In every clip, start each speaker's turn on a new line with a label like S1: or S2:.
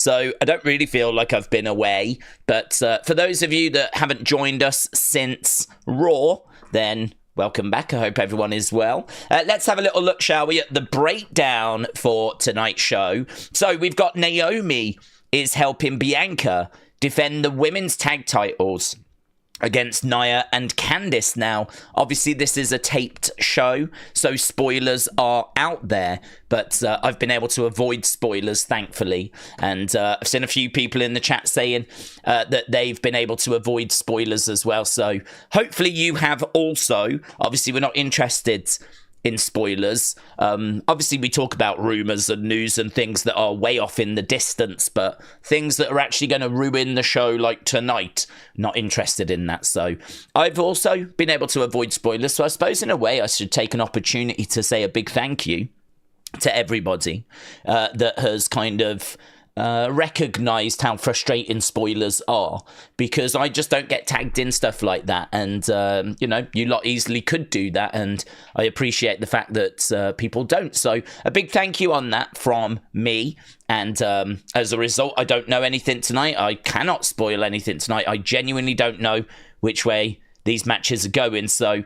S1: So I don't really feel like I've been away. But for those of you that haven't joined us since Raw, then welcome back. I hope everyone is well. Let's have a little look, shall we, at the breakdown for tonight's show. So we've got Naomi is helping Bianca defend the women's tag titles against Nia and Candice. Now, obviously, this is a taped show, so spoilers are out there, but I've been able to avoid spoilers, thankfully, and I've seen a few people in the chat saying that they've been able to avoid spoilers as well, so hopefully you have also. Obviously, we're not interested in spoilers. Obviously, we talk about rumors and news and things that are way off in the distance, but things that are actually going to ruin the show, like tonight, not interested in that. So I've also been able to avoid spoilers. So I suppose in a way I should take an opportunity to say a big thank you to everybody that has kind of recognized how frustrating spoilers are, because I just don't get tagged in stuff like that, and you know, you lot easily could do that, and I appreciate the fact that people don't. So a big thank you on that from me, and as a result, I don't know anything tonight. I cannot spoil anything tonight. I genuinely don't know which way these matches are going. So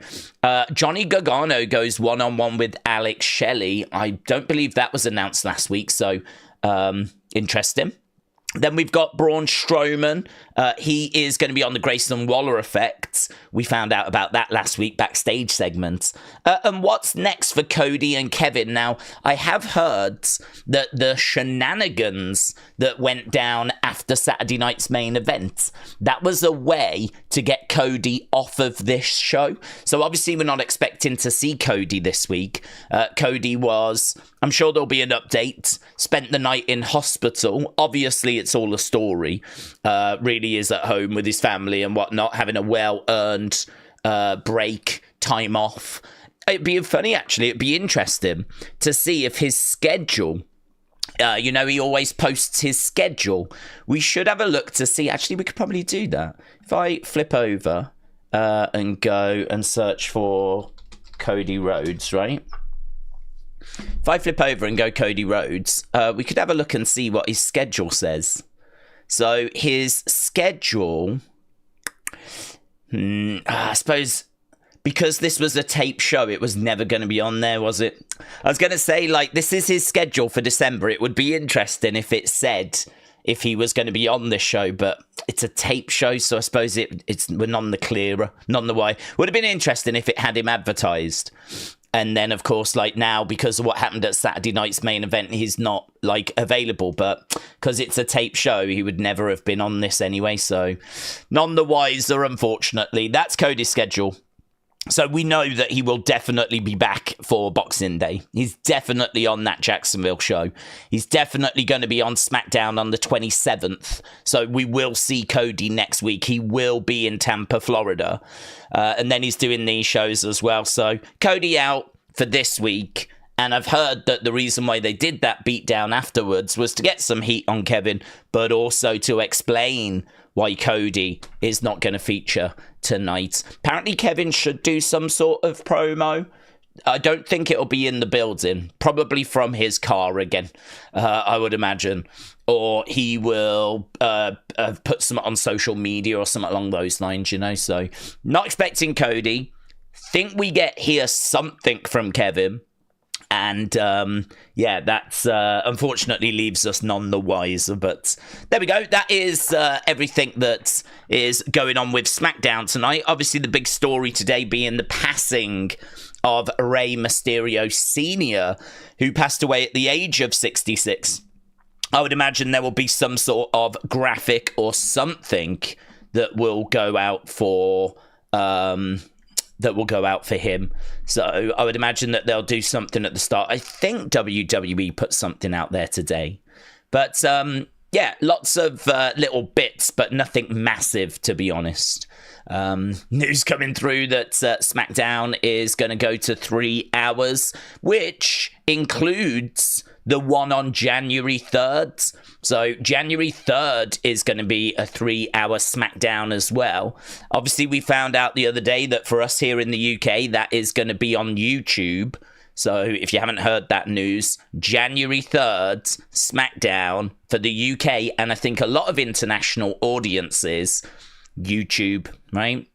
S1: Johnny Gargano goes one-on-one with Alex Shelley. I don't believe that was announced last week, so interesting. Then we've got Braun Strowman. He is going to be on the Grayson Waller effect. We found out about that last week, backstage segments. And what's next for Cody and Kevin? Now, I have heard that the shenanigans that went down after Saturday night's main event, that was a way to get Cody off of this show. So obviously we're not expecting to see Cody this week. Cody was, I'm sure there'll be an update, spent the night in hospital. Obviously it's all a story. Really is at home with his family and whatnot, having a well-earned break, time off. It'd be funny, actually. It'd be interesting to see if his schedule, you know, he always posts his schedule. We should have a look to see. Actually, we could probably do that. If I flip over and go and search for Cody Rhodes, right? If I flip over and go Cody Rhodes, we could have a look and see what his schedule says. So his schedule, I suppose, because this was a tape show, it was never going to be on there, was it? I was going to say, like, this is his schedule for December. It would be interesting if it said if he was going to be on this show, but it's a tape show, so I suppose we're none the clearer, none the why. Would have been interesting if it had him advertised. And then, of course, like now, because of what happened at Saturday night's main event, he's not, like, available. But because it's a tape show, he would never have been on this anyway. So, none the wiser, unfortunately. That's Cody's schedule. So, we know that he will definitely be back for Boxing Day. He's definitely on that Jacksonville show. He's definitely going to be on SmackDown on the 27th. So, we will see Cody next week. He will be in Tampa, Florida. And then he's doing these shows as well. So, Cody out for this week. And I've heard that the reason why they did that beatdown afterwards was to get some heat on Kevin, but also to explain why Cody is not going to feature tonight. Apparently, Kevin should do some sort of promo. I don't think it'll be in the building. Probably from his car again, I would imagine. Or he will put something on social media or something along those lines, you know. So, not expecting Cody. Think we hear something from Kevin. And, yeah, that's unfortunately leaves us none the wiser. But there we go. That is everything that is going on with SmackDown tonight. Obviously, the big story today being the passing of Rey Mysterio Sr., who passed away at the age of 66. I would imagine there will be some sort of graphic or something that will go out for him. So I would imagine that they'll do something at the start. I think WWE put something out there today. But yeah, lots of little bits, but nothing massive, to be honest. News coming through that SmackDown is going to go to 3 hours, which includes the one on January 3rd. So January 3rd is going to be a 3-hour SmackDown as well. Obviously, we found out the other day that for us here in the UK, that is going to be on YouTube. So if you haven't heard that news, January 3rd, Smackdown for the UK, and I think a lot of international audiences, YouTube, right?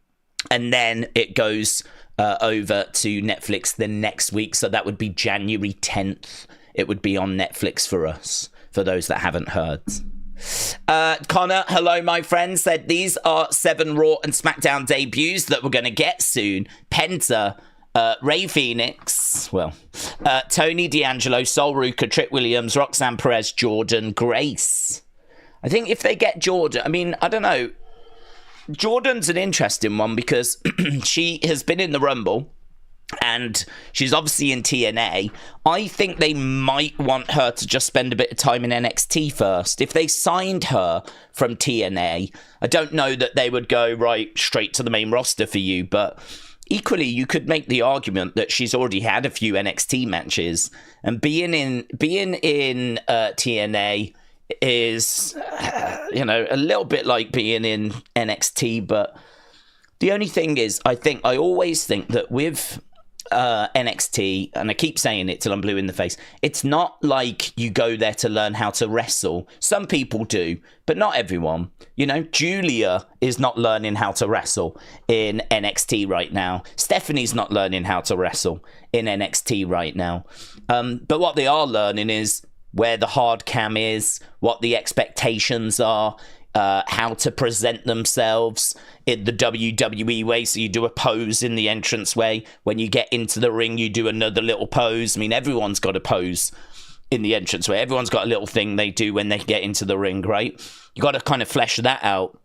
S1: And then it goes over to Netflix the next week. So that would be January 10th. It would be on Netflix for us, for those that haven't heard. Connor, hello, my friend, said these are 7 Raw and SmackDown debuts that we're going to get soon. Penta, Rey Fenix, Tony D'Angelo, Sol Ruka, Trick Williams, Roxanne Perez, Jordan Grace. I think if they get Jordan, I mean, I don't know. Jordan's an interesting one because she has been in the Rumble and she's obviously in TNA. I think they might want her to just spend a bit of time in NXT first. If they signed her from TNA, I don't know that they would go right straight to the main roster for you, but equally, you could make the argument that she's already had a few NXT matches, and being in TNA is, a little bit like being in NXT. But the only thing is, I always think that with NXT, and I keep saying it till I'm blue in the face, it's not like you go there to learn how to wrestle. Some people do, but not everyone. Julia is not learning how to wrestle in NXT right now. Stephanie's not learning how to wrestle in NXT right now. But what they are learning is where the hard cam is, what the expectations are, how to present themselves in the WWE way. So you do a pose in the entranceway. When you get into the ring, you do another little pose. I mean, everyone's got a pose in the entranceway. Everyone's got a little thing they do when they get into the ring, right? You got to kind of flesh that out.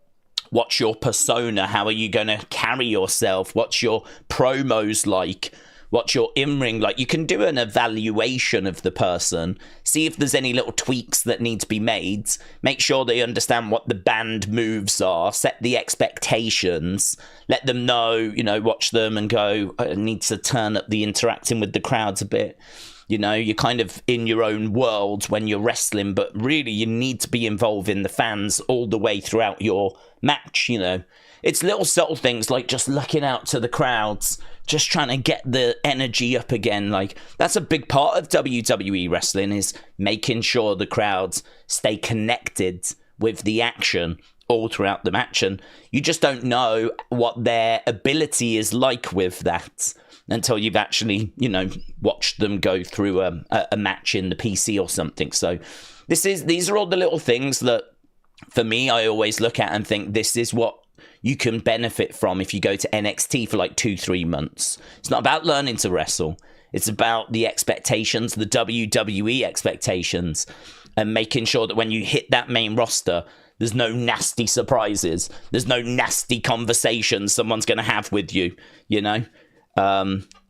S1: What's your persona? How are you going to carry yourself? What's your promos like? What's your in-ring like? You can do an evaluation of the person, see if there's any little tweaks that need to be made, make sure they understand what the band moves are, set the expectations, let them know, watch them and go, I need to turn up the interacting with the crowds a bit. You're kind of in your own world when you're wrestling, but really you need to be involved in the fans all the way throughout your match, It's little subtle things like just looking out to the crowds, just trying to get the energy up again. Like, that's a big part of WWE wrestling, is making sure the crowds stay connected with the action all throughout the match. And you just don't know what their ability is like with that until you've actually, watched them go through a match in the PC or something. So these are all the little things that, for me, I always look at and think this is what you can benefit from if you go to NXT for like 2-3 months. It's not about learning to wrestle. It's about the expectations, the WWE expectations, and making sure that when you hit that main roster, there's no nasty surprises. There's no nasty conversations someone's going to have with you,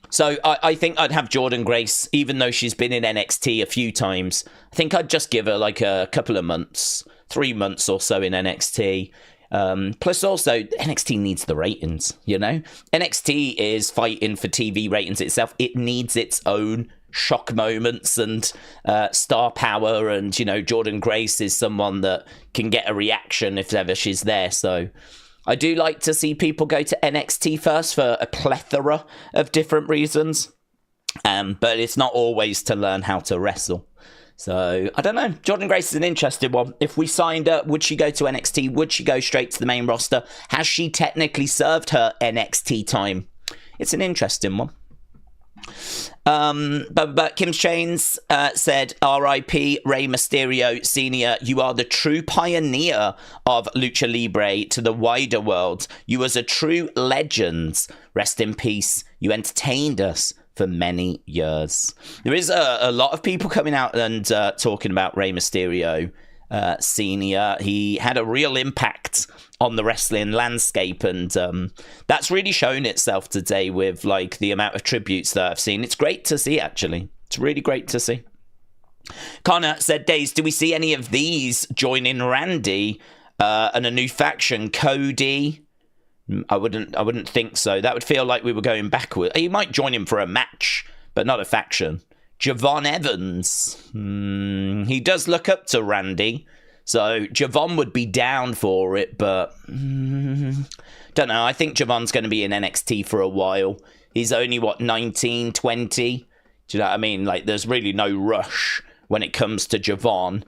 S1: So I think I'd have Jordan Grace, even though she's been in NXT a few times. I think I'd just give her like a couple of months, 3 months or so in NXT. Plus also, NXT needs the ratings, NXT is fighting for TV ratings itself. It needs its own shock moments and star power, and Jordan Grace is someone that can get a reaction if ever she's there. So I do like to see people go to NXT first for a plethora of different reasons, but it's not always to learn how to wrestle. So, I don't know. Jordan Grace is an interesting one. If we signed her, would she go to NXT? Would she go straight to the main roster? Has she technically served her NXT time? It's an interesting one. But Kim Chains said, R.I.P. Rey Mysterio Sr., you are the true pioneer of Lucha Libre to the wider world. You was a true legend. Rest in peace. You entertained us for many years. There is a lot of people coming out and talking about Rey Mysterio Sr. He had a real impact on the wrestling landscape, and that's really shown itself today with like the amount of tributes that I've seen. It's great to see, actually. It's really great to see. Connor said, Daze, do we see any of these joining Randy and a new faction, Cody? I wouldn't think so. That would feel like we were going backward. You might join him for a match, but not a faction. Javon Evans. He does look up to Randy, so Javon would be down for it, but don't know. I think Javon's going to be in NXT for a while. He's only, 19, 20? Do you know what I mean? Like, there's really no rush when it comes to Javon,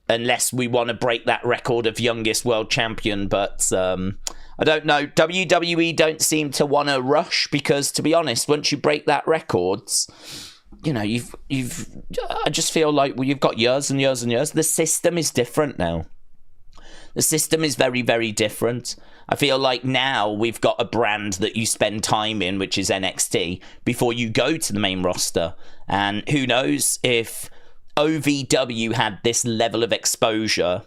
S1: unless we want to break that record of youngest world champion. But I don't know. WWE don't seem to want to rush because, to be honest, once you break that records, you know, I just feel like you've got years and years and years. The system is different now. The system is very, very different. I feel like now we've got a brand that you spend time in, which is NXT, before you go to the main roster. And who knows if OVW had this level of exposure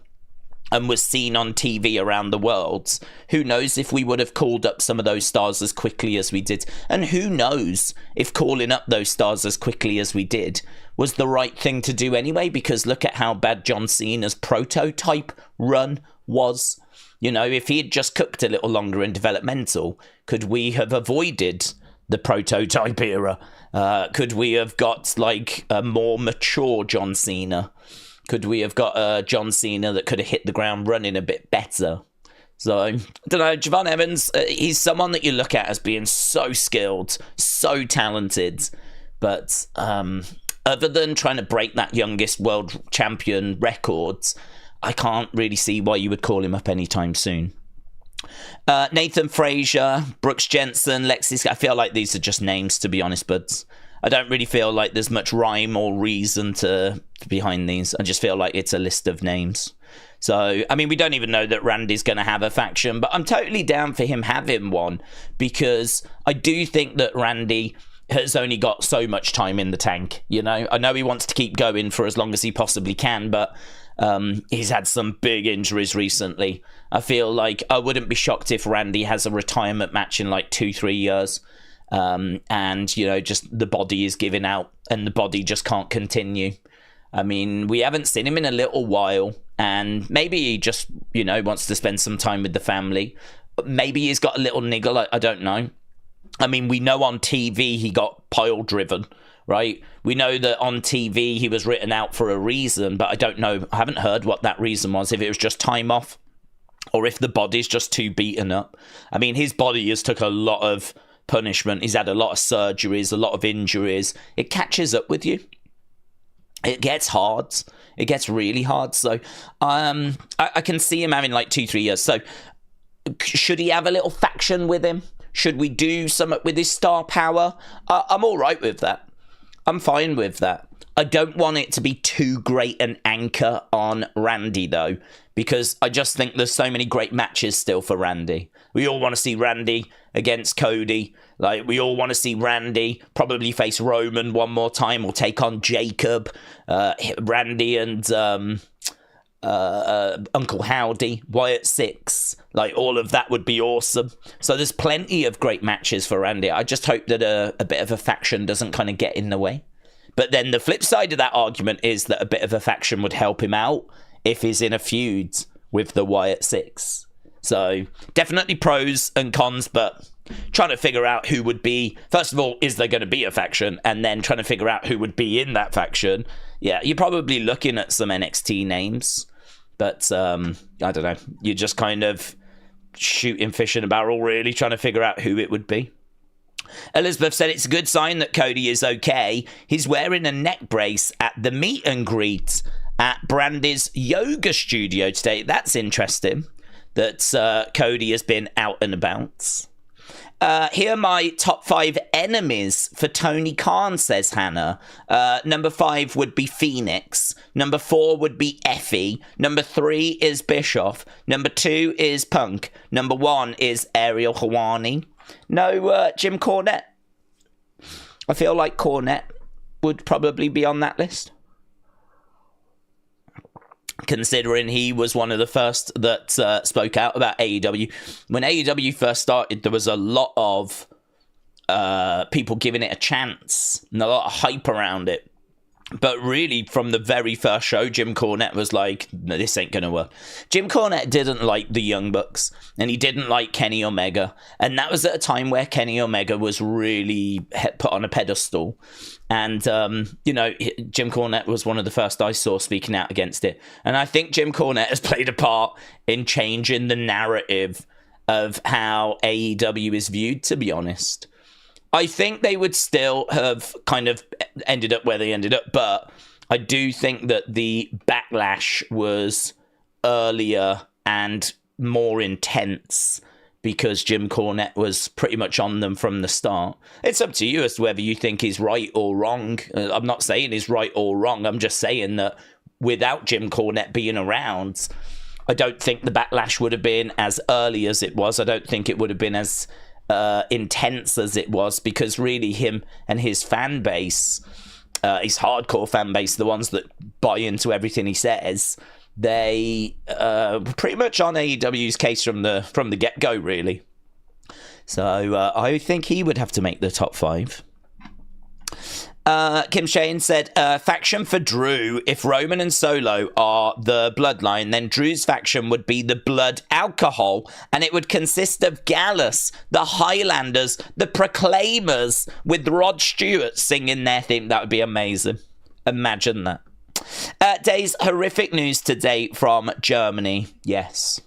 S1: and was seen on TV around the world, who knows if we would have called up some of those stars as quickly as we did. And who knows if calling up those stars as quickly as we did was the right thing to do anyway, because look at how bad John Cena's prototype run was. You know, if he had just cooked a little longer in developmental, could we have avoided the prototype era? Could we have got like a more mature John Cena? Could we have got a John Cena that could have hit the ground running a bit better? So, I don't know, Javon Evans, he's someone that you look at as being so skilled, so talented, but other than trying to break that youngest world champion records, I can't really see why you would call him up anytime soon. Nathan Frazier, Brooks Jensen, Lexis, I feel like these are just names, to be honest, but I don't really feel like there's much rhyme or reason behind these. I just feel like it's a list of names. So, I mean, we don't even know that Randy's going to have a faction, but I'm totally down for him having one, because I do think that Randy has only got so much time in the tank, you know? I know he wants to keep going for as long as he possibly can, but he's had some big injuries recently. I feel like I wouldn't be shocked if Randy has a retirement match in like 2-3 years. And, you know, just the body is giving out and the body just can't continue. I mean, we haven't seen him in a little while, and maybe he just, you know, wants to spend some time with the family. Maybe he's got a little niggle, I don't know. I mean, we know on TV he got pile driven, right? We know that on TV he was written out for a reason, but I don't know. I haven't heard what that reason was, if it was just time off or if the body's just too beaten up. I mean, his body has took a lot of punishment. He's had a lot of surgeries, a lot of injuries. It catches up with you. It gets hard. It gets really hard. So I can see him having like 2-3 years. So should he have a little faction with him? Should we do something with his star power? I'm all right with that. I'm fine with that. I don't want it to be too great an anchor on Randy, though, because I just think there's so many great matches still for Randy. We all want to see Randy against Cody. Like, we all want to see Randy probably face Roman one more time or take on Jacob. Randy and Uncle Howdy, Wyatt Six. Like, all of that would be awesome. So there's plenty of great matches for Randy. I just hope that a bit of a faction doesn't kind of get in the way. But then the flip side of that argument is that a bit of a faction would help him out if he's in a feud with the Wyatt Six. So definitely pros and cons, but trying to figure out who would be, first of all, is there going to be a faction? And then trying to figure out who would be in that faction. Yeah, you're probably looking at some NXT names, but I don't know. You're just kind of shooting fish in a barrel, really, trying to figure out who it would be. Elizabeth said it's a good sign that Cody is okay. He's wearing a neck brace at the meet and greet at Brandy's yoga studio today. That's interesting that Cody has been out and about. Here are my top 5 enemies for Tony Khan, says Hannah. Number 5 would be Phoenix. Number 4 would be Effie. Number 3 is Bischoff. Number 2 is Punk. Number 1 is Ariel Helwani. No Jim Cornette. I feel like Cornette would probably be on that list, considering he was one of the first that spoke out about AEW. When AEW first started, there was a lot of people giving it a chance and a lot of hype around it. But really, from the very first show, Jim Cornette was like, no, this ain't going to work. Jim Cornette didn't like the Young Bucks, and he didn't like Kenny Omega. And that was at a time where Kenny Omega was really put on a pedestal. And, you know, Jim Cornette was one of the first I saw speaking out against it. And I think Jim Cornette has played a part in changing the narrative of how AEW is viewed, to be honest. I think they would still have kind of ended up where they ended up, but I do think that the backlash was earlier and more intense because Jim Cornette was pretty much on them from the start. It's up to you as to whether you think he's right or wrong. I'm not saying he's right or wrong. I'm just saying that without Jim Cornette being around, I don't think the backlash would have been as early as it was. I don't think it would have been as intense as it was, because really him and his fan base, his hardcore fan base, the ones that buy into everything he says, they pretty much on AEW's case from the get-go, really. So I think he would have to make the top 5. Kim Shane said, faction for Drew. If Roman and Solo are the bloodline, then Drew's faction would be the Blood Alcohol, and it would consist of Gallus, the Highlanders, the Proclaimers, with Rod Stewart singing their theme. That would be amazing. Imagine that. Days, horrific news today from Germany. Yes.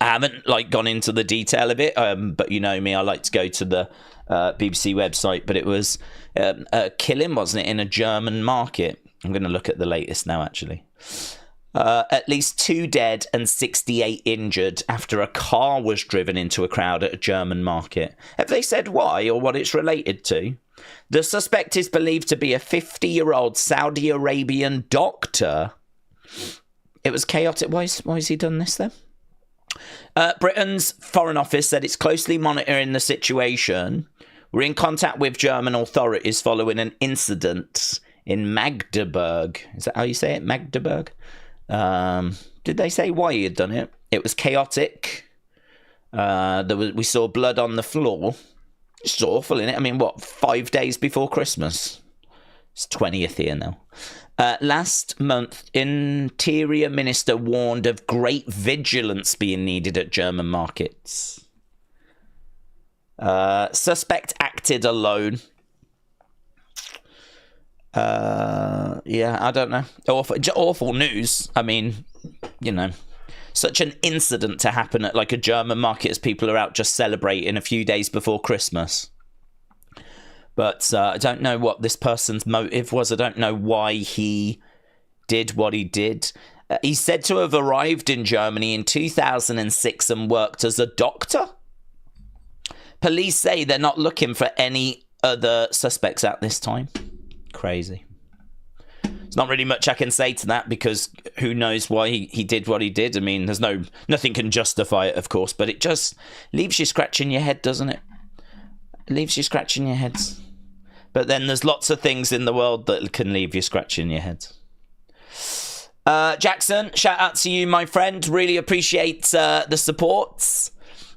S1: I haven't gone into the detail of it, but you know me, I like to go to the BBC website, but it was a killing, wasn't it, in a German market? I'm going to look at the latest now, actually. At least 2 dead and 68 injured after a car was driven into a crowd at a German market. Have they said why or what it's related to? The suspect is believed to be a 50-year-old Saudi Arabian doctor. It was chaotic. Why has he done this, then? Britain's Foreign Office said it's closely monitoring the situation. We're in contact with German authorities following an incident in Magdeburg. Is that how you say it? Magdeburg? Did they say why he had done it? It was chaotic. We saw blood on the floor. It's awful, isn't it? I mean, 5 days before Christmas? It's 20th here now. Last month, Interior Minister warned of great vigilance being needed at German markets. Suspect acted alone. I don't know. Awful news. I mean, such an incident to happen at a German market as people are out just celebrating a few days before Christmas. But I don't know what this person's motive was. I don't know why he did what he did. He's said to have arrived in Germany in 2006 and worked as a doctor. Police say they're not looking for any other suspects at this time. Crazy. There's not really much I can say to that, because who knows why he did what he did. I mean, there's nothing can justify it, of course, but it just leaves you scratching your head, doesn't it? It leaves you scratching your heads. But then there's lots of things in the world that can leave you scratching your head. Jackson, shout out to you, my friend. Really appreciate the support.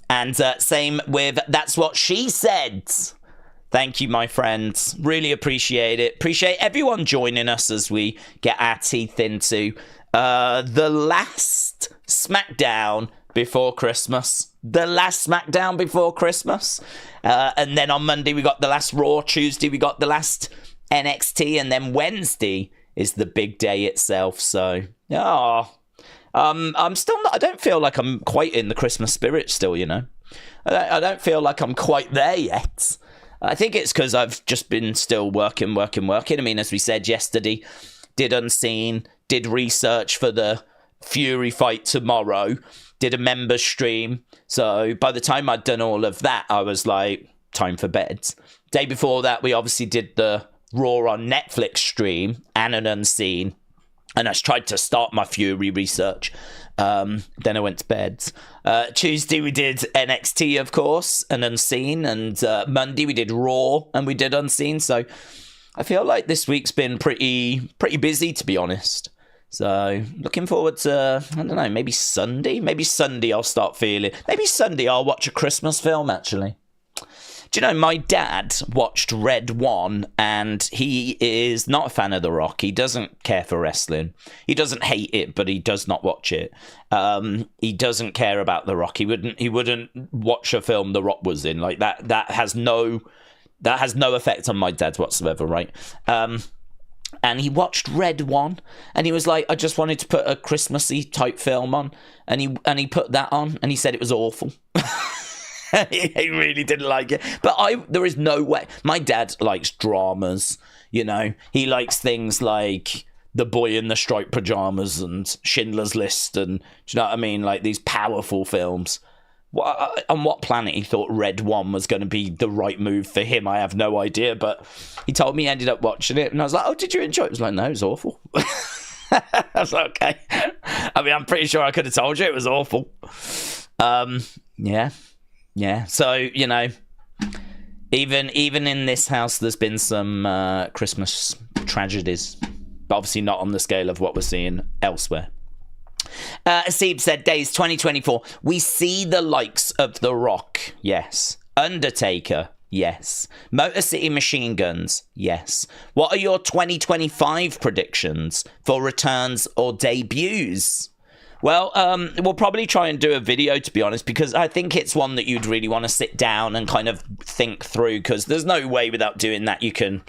S1: And same with That's What She Said. Thank you, my friends. Really appreciate it. Appreciate everyone joining us as we get our teeth into the last Smackdown before Christmas. The last Smackdown before Christmas. And then on Monday we got the last Raw. Tuesday we got the last NXT. And then Wednesday is the big day itself. So, I'm still not... I don't feel like I'm quite in the Christmas spirit still, I don't feel like I'm quite there yet. I think it's because I've just been still working. I mean, as we said yesterday, did Unseen, did research for the Fury fight tomorrow, did a members stream. So by the time I'd done all of that, I was like, time for bed. Day before that, we obviously did the Raw on Netflix stream and an Unseen. And I tried to start my Fury research. Then I went to bed. Tuesday we did NXT, of course, and Unseen. And Monday we did Raw and we did Unseen. So I feel like this week's been pretty busy, to be honest. So looking forward to, I don't know, maybe Sunday. Maybe Sunday I'll start feeling. Maybe Sunday I'll watch a Christmas film, actually. Do you know, my dad watched Red 1, and he is not a fan of The Rock. He doesn't care for wrestling. He doesn't hate it, but he does not watch it. He doesn't care about The Rock. He wouldn't watch a film The Rock was in. Like that has no effect on my dad whatsoever, right? And he watched Red 1, and he was like, I just wanted to put a Christmassy type film on, and he put that on, and he said it was awful. He really didn't like it. But there is no way. My dad likes dramas, you know. He likes things like The Boy in the Striped Pajamas and Schindler's List, and do you know what I mean? Like these powerful films. On what planet he thought Red One was going to be the right move for him, I have no idea. But he told me he ended up watching it, and I was like, "Oh, did you enjoy it?" He was like, "No, it was awful." I was like, "Okay." I mean, I'm pretty sure I could have told you it was awful. Yeah. So you know, even in this house, there's been some Christmas tragedies, but obviously not on the scale of what we're seeing elsewhere. Asib said, Daze 2024, we see the likes of The Rock, yes. Undertaker, yes. Motor City Machine Guns, yes. What are your 2025 predictions for returns or debuts? Well, we'll probably try and do a video, to be honest, because I think it's one that you'd really want to sit down and kind of think through, because there's no way without doing that you can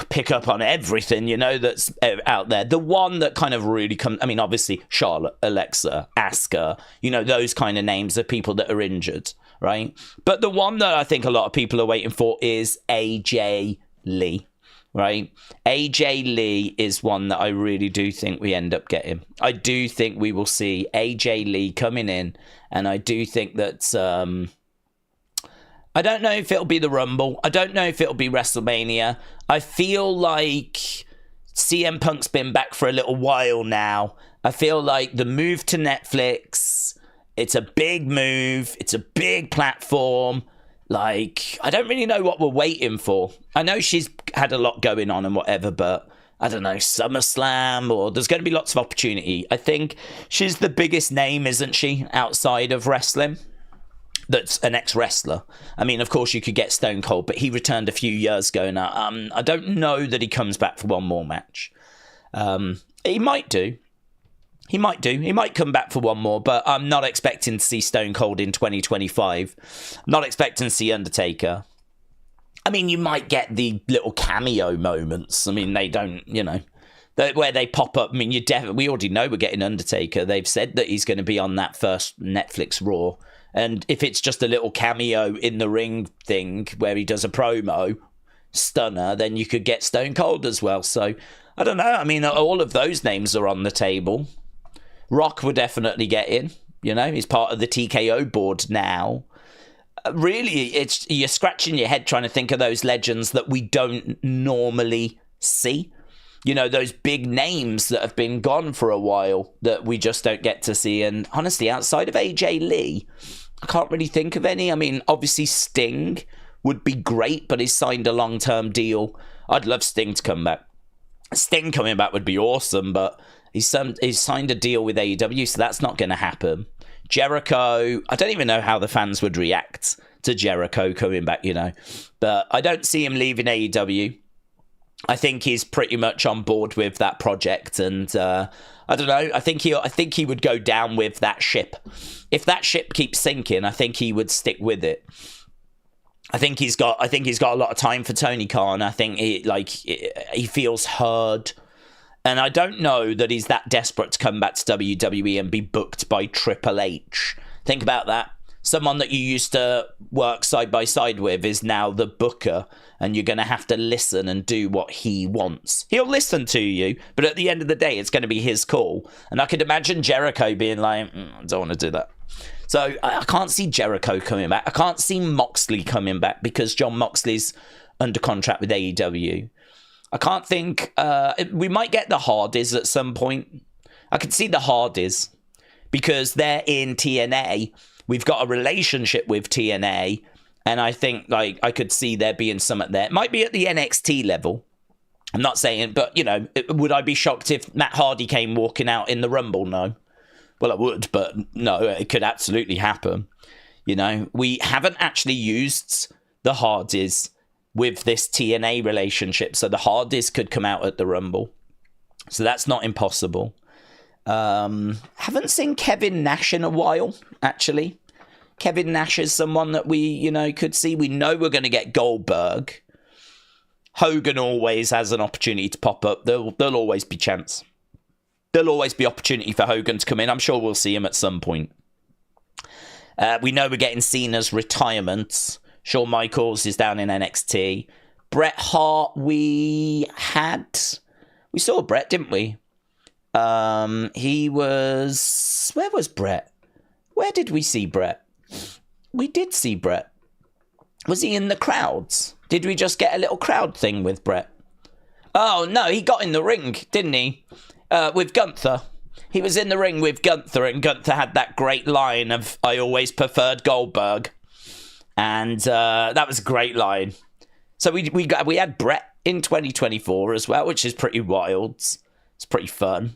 S1: pick up on everything, you know, that's out there. The one that kind of really comes, I mean, obviously Charlotte, Alexa, Asuka, you know, those kind of names of people that are injured, right? But the one that I think a lot of people are waiting for is AJ Lee, right? AJ Lee is one that I really do think we end up getting. I do think we will see AJ Lee coming in, and I do think that I don't know if it'll be the Rumble. I don't know if it'll be WrestleMania. I feel like CM Punk's been back for a little while now. I feel like the move to Netflix, it's a big move. It's a big platform. Like, I don't really know what we're waiting for. I know she's had a lot going on and whatever, but I don't know, SummerSlam, or there's going to be lots of opportunity. I think she's the biggest name, isn't she, outside of wrestling? That's an ex-wrestler. I mean, of course, you could get Stone Cold, but he returned a few years ago now. I don't know that he comes back for one more match. He might do. He might come back for one more, but I'm not expecting to see Stone Cold in 2025. I'm not expecting to see Undertaker. I mean, you might get the little cameo moments. I mean, they don't, you know, where they pop up. I mean, we already know we're getting Undertaker. They've said that he's going to be on that first Netflix Raw. And if it's just a little cameo in the ring thing where he does a promo, stunner, then you could get Stone Cold as well. So, I don't know. I mean, all of those names are on the table. Rock would definitely get in. You know, he's part of the TKO board now. Really, you're scratching your head trying to think of those legends that we don't normally see. You know, those big names that have been gone for a while that we just don't get to see. And honestly, outside of AJ Lee, I can't really think of any. I mean, obviously Sting would be great, but he's signed a long-term deal. I'd love Sting to come back. Sting coming back would be awesome, but he's signed a deal with AEW, so that's not going to happen. Jericho, I don't even know how the fans would react to Jericho coming back, you know. But I don't see him leaving AEW. I think he's pretty much on board with that project, and I don't know. I think he would go down with that ship. If that ship keeps sinking, I think he would stick with it. I think he's got a lot of time for Tony Khan. I think he feels heard, and I don't know that he's that desperate to come back to WWE and be booked by Triple H. Think about that. Someone that you used to work side by side with is now the booker, and you're going to have to listen and do what he wants. He'll listen to you, but at the end of the day, it's going to be his call. And I could imagine Jericho being like, I don't want to do that. So I can't see Jericho coming back. I can't see Moxley coming back because John Moxley's under contract with AEW. I can't think... we might get the Hardys at some point. I could see the Hardys because they're in TNA. We've got a relationship with TNA, and I think I could see there being something there. It might be at the NXT level. I'm not saying, but, you know, would I be shocked if Matt Hardy came walking out in the Rumble? No. Well, I would, but no, it could absolutely happen. You know, we haven't actually used the Hardys with this TNA relationship, so the Hardys could come out at the Rumble. So that's not impossible. Haven't seen Kevin Nash in a while, actually. Kevin Nash is someone that we, you know, could see. We know we're going to get Goldberg. Hogan always has an opportunity to pop up. There'll always be chance. There'll always be opportunity for Hogan to come in. I'm sure we'll see him at some point. We know we're getting Cena's retirement. Shawn Michaels is down in NXT. Bret Hart, we saw Bret, didn't we? He was... Where was Bret? Where did we see Bret? We did see Bret. Was he in the crowds? Did we just get a little crowd thing with Bret? Oh, no, he got in the ring, didn't he? With Gunther. He was in the ring with Gunther, and Gunther had that great line of, I always preferred Goldberg. And that was a great line. So we had Bret in 2024 as well, which is pretty wild. It's pretty fun.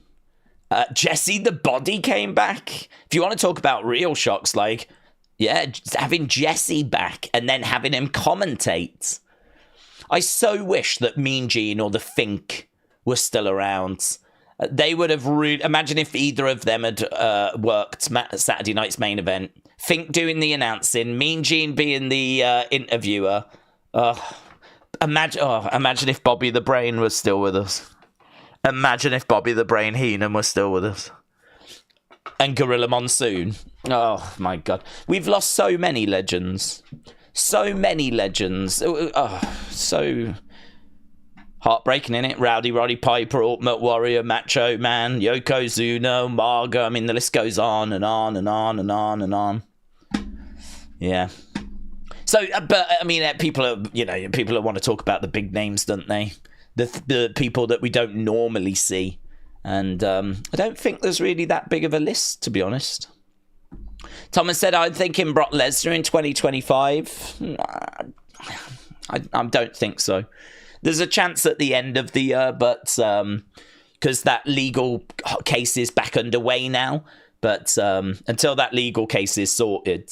S1: Jesse the Body came back. If you want to talk about real shocks, like, yeah, having Jesse back and then having him commentate. I so wish that Mean Gene or the Fink were still around. They would have imagine if either of them had worked Saturday night's main event. Fink doing the announcing, Mean Gene being the interviewer. Imagine if Bobby the Brain was still with us. Imagine if Bobby the Brain Heenan was still with us. And Gorilla Monsoon. Oh, my God. We've lost so many legends. So many legends. So heartbreaking, innit? Rowdy Roddy Piper, Ultimate Warrior, Macho Man, Yokozuna, Marga. I mean, the list goes on and on and on and on and on. Yeah. So, but, I mean, people want to talk about the big names, don't they? The people that we don't normally see. And I don't think there's really that big of a list, to be honest. Thomas said, I'm thinking Brock Lesnar in 2025. I don't think so. There's a chance at the end of the year, but because that legal case is back underway now. But until that legal case is sorted,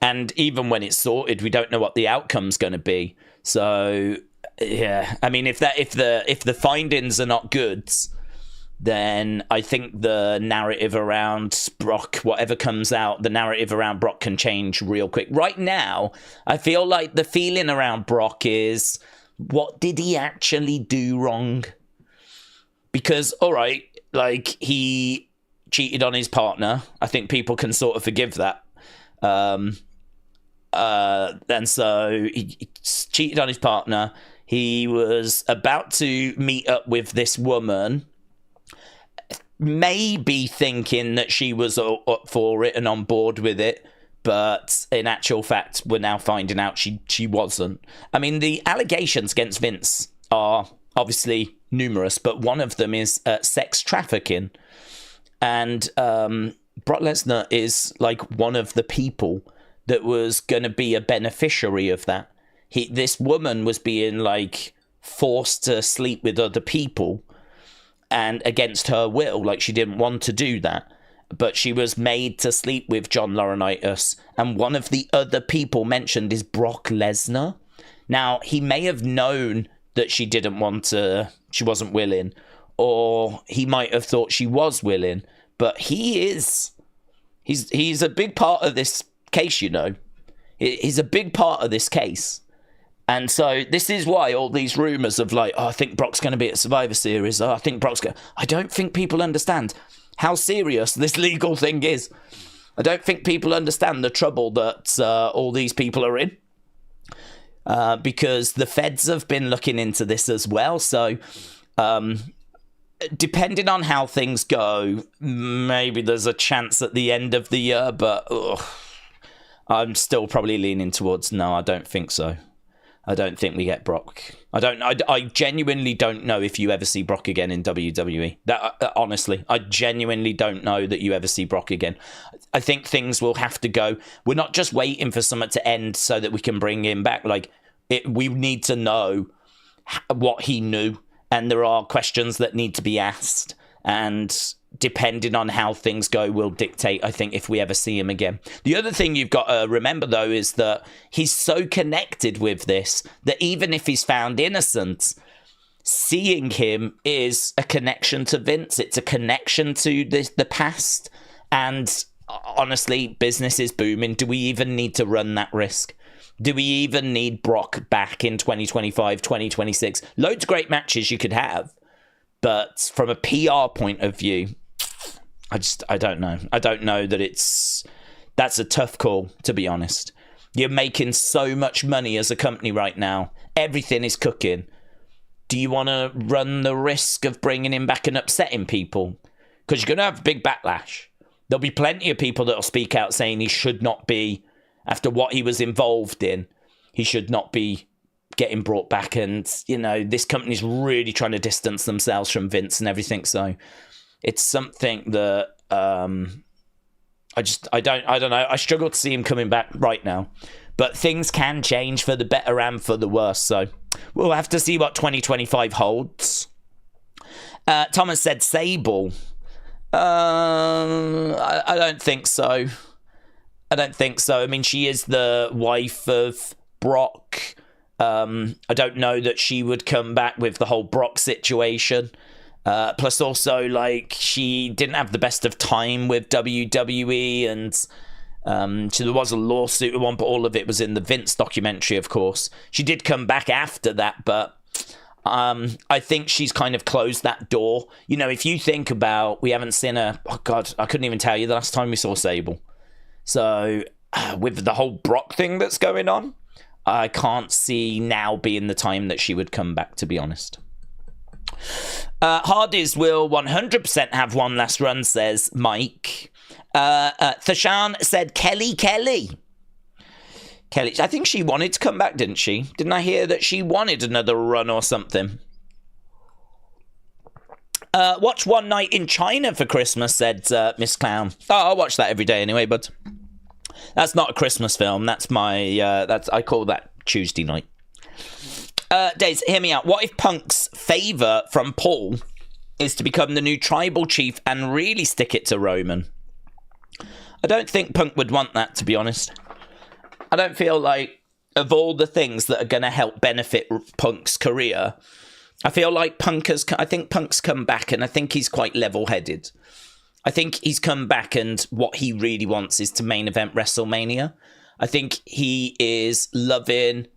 S1: and even when it's sorted, we don't know what the outcome's going to be. So, yeah, I mean, if the findings are not good, then I think the narrative around Brock, whatever comes out, the narrative around Brock can change real quick. Right now, I feel like the feeling around Brock is, what did he actually do wrong? Because, all right, like, he cheated on his partner. I think people can sort of forgive that. And so he cheated on his partner. He was about to meet up with this woman, maybe thinking that she was up for it and on board with it, but in actual fact, we're now finding out she wasn't. I mean, the allegations against Vince are obviously numerous, but one of them is sex trafficking. And Brock Lesnar is like one of the people that was going to be a beneficiary of that. This woman was being like forced to sleep with other people and against her will, like she didn't want to do that. But she was made to sleep with John Laurinaitis. And one of the other people mentioned is Brock Lesnar. Now, he may have known that she didn't want to, she wasn't willing, or he might have thought she was willing, but he's a big part of this case, you know. He's a big part of this case. And so this is why all these rumours of like, oh, I think Brock's going to be at Survivor Series. Oh, I think Brock's going to... I don't think people understand how serious this legal thing is. I don't think people understand the trouble that all these people are in. Because the feds have been looking into this as well. So depending on how things go, maybe there's a chance at the end of the year. But I'm still probably leaning towards no, I don't think so. I don't think we get Brock. I genuinely don't know if you ever see Brock again in WWE. Honestly, I genuinely don't know that you ever see Brock again. I think things will have to go. We're not just waiting for something to end so that we can bring him back. Like, we need to know what he knew, and there are questions that need to be asked. And depending on how things go will dictate, I think, if we ever see him again. The other thing you've got to remember, though, is that he's so connected with this that even if he's found innocent, seeing him is a connection to Vince. It's a connection to the past. And honestly, business is booming. Do we even need to run that risk? Do we even need Brock back in 2025, 2026? Loads of great matches you could have. But from a PR point of view, I don't know. I don't know that it's That's a tough call, to be honest. You're making so much money as a company right now. Everything is cooking. Do you want to run the risk of bringing him back and upsetting people? Because you're going to have a big backlash. There'll be plenty of people that will speak out saying he should not be, after what he was involved in, he should not be getting brought back. And, you know, this company's really trying to distance themselves from Vince and everything. So it's something that I don't know. I struggle to see him coming back right now. But things can change for the better and for the worse. So we'll have to see what 2025 holds. Thomas said Sable. I don't think so. I mean, she is the wife of Brock. I don't know that she would come back with the whole Brock situation. Plus also, like, she didn't have the best of time with WWE, and so there was a lawsuit at one, but all of it was in the Vince documentary, of course. She did come back after that, but I think she's kind of closed that door. You know, if you think about, we haven't seen her, oh God, I couldn't even tell you the last time we saw Sable. So, with the whole Brock thing that's going on, I can't see now being the time that she would come back, to be honest. Hardys will 100% have one last run, says Mike. Thashan said Kelly. I think she wanted to come back, didn't she? Didn't I hear that she wanted another run or something? Watch One Night in China for Christmas, said Miss Clown. Oh, I'll watch that every day anyway, but that's not a Christmas film. That's I call that Tuesday night. Daze, hear me out. What if Punk's favour from Paul is to become the new tribal chief and really stick it to Roman? I don't think Punk would want that, to be honest. I don't feel like, of all the things that are going to help benefit Punk's career, I feel like I think Punk's come back, and I think he's quite level-headed. I think he's come back, and what he really wants is to main event WrestleMania. I think he is loving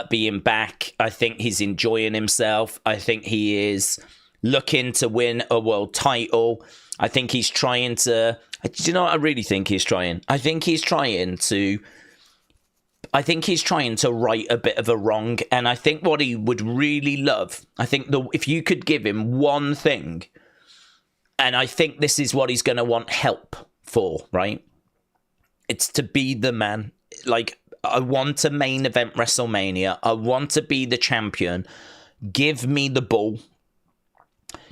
S1: being back. I think he's enjoying himself. I think he is looking to win a world title. I think he's trying to... Do you know what I really think he's trying? I think he's trying to right a bit of a wrong. And I think what he would really love, if you could give him one thing, and I think this is what he's going to want help for, right? It's to be the man. Like, I want to main event WrestleMania. I want to be the champion. Give me the ball.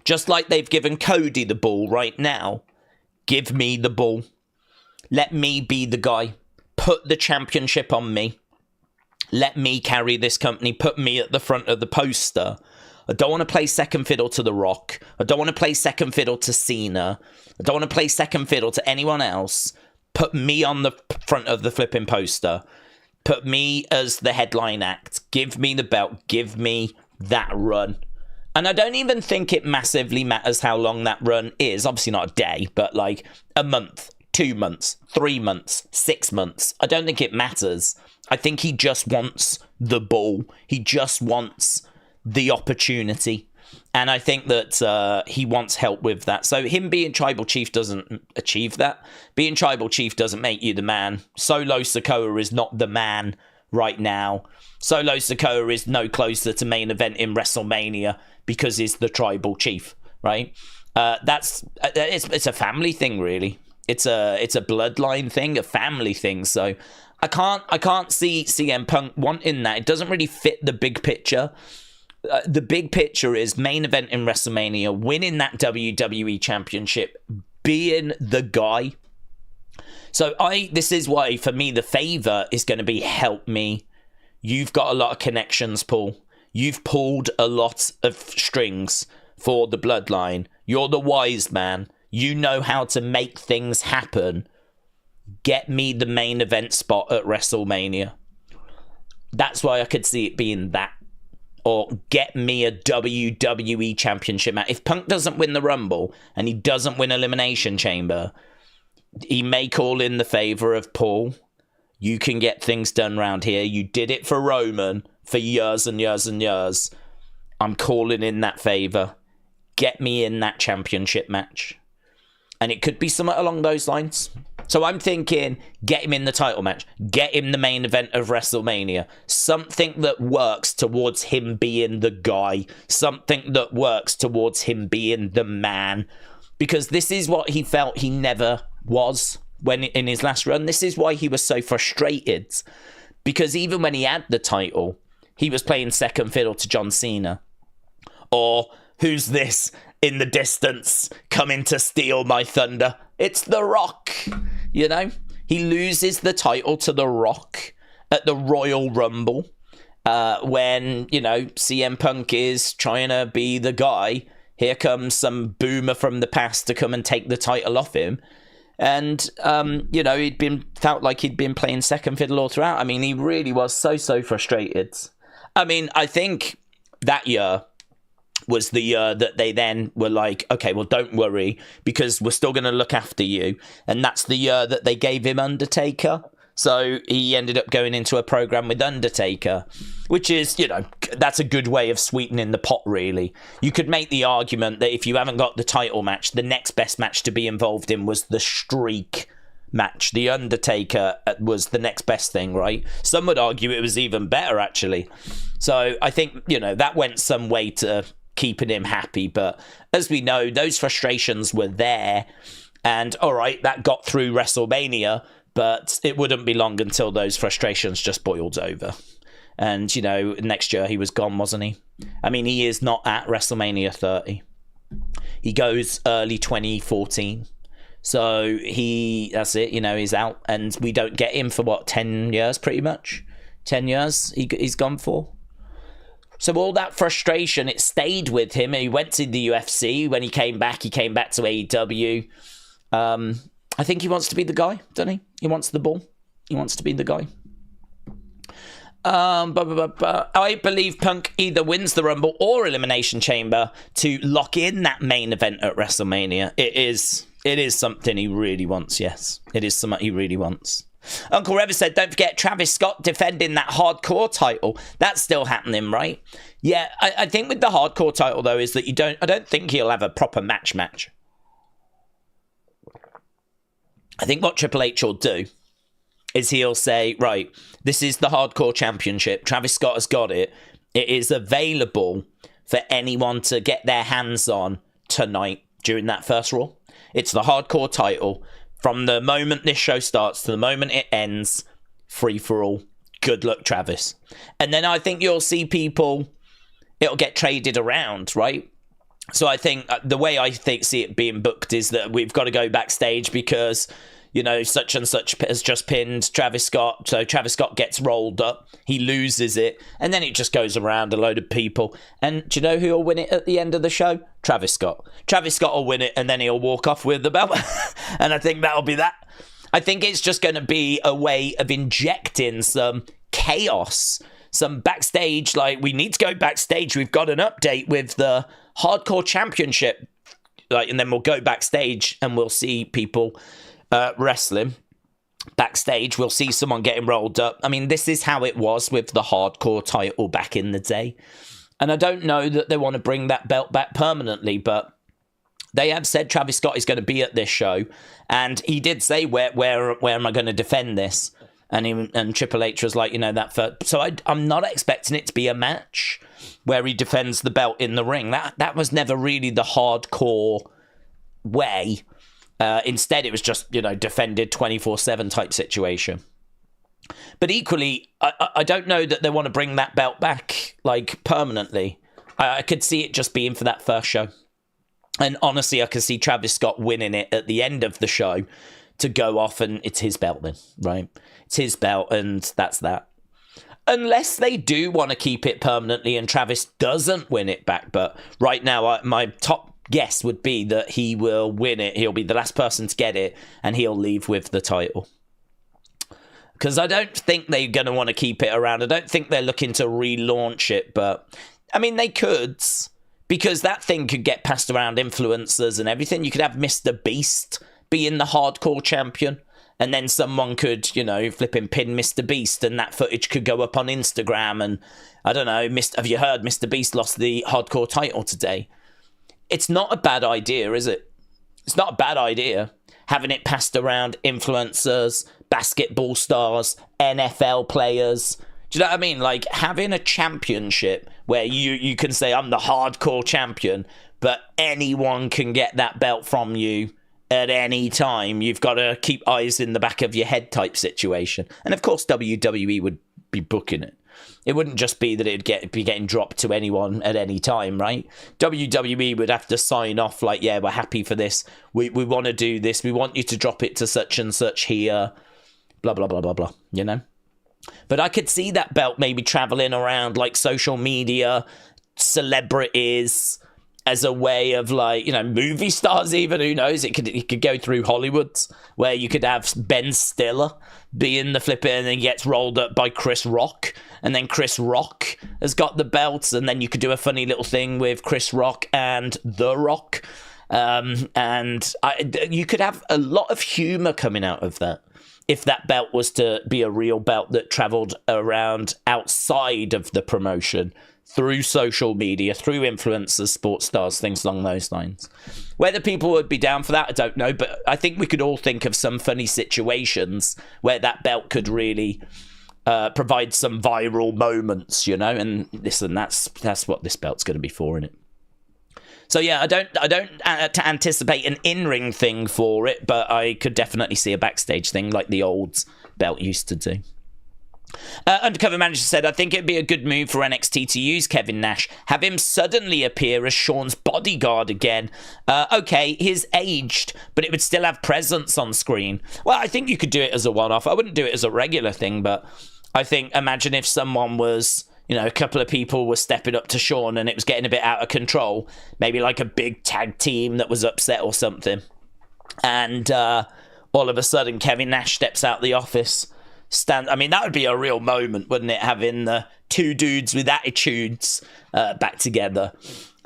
S1: Just like they've given Cody the ball right now. Give me the ball. Let me be the guy. Put the championship on me. Let me carry this company. Put me at the front of the poster. I don't want to play second fiddle to The Rock. I don't want to play second fiddle to Cena. I don't want to play second fiddle to anyone else. Put me on the front of the flipping poster. Put me as the headline act. Give me the belt. Give me that run. And I don't even think it massively matters how long that run is. Obviously not a day, but like a month, 2 months, 3 months, 6 months. I don't think it matters. I think he just wants the ball. He just wants the opportunity. And I think that he wants help with that. So him being tribal chief doesn't achieve that. Being tribal chief doesn't make you the man. Solo Sikoa is not the man right now. Solo Sikoa is no closer to main event in WrestleMania because he's the tribal chief, right? It's a family thing, really. It's a bloodline thing, a family thing. So I can't see CM Punk wanting that. It doesn't really fit the big picture. The big picture is main event in WrestleMania, winning that WWE Championship, being the guy. So this is why, for me, the favor is going to be help me. You've got a lot of connections, Paul. You've pulled a lot of strings for the bloodline. You're the wise man. You know how to make things happen. Get me the main event spot at WrestleMania. That's why I could see it being that. Or get me a WWE Championship match. If Punk doesn't win the Rumble and he doesn't win Elimination Chamber, he may call in the favor of Paul. You can get things done around here. You did it for Roman for years and years and years. I'm calling in that favor. Get me in that championship match. And it could be somewhat along those lines. So I'm thinking, get him in the title match. Get him the main event of WrestleMania. Something that works towards him being the guy. Something that works towards him being the man. Because this is what he felt he never was when in his last run. This is why he was so frustrated. Because even when he had the title, he was playing second fiddle to John Cena. Or, who's this in the distance coming to steal my thunder? It's The Rock. You know, he loses the title to The Rock at the Royal Rumble when, you know, CM Punk is trying to be the guy. Here comes some boomer from the past to come and take the title off him. And, you know, felt like he'd been playing second fiddle all throughout. I mean, he really was so frustrated. I mean, I think that year was the year that they then were like, okay, well, don't worry, because we're still going to look after you. And that's the year that they gave him Undertaker. So he ended up going into a program with Undertaker, which is, you know, that's a good way of sweetening the pot, really. You could make the argument that if you haven't got the title match, the next best match to be involved in was the Streak match. The Undertaker was the next best thing, right? Some would argue it was even better, actually. So I think, you know, that went some way to keeping him happy. But as we know, those frustrations were there. And, all right, that got through WrestleMania, but it wouldn't be long until those frustrations just boiled over. And, you know, next year he was gone, wasn't he? I mean, he is not at WrestleMania 30. He goes early 2014. So that's it, you know, he's out. And we don't get him for, 10 years, pretty much? 10 years he's gone for. So all that frustration, it stayed with him. He went to the UFC. When he came back to AEW. I think he wants to be the guy, doesn't he? He wants the ball. He wants to be the guy. I believe Punk either wins the Rumble or Elimination Chamber to lock in that main event at WrestleMania. It is something he really wants, yes. It is something he really wants. Uncle Rever said, don't forget Travis Scott defending that hardcore title. That's still happening, right? Yeah, I think with the hardcore title, though, is that I don't think he'll have a proper match. I think what Triple H will do is he'll say, right, this is the hardcore championship. Travis Scott has got it. It is available for anyone to get their hands on tonight during that first Raw. It's the hardcore title. From the moment this show starts to the moment it ends, free for all. Good luck, Travis. And then I think you'll see people, it'll get traded around, right? So I think the way I see it being booked is that we've got to go backstage because, you know, such and such has just pinned Travis Scott. So Travis Scott gets rolled up. He loses it. And then it just goes around a load of people. And do you know who will win it at the end of the show? Travis Scott. Travis Scott will win it and then he'll walk off with the belt. And I think that'll be that. I think it's just going to be a way of injecting some chaos, some backstage, like we need to go backstage. We've got an update with the Hardcore Championship, and then we'll go backstage and we'll see people wrestling backstage. We'll see someone getting rolled up. I mean, this is how it was with the Hardcore title back in the day, and I don't know that they want to bring that belt back permanently, but they have said Travis Scott is going to be at this show, and he did say, "Where am I going to defend this?" And Triple H was like, you know, that first. So I'm not expecting it to be a match where he defends the belt in the ring. That was never really the hardcore way. Instead, it was just, you know, defended 24/7 type situation. But equally, I don't know that they want to bring that belt back, like, permanently. I could see it just being for that first show. And honestly, I could see Travis Scott winning it at the end of the show to go off, and it's his belt then, right? It's his belt, and that's that. Unless they do want to keep it permanently and Travis doesn't win it back. But right now, my top guess would be that he will win it. He'll be the last person to get it, and he'll leave with the title. Because I don't think they're going to want to keep it around. I don't think they're looking to relaunch it. But, I mean, they could, because that thing could get passed around influencers and everything. You could have Mr. Beast being the hardcore champion, and then someone could, you know, flipping pin Mr. Beast, and that footage could go up on Instagram. And I don't know, have you heard Mr. Beast lost the hardcore title today? It's not a bad idea, is it? It's not a bad idea. Having it passed around influencers, basketball stars, NFL players. Do you know what I mean? Like, having a championship where you can say, I'm the hardcore champion, but anyone can get that belt from you at any time. You've got to keep eyes in the back of your head type situation. And of course, WWE would be booking it. It wouldn't just be that it'd be getting dropped to anyone at any time, right? WWE would have to sign off like, yeah, we're happy for this. We want to do this. We want you to drop it to such and such here. Blah, blah, blah, blah, blah, you know? But I could see that belt maybe traveling around like social media, celebrities, as a way of like, you know, movie stars even, who knows? It could go through Hollywood, where you could have Ben Stiller being the flipper and then he gets rolled up by Chris Rock. And then Chris Rock has got the belts, and then you could do a funny little thing with Chris Rock and The Rock. You could have a lot of humor coming out of that if that belt was to be a real belt that traveled around outside of the promotion, through social media, through influencers, sports stars, things along those lines. Whether people would be down for that, I don't know, but I think we could all think of some funny situations where that belt could really provide some viral moments, you know, and listen, that's what this belt's going to be for, innit? So yeah, I don't anticipate an in-ring thing for it, but I could definitely see a backstage thing like the old belt used to do. Undercover Manager said, I think it'd be a good move for NXT to use Kevin Nash. Have him suddenly appear as Shawn's bodyguard again. Okay, he's aged, but it would still have presence on screen. Well, I think you could do it as a one-off. I wouldn't do it as a regular thing, but I think, imagine if someone was, you know, a couple of people were stepping up to Shawn and it was getting a bit out of control. Maybe like a big tag team that was upset or something. And all of a sudden, Kevin Nash steps out the office. I mean, that would be a real moment, wouldn't it? Having the two dudes with attitudes back together.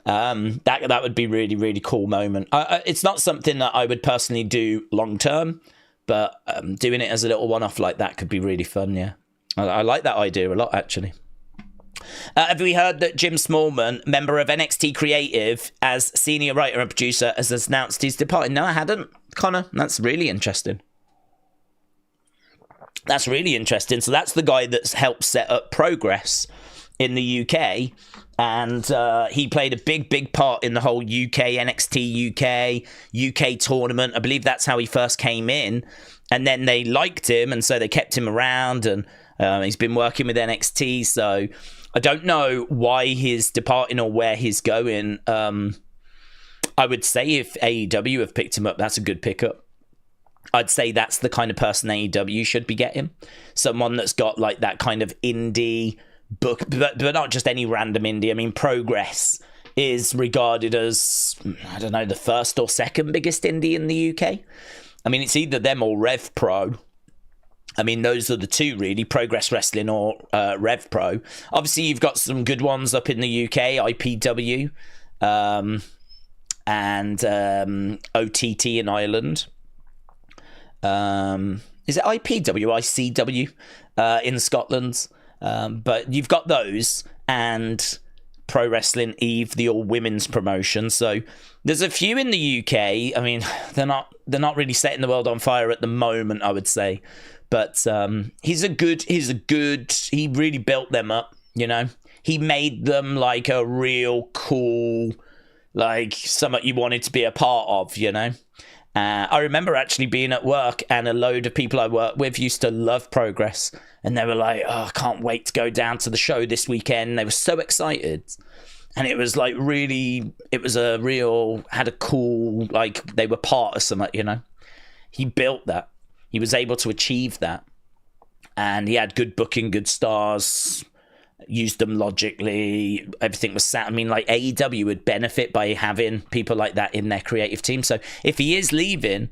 S1: That would be really, really cool moment. It's not something that I would personally do long term, but doing it as a little one-off like that could be really fun, yeah. I like that idea a lot, actually. Have we heard that Jim Smallman, member of NXT Creative, as senior writer and producer, has announced he's departing? No, I hadn't, Connor. That's really interesting. That's really interesting. So that's the guy that's helped set up Progress in the UK. And he played a big part in the whole UK, NXT UK tournament. I believe that's how he first came in. And then they liked him, and so they kept him around. And he's been working with NXT. So I don't know why he's departing or where he's going. I would say if AEW have picked him up, that's a good pickup. I'd say that's the kind of person AEW should be getting. Someone that's got like that kind of indie book, but not just any random indie. I mean, Progress is regarded as, I don't know, the first or second biggest indie in the UK. I mean, it's either them or Rev Pro. I mean, those are the two, really, Progress Wrestling or Rev Pro. Obviously, you've got some good ones up in the UK, IPW, and OTT in Ireland. Is it IPW, ICW in Scotland? But you've got those, and Pro Wrestling Eve, the all-women's promotion. So there's a few in the UK. I mean, they're not really setting the world on fire at the moment, I would say. But he really built them up, you know. He made them like a real cool, like something you wanted to be a part of, you know. I remember actually being at work, and a load of people I work with used to love Progress, and they were like, oh, I can't wait to go down to the show this weekend. They were so excited, and it was like really, it was had a cool, like they were part of something, you know. He built that. He was able to achieve that, and he had good booking, good stars, used them logically, everything was set. I mean, like AEW would benefit by having people like that in their creative team. So if he is leaving,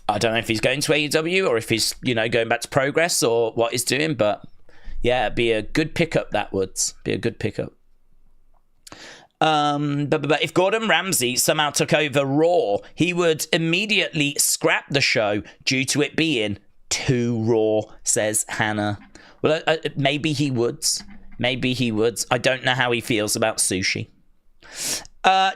S1: I don't know if he's going to AEW or if he's, you know, going back to Progress or what he's doing, but yeah, it'd be a good pickup. That would be a good pickup. But if Gordon Ramsay somehow took over Raw, he would immediately scrap the show due to it being too raw, says Hannah. Well, maybe he would. Maybe he would. I don't know how he feels about sushi.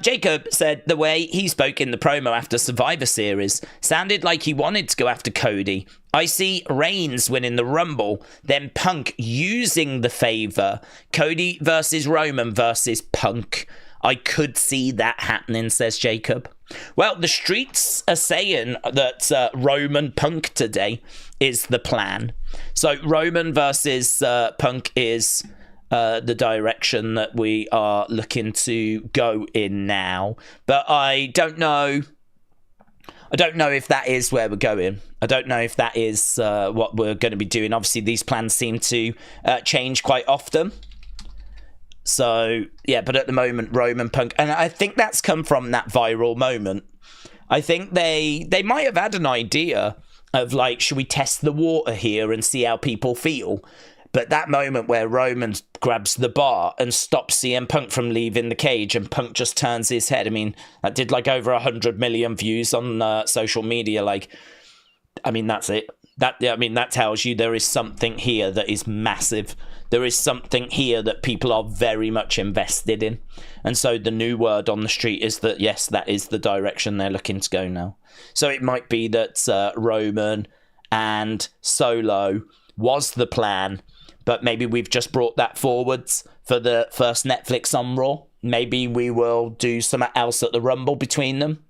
S1: Jacob said the way he spoke in the promo after Survivor Series sounded like he wanted to go after Cody. I see Reigns winning the Rumble, then Punk using the favor. Cody versus Roman versus Punk. I could see that happening, says Jacob. Well, the streets are saying that Roman Punk today is the plan. So Roman versus Punk is the direction that we are looking to go in now. But I don't know if that is where we're going. I don't know if that is what we're going to be doing. Obviously, these plans seem to change quite often. So, yeah, but at the moment, Roman Punk... And I think that's come from that viral moment. I think they might have had an idea of, like, should we test the water here and see how people feel? But that moment where Roman grabs the bar and stops CM Punk from leaving the cage and Punk just turns his head. I mean, that did, like, over 100 million views on social media. Like, I mean, that's it. That tells you there is something here that is massive. There is something here that people are very much invested in. And so the new word on the street is that, yes, that is the direction they're looking to go now. So it might be that Roman and Solo was the plan, but maybe we've just brought that forwards for the first Netflix on Raw. Maybe we will do something else at the Rumble between them,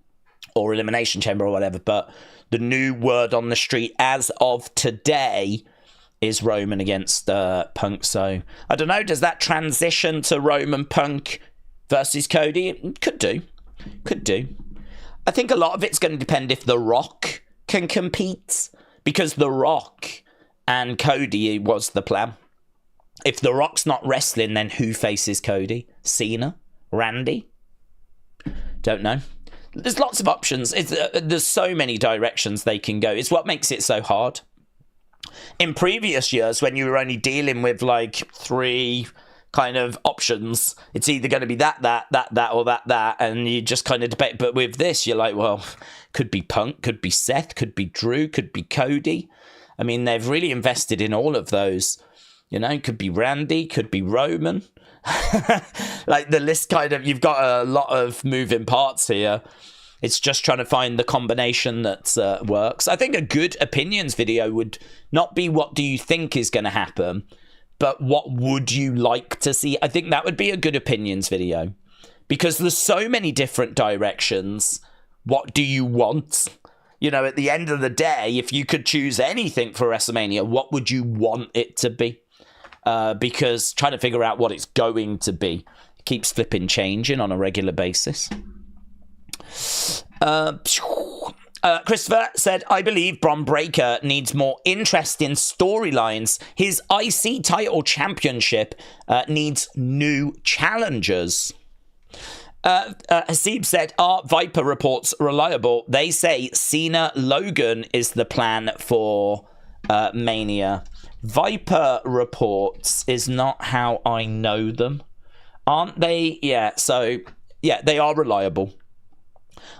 S1: or Elimination Chamber or whatever. But the new word on the street as of today is Roman against Punk. So, I don't know, does that transition to Roman Punk versus Cody? It could do. Could do. I think a lot of it's going to depend if The Rock can compete, because The Rock and Cody was the plan. If The Rock's not wrestling, then who faces Cody? Cena? Randy? Don't know. There's lots of options. There's so many directions they can go. It's what makes it so hard. In previous years, when you were only dealing with like 3 kind of options, it's either going to be that, or that, and you just kind of debate. But with this, you're like, well, could be Punk, could be Seth, could be Drew, could be Cody. I mean, they've really invested in all of those. You know, could be Randy, could be Roman. Like the list kind of, you've got a lot of moving parts here. It's just trying to find the combination that works. I think a good opinions video would not be what do you think is going to happen, but what would you like to see? I think that would be a good opinions video, because there's so many different directions. What do you want? You know, at the end of the day, if you could choose anything for WrestleMania, what would you want it to be? Because trying to figure out what it's going to be keeps flipping changing on a regular basis. Christopher said, I believe Bron Breakker needs more interesting storylines. His IC title championship needs new challengers. Hasib said, are Viper reports reliable? They say Cena Logan is the plan for Mania. Viper reports is not how I know them. Aren't they? Yeah, so, yeah, they are reliable.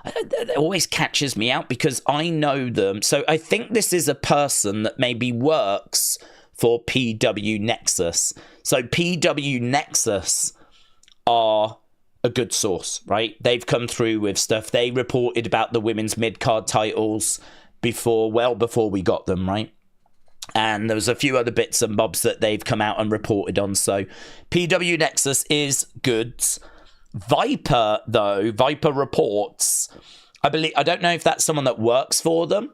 S1: It always catches me out because I know them. So I think this is a person that maybe works for PW Nexus. So PW Nexus are a good source, right? They've come through with stuff. They reported about the women's mid-card titles well before we got them, right? And there was a few other bits and bobs that they've come out and reported on. So PW Nexus is good. Viper, though, Viper reports, I don't know if that's someone that works for them.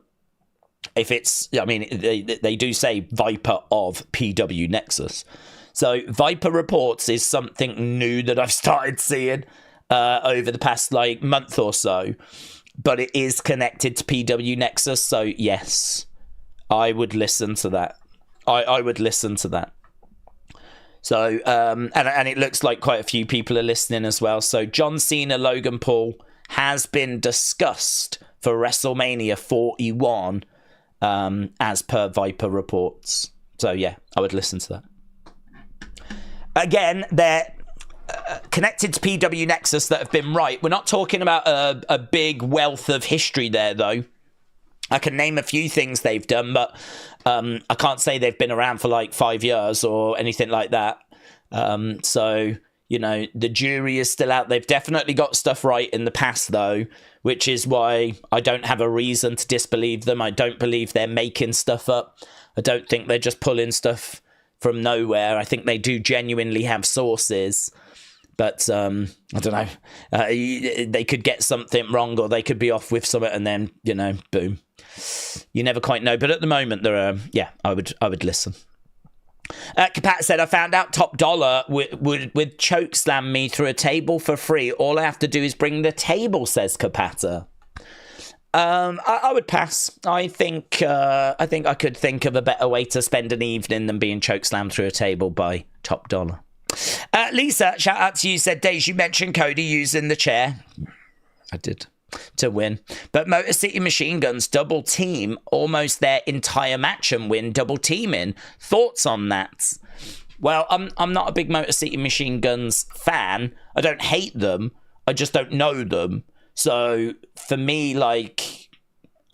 S1: If it's, I mean, they do say Viper of PW Nexus. So Viper reports is something new that I've started seeing over the past like month or so, but it is connected to PW Nexus. So yes, I would listen to that. I would listen to that. So, and it looks like quite a few people are listening as well. So John Cena, Logan Paul has been discussed for WrestleMania 41 as per Viper reports. So yeah, I would listen to that. Again, they're connected to PW Nexus that have been right. We're not talking about a big wealth of history there, though. I can name a few things they've done, but I can't say they've been around for like 5 years or anything like that. So, You know, the jury is still out. They've definitely got stuff right in the past, though, which is why I don't have a reason to disbelieve them. I don't believe they're making stuff up. I don't think they're just pulling stuff from nowhere. I think they do genuinely have sources. But, I don't know. They could get something wrong, or they could be off with something, and then, you know, boom. You never quite know. But at the moment, yeah, I would listen. Kapat said, I found out Top Dollar would chokeslam me through a table for free. All I have to do is bring the table, says Kapata. I would pass. I think I could think of a better way to spend an evening than being chokeslammed through a table by Top Dollar. Lisa, shout out to you, said, Daze, you mentioned Cody using the chair. I did. To win. But Motor City Machine Guns double team almost their entire match and win double teaming. Thoughts on that? Well, I'm not a big Motor City Machine Guns fan. I don't hate them. I just don't know them. So for me, like,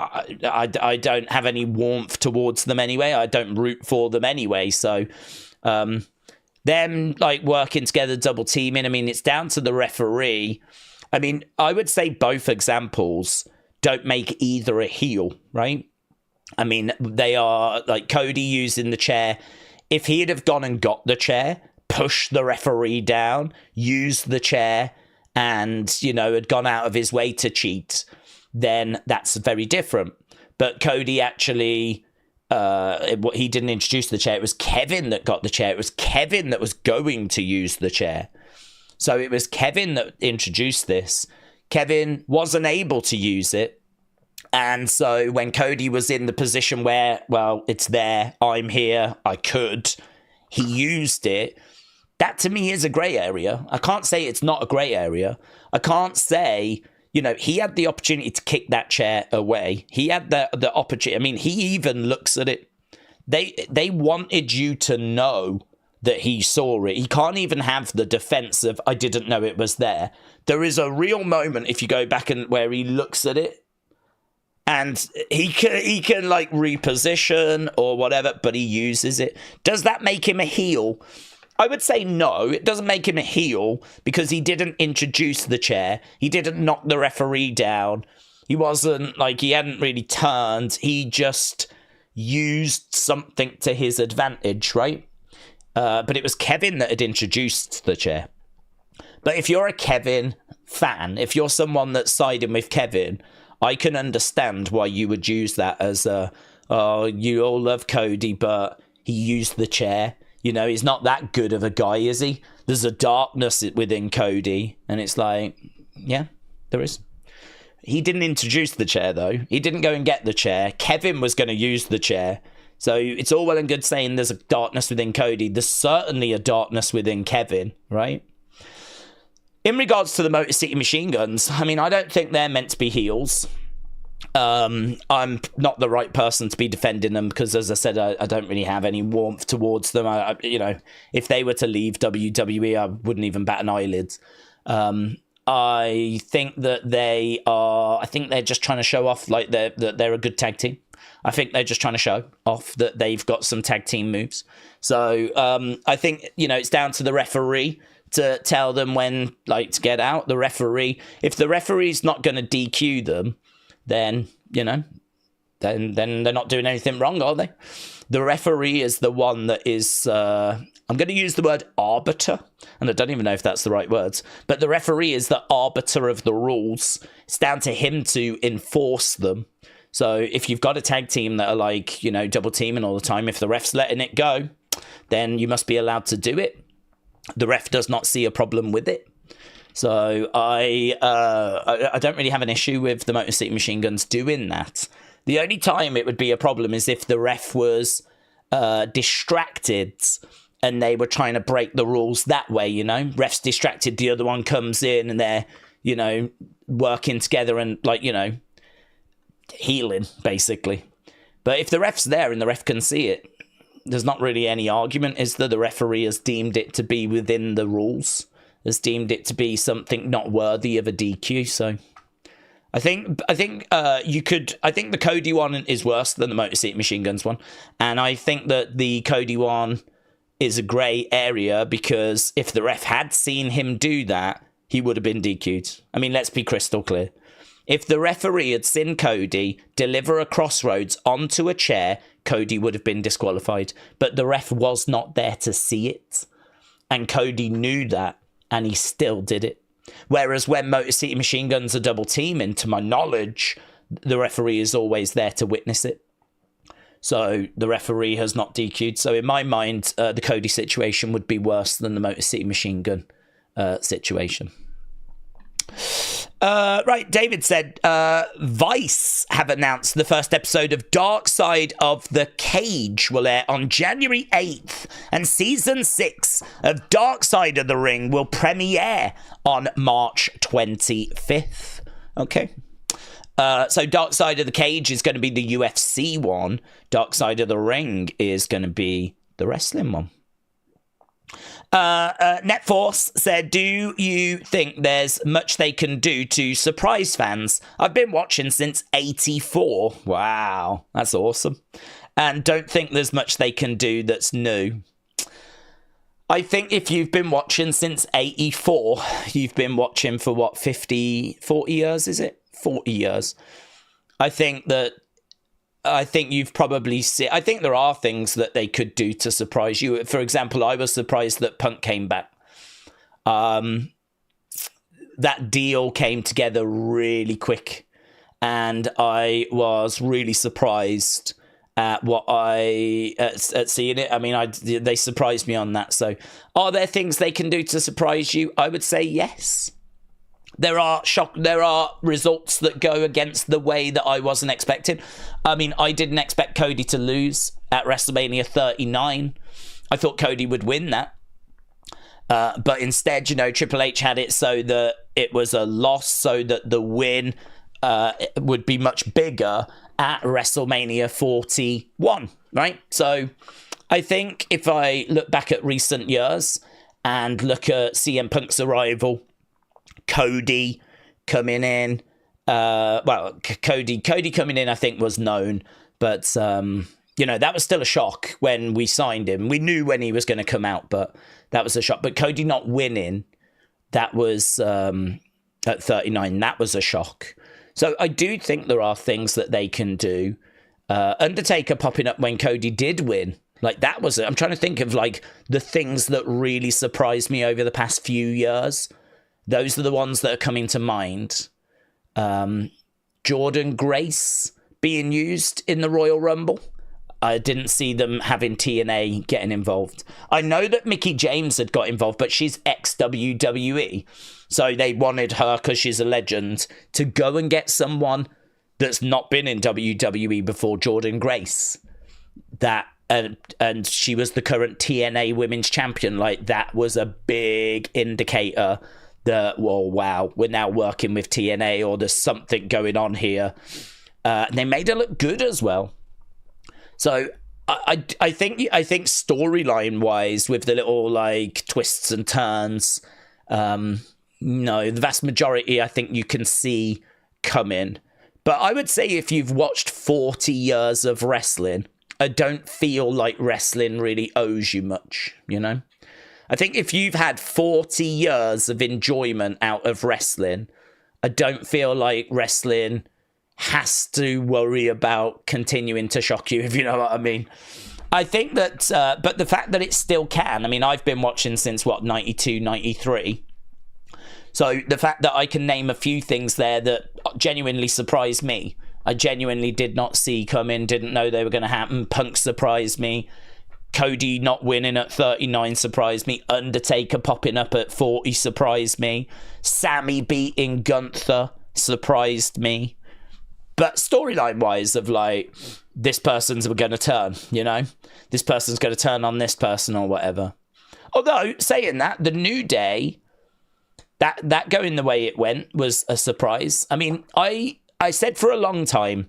S1: I don't have any warmth towards them anyway. I don't root for them anyway. So them like working together, double teaming, I mean, it's down to the referee. I mean, I would say both examples don't make either a heel, right? I mean, they are like Cody using the chair. If he'd have gone and got the chair, pushed the referee down, used the chair, and, you know, had gone out of his way to cheat, then that's very different. But Cody actually, he didn't introduce the chair. It was Kevin that got the chair. It was Kevin that was going to use the chair. So it was Kevin that introduced this. Kevin wasn't able to use it. And so when Cody was in the position where, well, it's there, I'm here, I could, he used it. That to me is a grey area. I can't say it's not a grey area. I can't say, you know, he had the opportunity to kick that chair away. He had the opportunity. I mean, he even looks at it. They wanted you to know that he saw it. He can't even have the defense of, I didn't know it was there. There is a real moment, if you go back and where he looks at it, and he can like reposition or whatever, but he uses it. Does that make him a heel? I would say no. It doesn't make him a heel because he didn't introduce the chair. He didn't knock the referee down. He wasn't like, he hadn't really turned. He just used something to his advantage, right? But it was Kevin that had introduced the chair. But if you're a Kevin fan, if you're someone that's siding with Kevin, I can understand why you would use that as oh, you all love Cody, but he used the chair. You know, he's not that good of a guy, is he? There's a darkness within Cody. And it's like, yeah, there is. He didn't introduce the chair, though. He didn't go and get the chair. Kevin was going to use the chair. So it's all well and good saying there's a darkness within Cody. There's certainly a darkness within Kevin, right? In regards to the Motor City Machine Guns, I mean, I don't think they're meant to be heels. I'm not the right person to be defending them because, as I said, I don't really have any warmth towards them. You know, if they were to leave WWE, I wouldn't even bat an eyelid. I think that they're just trying to show off like they're a good tag team. I think they're just trying to show off that they've got some tag team moves. So I think, you know, it's down to the referee to tell them when, like, to get out. The referee, if the referee's not going to DQ them, then, you know, then they're not doing anything wrong, are they? The referee is the one that is, I'm going to use the word arbiter, and I don't even know if that's the right words, but the referee is the arbiter of the rules. It's down to him to enforce them. So if you've got a tag team that are like, you know, double teaming all the time, if the ref's letting it go, then you must be allowed to do it. The ref does not see a problem with it. So I don't really have an issue with the Motor City Machine Guns doing that. The only time it would be a problem is if the ref was distracted and they were trying to break the rules that way, you know. Ref's distracted, the other one comes in and they're, you know, working together and, like, you know, healing, basically. But if the ref's there and the ref can see it, there's not really any argument, is there? The referee has deemed it to be within the rules, has deemed it to be something not worthy of a DQ. So I think the Cody one is worse than the Motor City Machine Guns one, and I think that the Cody one is a grey area, because if the ref had seen him do that, he would have been DQ'd. I mean, let's be crystal clear. If the referee had seen Cody deliver a crossroads onto a chair, Cody would have been disqualified. But the ref was not there to see it. And Cody knew that, and he still did it. Whereas when Motor City Machine Guns are double teaming, to my knowledge, the referee is always there to witness it. So the referee has not DQ'd. So in my mind, the Cody situation would be worse than the Motor City Machine Gun situation. Right, David said, Vice have announced the first episode of Dark Side of the Cage will air on January 8th, and season 6 of Dark Side of the Ring will premiere on March 25th. Okay. So Dark Side of the Cage is going to be the UFC one. Dark Side of the Ring is going to be the wrestling one. Netforce said, do you think there's much they can do to surprise fans? I've been watching since 84. Wow, that's awesome. And don't think there's much they can do that's new. I think if you've been watching since 84, you've been watching for what, 40 years, is it? 40 years. I think you've probably seen... I think there are things that they could do to surprise you. For example, I was surprised that Punk came back. That deal came together really quick. And I was really surprised at at seeing it. I mean, they surprised me on that. So are there things they can do to surprise you? I would say yes. There are results that go against the way that I wasn't expecting. I mean, I didn't expect Cody to lose at WrestleMania 39. I thought Cody would win that. But instead, Triple H had it so that it was a loss, so that the win would be much bigger at WrestleMania 41, right? So I think if I look back at recent years and look at CM Punk's arrival, Cody coming in, Cody coming in, I think was known, but that was still a shock when we signed him. We knew when he was going to come out, but that was a shock. But Cody not winning, that was at 39, that was a shock. So I do think there are things that they can do. Undertaker popping up when Cody did win, like that was it. I'm trying to think of like the things that really surprised me over the past few years. Those are the ones that are coming to mind. Jordan Grace being used in the Royal Rumble. I didn't see them having TNA getting involved. I know that Mickie James had got involved, but she's ex-WWE. So they wanted her, because she's a legend, to go and get someone that's not been in WWE before, Jordan Grace. And she was the current TNA Women's Champion. Like, that was a big indicator that, well, wow, we're now working with TNA, or there's something going on here. They made her look good as well. So I think storyline wise, with the little like twists and turns, the vast majority I think you can see coming. But I would say if you've watched 40 years of wrestling, I don't feel like wrestling really owes you much, I think if you've had 40 years of enjoyment out of wrestling, I don't feel like wrestling has to worry about continuing to shock you, if you know what I mean. I think that, but the fact that it still can, I mean, I've been watching since, 92, 93. So the fact that I can name a few things there that genuinely surprised me. I genuinely did not see coming, didn't know they were going to happen. Punk surprised me. Cody not winning at 39 surprised me. Undertaker popping up at 40 surprised me. Sammy beating Gunther surprised me. But storyline-wise of, like, this person's going to turn, This person's going to turn on this person or whatever. Although, saying that, the New Day, that going the way it went was a surprise. I mean, I said for a long time,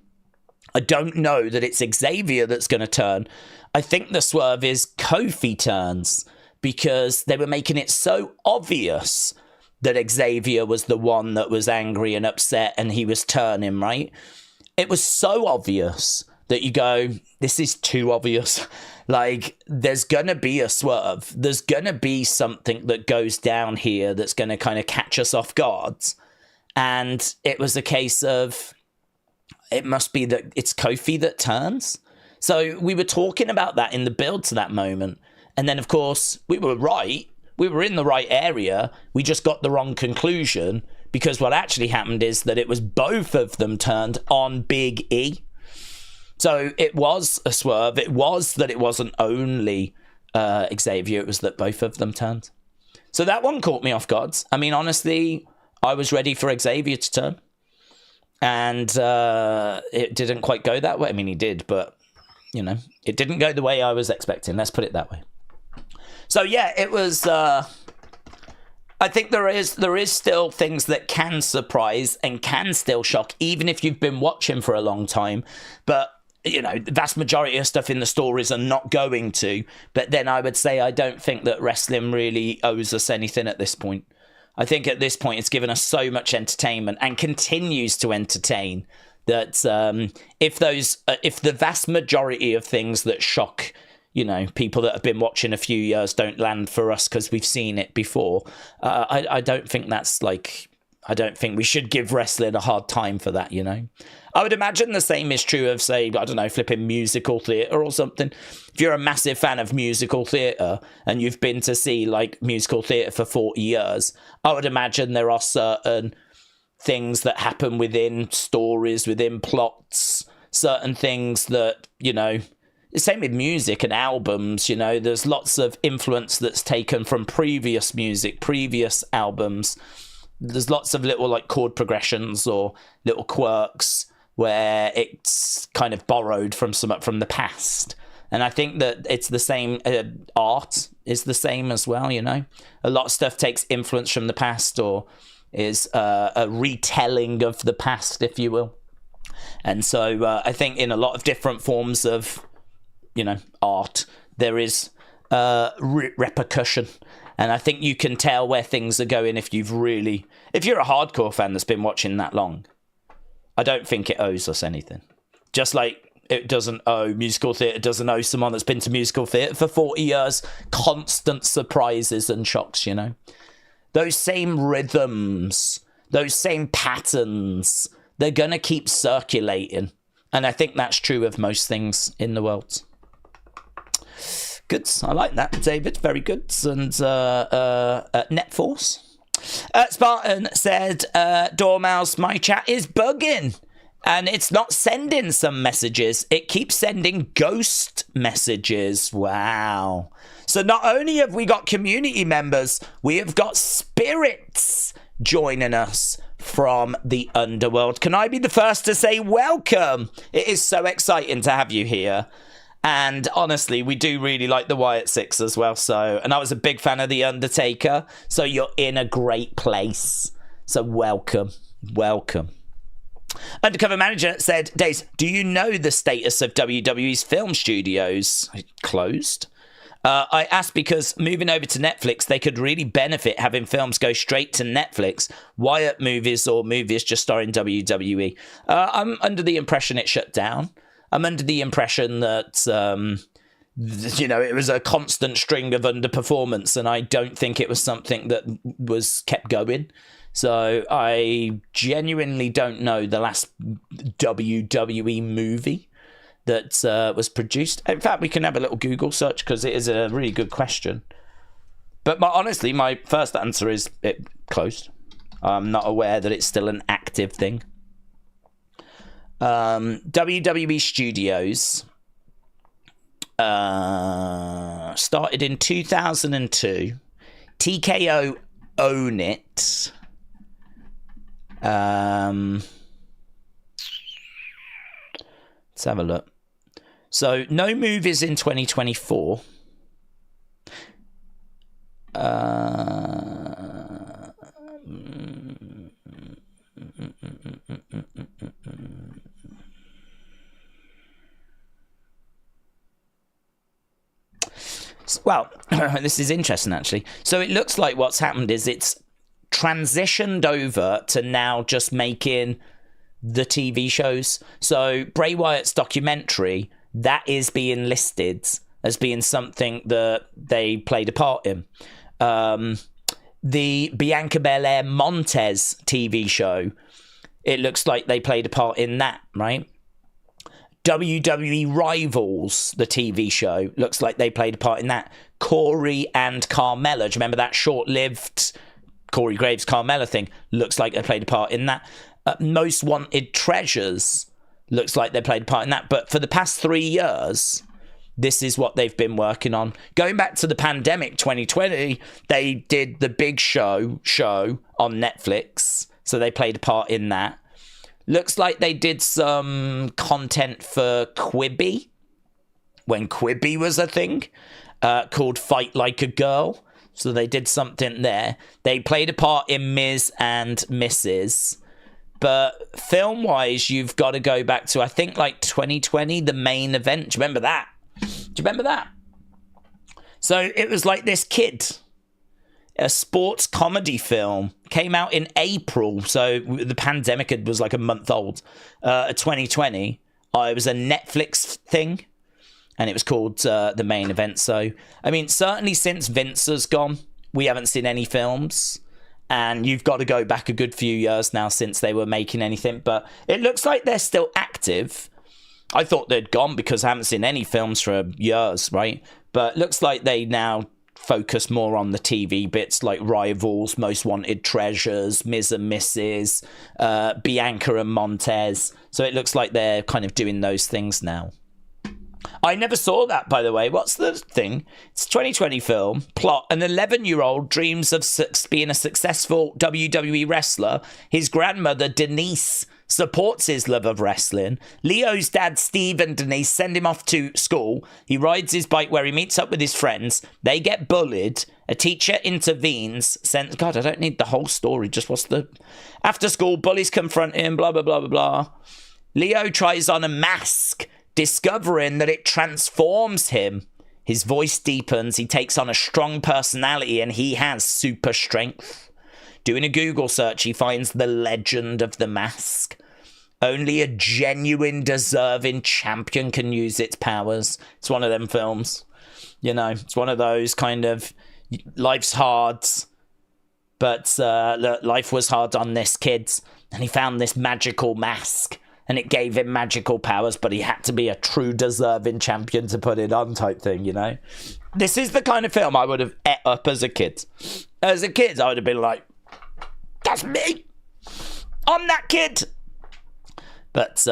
S1: I don't know that it's Xavier that's going to turn. I think the swerve is Kofi turns, because they were making it so obvious that Xavier was the one that was angry and upset and he was turning, right? It was so obvious that you go, this is too obvious. Like, there's going to be a swerve. There's going to be something that goes down here that's going to kind of catch us off guard. And it was a case of, it must be that it's Kofi that turns. So we were talking about that in the build to that moment. And then, of course, we were right. We were in the right area. We just got the wrong conclusion, because what actually happened is that it was both of them turned on Big E. So it was a swerve. It was that it wasn't only Xavier. It was that both of them turned. So that one caught me off guard. I mean, honestly, I was ready for Xavier to turn. And it didn't quite go that way. I mean, he did, but, you know, it didn't go the way I was expecting. Let's put it that way. So, yeah, it was... I think there is still things that can surprise and can still shock, even if you've been watching for a long time. But, you know, the vast majority of stuff in the stories are not going to. But then I would say I don't think that wrestling really owes us anything at this point. I think at this point it's given us so much entertainment and continues to entertain that if the vast majority of things that shock, you know, people that have been watching a few years don't land for us because we've seen it before, I don't think that's like, I don't think we should give wrestling a hard time for that, you know. I would imagine the same is true of, say, I don't know, flipping musical theatre or something. If you're a massive fan of musical theatre and you've been to see, like, musical theatre for 40 years, I would imagine there are certain things that happen within stories, within plots, certain things that, you know, same with music and albums, you know, there's lots of influence that's taken from previous music, previous albums. There's lots of little, like, chord progressions or little quirks where it's kind of borrowed from the past. And I think that it's the same, art is the same as well, you know. A lot of stuff takes influence from the past or is a retelling of the past, if you will. And so I think in a lot of different forms of, you know, art, there is repercussion. And I think you can tell where things are going if you're a hardcore fan that's been watching that long. I don't think it owes us anything. Just like it doesn't owe musical theatre, doesn't owe someone that's been to musical theatre for 40 years constant surprises and shocks, you know. Those same rhythms, those same patterns, they're going to keep circulating. And I think that's true of most things in the world. Good. I like that, David. Very good. And Netforce. Spartan said, Dormouse, my chat is bugging. And it's not sending some messages. It keeps sending ghost messages. Wow. So not only have we got community members, we have got spirits joining us from the underworld. Can I be the first to say welcome? It is so exciting to have you here. And honestly, we do really like the Wyatt Six as well. So, and I was a big fan of The Undertaker. So you're in a great place. So welcome. Welcome. Undercover Manager said, Daze, do you know the status of WWE's film studios? Closed. I asked because moving over to Netflix, they could really benefit having films go straight to Netflix. Wyatt movies or movies just starring WWE. I'm under the impression it shut down. I'm under the impression that, you know, it was a constant string of underperformance, and I don't think it was something that was kept going. So I genuinely don't know the last WWE movie that was produced. In fact, we can have a little Google search because it is a really good question. But honestly, my first answer is it closed. I'm not aware that it's still an active thing. WWE Studios started in 2002. TKO own it. Let's have a look. So no movies in 2024. Well, this is interesting, actually. So it looks like what's happened is it's transitioned over to now just making the TV shows. So Bray Wyatt's documentary, that is being listed as being something that they played a part in. The Bianca Belair Montez TV show, it looks like they played a part in that, right? WWE Rivals, the TV show, looks like they played a part in that. Corey and Carmella, do you remember that short-lived Corey Graves Carmella thing? Looks like they played a part in that. Most Wanted Treasures, looks like they played a part in that. But for the past 3 years, this is what they've been working on. Going back to the pandemic 2020, they did the Big Show on Netflix. So they played a part in that. Looks like they did some content for Quibi, when Quibi was a thing, called Fight Like a Girl. So they did something there. They played a part in Ms. and Mrs. But film-wise, you've got to go back to, I think, like 2020, the main event. Do you remember that? Do you remember that? So it was like this kid, a sports comedy film, came out in April. So the pandemic was like a month old. 2020. It was a Netflix thing, and it was called The Main Event. So, I mean, certainly since Vince has gone, we haven't seen any films. And you've got to go back a good few years now since they were making anything. But it looks like they're still active. I thought they'd gone because I haven't seen any films for years, right? But it looks like they now focus more on the TV bits like Rivals, Most Wanted Treasures, Ms. and Mrs., Bianca and Montez. So it looks like they're kind of doing those things now. I never saw that, by the way. What's the thing? It's a 2020 film. Plot: an 11-year-old dreams of being a successful WWE wrestler. His grandmother, Denise, supports his love of wrestling. Leo's dad, Steve, and Denise send him off to school. He rides his bike where he meets up with his friends. They get bullied. A teacher intervenes. God, I don't need the whole story. Just what's the... After school, bullies confront him, blah, blah, blah, blah, blah. Leo tries on a mask, discovering that it transforms him. His voice deepens. He takes on a strong personality, and he has super strength. Doing a Google search, he finds the legend of the mask. Only a genuine, deserving champion can use its powers. It's one of them films. You know, it's one of those kind of, life's hard, but life was hard on this kid. And he found this magical mask, and it gave him magical powers, but he had to be a true deserving champion to put it on, type thing, you know? This is the kind of film I would have ate up as a kid. As a kid, I would have been like, that's me! I'm that kid! But,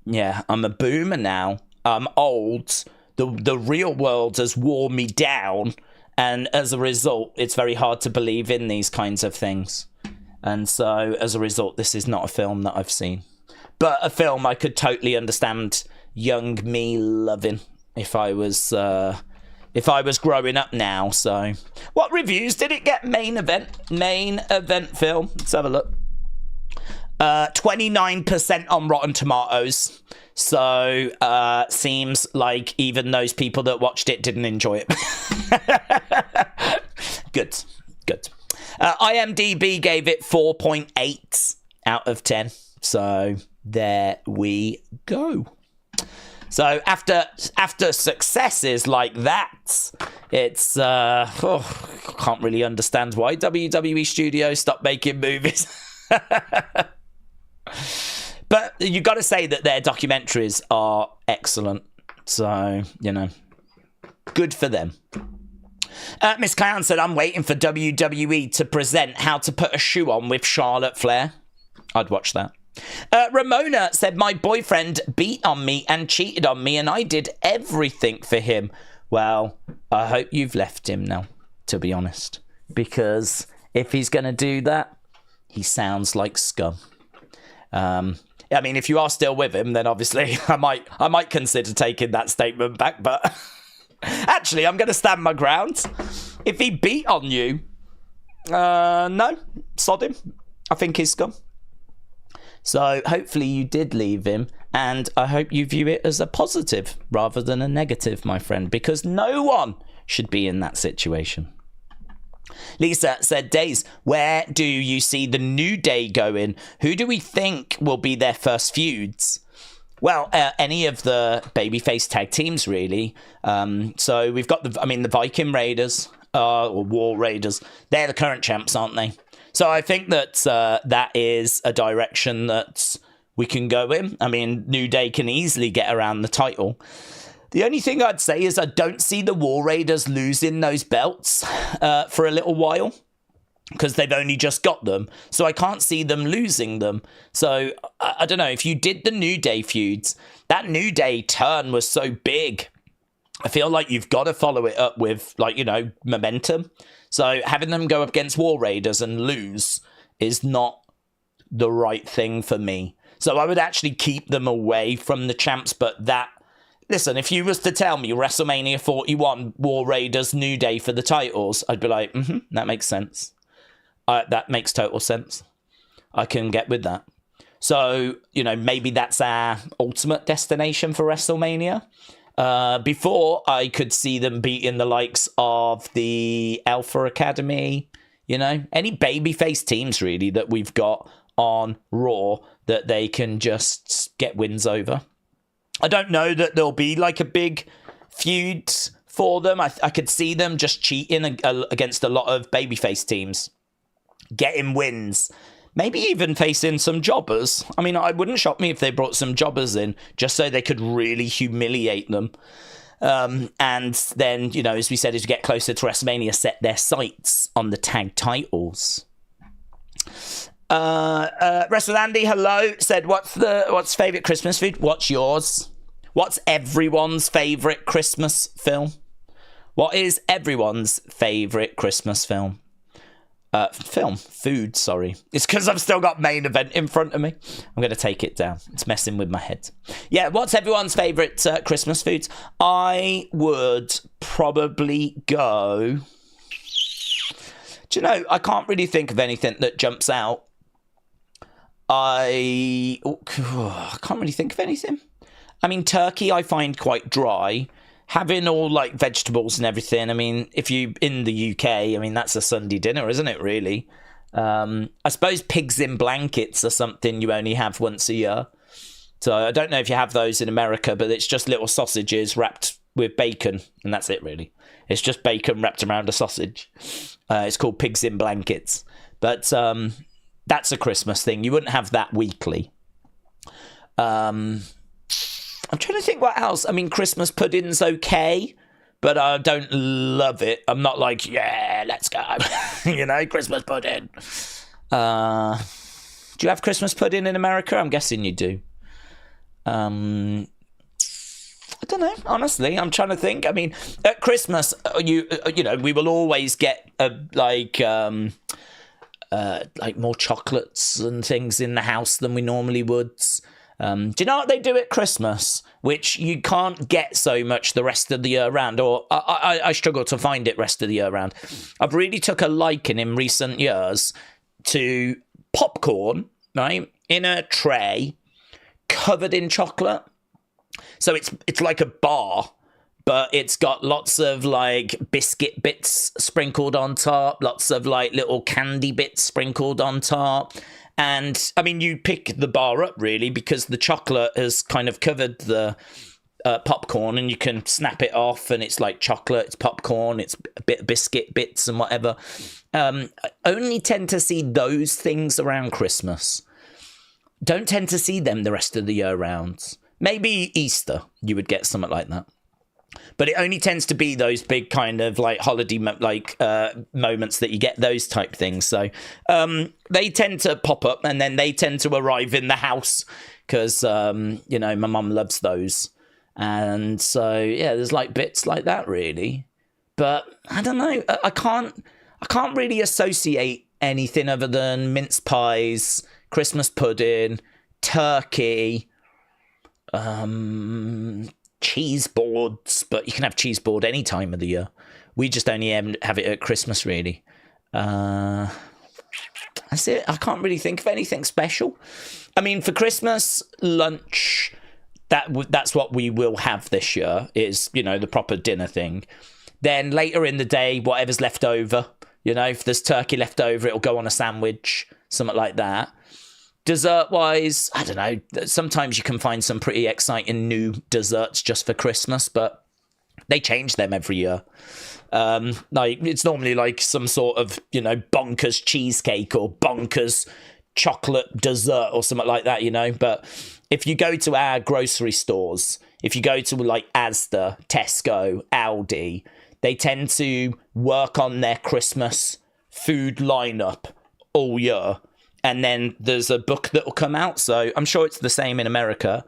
S1: yeah, I'm a boomer now. I'm old. The real world has worn me down, and as a result, it's very hard to believe in these kinds of things. And so, as a result, this is not a film that I've seen. But a film I could totally understand young me loving if I was growing up now. So, what reviews did it get? Main event film. Let's have a look. 29% on Rotten Tomatoes. So, seems like even those people that watched it didn't enjoy it. Good. IMDb gave it 4.8 out of 10. So there we go. So after successes like that, it's can't really understand why WWE Studios stopped making movies. But you got to say that their documentaries are excellent. So, you know, good for them. Miss Clown said, I'm waiting for WWE to present how to put a shoe on with Charlotte Flair. I'd watch that. Ramona said, my boyfriend beat on me and cheated on me, and I did everything for him. Well, I hope you've left him now, to be honest. Because if he's going to do that, he sounds like scum. I mean, if you are still with him, then obviously I might consider taking that statement back. But actually, I'm going to stand my ground. If he beat on you, no, sod him. I think he's scum. So hopefully you did leave him, and I hope you view it as a positive rather than a negative, my friend, because no one should be in that situation. Lisa said, Daze, where do you see the New Day going? Who do we think will be their first feuds? Well, any of the babyface tag teams, really. So we've got the Viking Raiders, or War Raiders. They're the current champs, aren't they? So I think that that is a direction that we can go in. I mean, New Day can easily get around the title. The only thing I'd say is I don't see the War Raiders losing those belts for a little while, because they've only just got them. So I can't see them losing them. So I don't know, if you did the New Day feuds, that New Day turn was so big. I feel like you've got to follow it up with, like, you know, momentum. So having them go up against War Raiders and lose is not the right thing for me. So I would actually keep them away from the champs, but that... Listen, if you was to tell me WrestleMania 41, War Raiders, New Day for the titles, I'd be like, that makes sense. That makes total sense. I can get with that. So, you know, maybe that's our ultimate destination for WrestleMania. Before, I could see them beating the likes of the Alpha Academy, you know, any babyface teams, really, that we've got on Raw that they can just get wins over. I don't know that there'll be like a big feud for them. I could see them just cheating against a lot of babyface teams, getting wins, maybe even facing some jobbers. I mean, it wouldn't shock me if they brought some jobbers in just so they could really humiliate them. And then, you know, as we said, as we get closer to WrestleMania, set their sights on the tag titles. Wrestle Andy, hello, said, what's favourite Christmas food? What's yours? What's everyone's favourite Christmas film? What is everyone's favourite Christmas film? Food, sorry. It's because I've still got main event in front of me. I'm going to take it down. It's messing with my head. Yeah, what's everyone's favourite Christmas foods? I would probably go... Do you know, I can't really think of anything that jumps out. I can't really think of anything. I mean, turkey I find quite dry. Having all, like, vegetables and everything, I mean, if you in the UK, I mean, that's a Sunday dinner, isn't it, really? I suppose pigs in blankets are something you only have once a year. So I don't know if you have those in America, but it's just little sausages wrapped with bacon, and that's it, really. It's just bacon wrapped around a sausage. It's called pigs in blankets. But that's a Christmas thing. You wouldn't have that weekly. I'm trying to think what else. I mean, Christmas pudding's okay, but I don't love it. I'm not like, yeah, let's go. You know, Christmas pudding. Do you have Christmas pudding in America? I'm guessing you do. I don't know, honestly. I'm trying to think. I mean, at Christmas, you know, we will always get like more chocolates and things in the house than we normally would. Do you know what they do at Christmas, which you can't get so much the rest of the year round, or I struggle to find it rest of the year round? I've really took a liking in recent years to popcorn, right, in a tray covered in chocolate. So it's like a bar, but it's got lots of like biscuit bits sprinkled on top, lots of like little candy bits sprinkled on top. And I mean, you pick the bar up really because the chocolate has kind of covered the popcorn, and you can snap it off, and it's like chocolate, it's popcorn, it's a bit of biscuit bits and whatever. I only tend to see those things around Christmas. Don't tend to see them the rest of the year round. Maybe Easter, you would get something like that. But it only tends to be those big kind of like holiday moments that you get those type things. So they tend to pop up, and then they tend to arrive in the house because, you know, my mum loves those. And so, yeah, there's like bits like that really. But I don't know. I can't really associate anything other than mince pies, Christmas pudding, turkey, cheese boards, but you can have cheese board any time of the year. We just only have it at Christmas, really. That's it. I can't really think of anything special. I mean, for Christmas lunch, that's what we will have this year, is, you know, the proper dinner thing. Then later in the day, whatever's left over You know, if there's turkey left over, it'll go on a sandwich, something like that. Dessert-wise, I don't know. Sometimes you can find some pretty exciting new desserts just for Christmas, but they change them every year. Like, it's normally like some sort of, you know, bonkers cheesecake or bonkers chocolate dessert or something like that, you know. But if you go to our grocery stores, if you go to like Asda, Tesco, Aldi, they tend to work on their Christmas food lineup all year. And then there's a book that will come out. So I'm sure it's the same in America,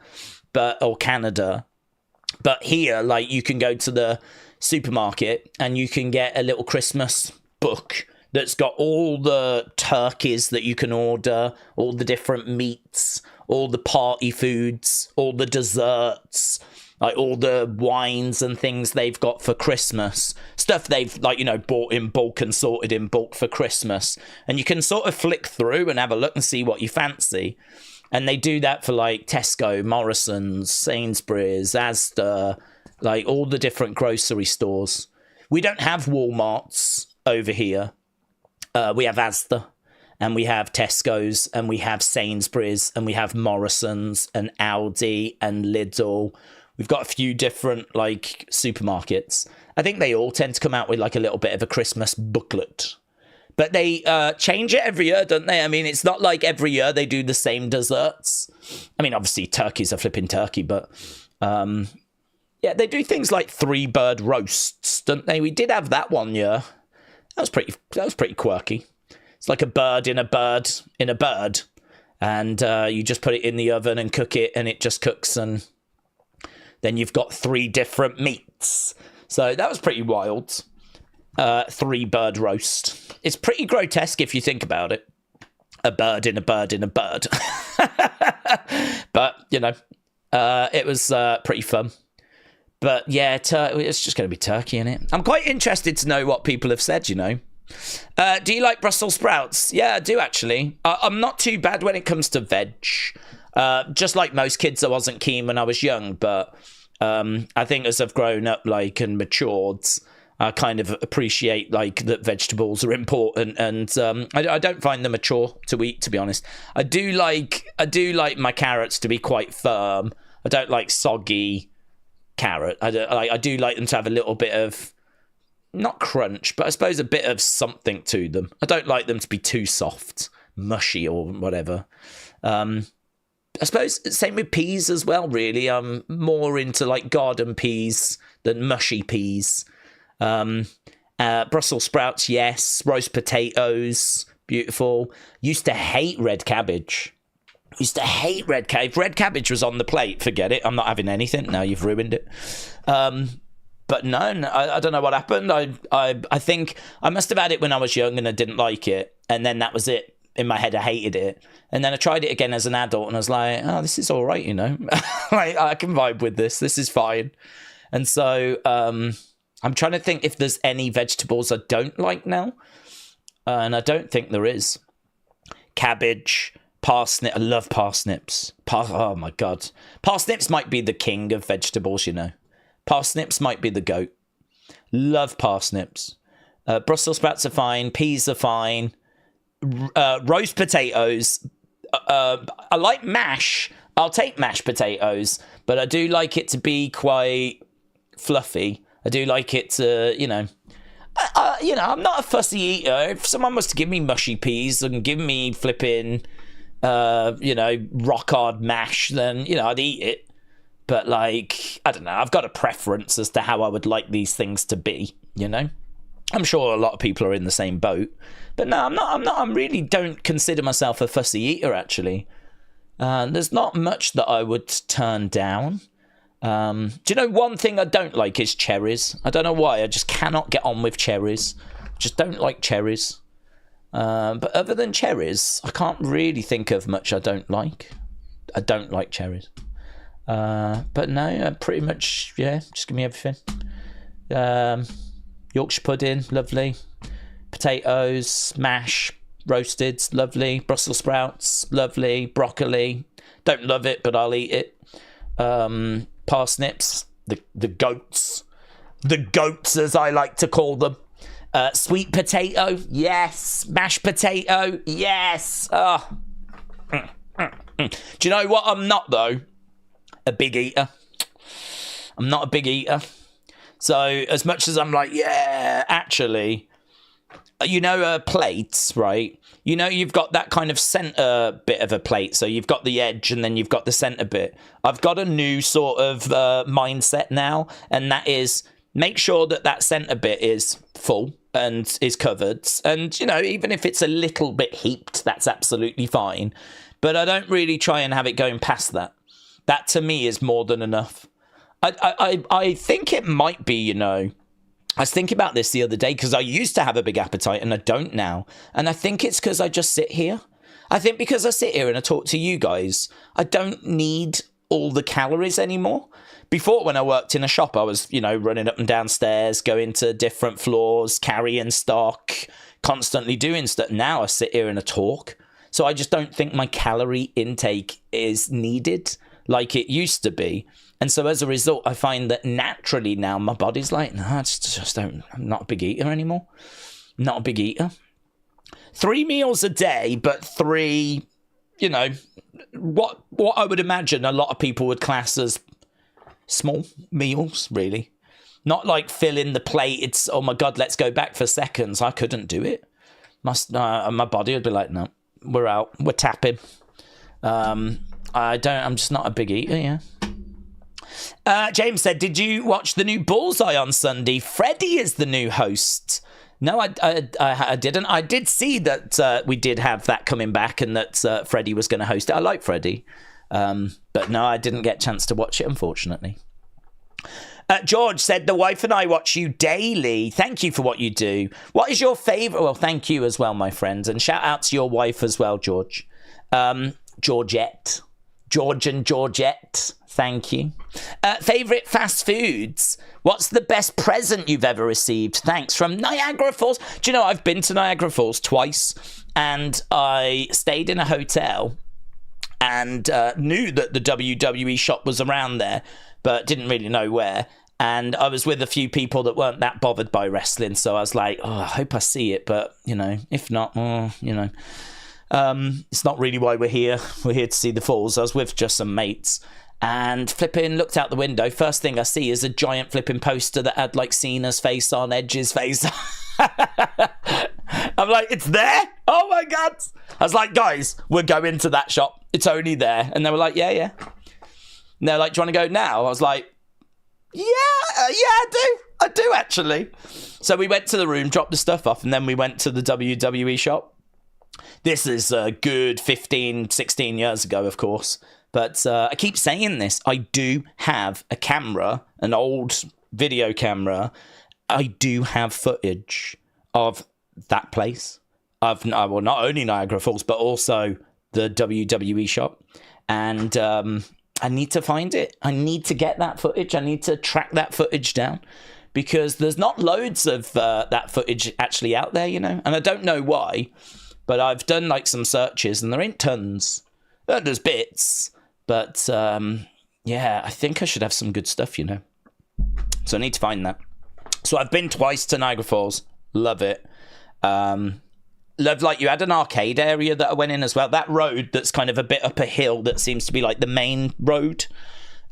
S1: or Canada. But here, like, you can go to the supermarket and you can get a little Christmas book that's got all the turkeys that you can order, all the different meats, all the party foods, all the desserts, like all the wines and things they've got for Christmas. Stuff they've, like, you know, bought in bulk and sorted in bulk for Christmas. And you can sort of flick through and have a look and see what you fancy. And they do that for, like, Tesco, Morrison's, Sainsbury's, Asda, like, all the different grocery stores. We don't have Walmarts over here. We have Asda, and we have Tesco's, and we have Sainsbury's, and we have Morrison's, and Aldi, and Lidl. We've got a few different, like, supermarkets. I think they all tend to come out with, like, a little bit of a Christmas booklet. But they change it every year, don't they? I mean, it's not like every year they do the same desserts. I mean, obviously, turkey's a flipping turkey, but yeah, they do things like 3-bird roasts, don't they? We did have that one year. That was pretty quirky. It's like a bird in a bird in a bird, and you just put it in the oven and cook it, and it just cooks, and then you've got 3 different meats. So that was pretty wild. 3-bird roast. It's pretty grotesque if you think about it. A bird in a bird in a bird. But, you know, it was pretty fun. But yeah, it's just going to be turkey, innit? I'm quite interested to know what people have said, you know. Do you like Brussels sprouts? Yeah, I do, actually. I'm not too bad when it comes to veg. Just like most kids, I wasn't keen when I was young, but I think as I've grown up, like, and matured, I kind of appreciate, like, that vegetables are important, and I don't find them a chore to eat, to be honest. I do like my carrots to be quite firm. I don't like soggy carrot. I do like them to have a little bit of, not crunch, but I suppose a bit of something to them. I don't like them to be too soft, mushy, or whatever. I suppose same with peas as well, really. I'm more into, like, garden peas than mushy peas. Brussels sprouts, yes. Roast potatoes, beautiful. Used to hate red cabbage. Red cabbage was on the plate, forget it. I'm not having anything. Now you've ruined it. But no, I don't know what happened. I think I must have had it when I was young and I didn't like it. And then that was it. In my head, I hated it. And then I tried it again as an adult and I was like, oh, this is all right, you know. Like, I can vibe with this. This is fine. And so I'm trying to think if there's any vegetables I don't like now. And I don't think there is. Cabbage, parsnip. I love parsnips. Oh, my God. Parsnips might be the king of vegetables, you know. Parsnips might be the goat. Love parsnips. Brussels sprouts are fine. Peas are fine. Roast potatoes. I like mash. I'll take mashed potatoes. But I do like it to be quite fluffy. I do like it to, you know... I'm not a fussy eater. If someone was to give me mushy peas and give me flipping, rock hard mash, then, you know, I'd eat it. But, like, I don't know. I've got a preference as to how I would like these things to be, you know? I'm sure a lot of people are in the same boat. But no, I'm not. I really don't consider myself a fussy eater, actually. There's not much that I would turn down. Do you know one thing I don't like is cherries? I don't know why. I just cannot get on with cherries. Just don't like cherries. But other than cherries, I can't really think of much I don't like. I don't like cherries. But no, pretty much, yeah, just give me everything. Yorkshire pudding, lovely. Potatoes, mash, roasted, lovely. Brussels sprouts, lovely. Broccoli, don't love it, but I'll eat it. Parsnips, the goats as I like to call them. Sweet potato, yes. Mashed potato, yes. Oh. Do you know what I'm not, though? A big eater. I'm not a big eater. So as much as I'm like, yeah, actually, you know, plates, right? You know, you've got that kind of center bit of a plate. So you've got the edge and then you've got the center bit. I've got a new sort of mindset now. And that is, make sure that that center bit is full and is covered. And, you know, even if it's a little bit heaped, that's absolutely fine. But I don't really try and have it going past that. That, to me, is more than enough. I think it might be, you know, I was thinking about this the other day because I used to have a big appetite and I don't now. And I think it's because I just sit here. I think because I sit here and I talk to you guys, I don't need all the calories anymore. Before, when I worked in a shop, I was, you know, running up and down stairs, going to different floors, carrying stock, constantly doing stuff. Now I sit here and I talk. So I just don't think my calorie intake is needed like it used to be. And so as a result, I find that naturally now my body's like, no, I'm not a big eater anymore. Not a big eater. 3 meals a day, but 3, you know, what I would imagine a lot of people would class as small meals, really. Not like filling the plate. It's, oh my God, let's go back for seconds. I couldn't do it. My body would be like, no, we're out. We're tapping. I'm just not a big eater, yeah. James said, did you watch the new Bullseye on Sunday? Freddie is the new host. No, I didn't. I did see that we did have that coming back and that Freddie was going to host it. I like Freddie. But no, I didn't get a chance to watch it, unfortunately. George said, the wife and I watch you daily. Thank you for what you do. What is your favourite? Well, thank you as well, my friends. And shout out to your wife as well, George. Georgette. George and Georgette. Thank you. Favourite fast foods? What's the best present you've ever received? Thanks. From Niagara Falls. Do you know, I've been to Niagara Falls twice. And I stayed in a hotel and knew that the WWE shop was around there, but didn't really know where. And I was with a few people that weren't that bothered by wrestling. So I was like, oh, I hope I see it. But, you know, if not, you know. It's not really why we're here. We're here to see the Falls. I was with just some mates. And flipping, looked out the window. First thing I see is a giant flipping poster that had like Cena's face on, Edge's face on. I'm like, it's there? Oh my God. I was like, guys, we're going to that shop. It's only there. And they were like, yeah. And they're like, do you want to go now? I was like, yeah, I do actually. So we went to the room, dropped the stuff off, and then we went to the WWE shop. This is a good 15, 16 years ago, of course. But I keep saying this. I do have a camera, an old video camera. I do have footage of that place. Of, well, not only Niagara Falls, but also the WWE shop. And I need to find it. I need to get that footage. I need to track that footage down. Because there's not loads of that footage actually out there, you know. And I don't know why. But I've done like some searches and there ain't tons. There's bits. But yeah, I think I should have some good stuff, you know. So I need to find that. So I've been twice to Niagara Falls. Love it. Love, like, you had an arcade area that I went in as well. That road that's kind of a bit up a hill that seems to be like the main road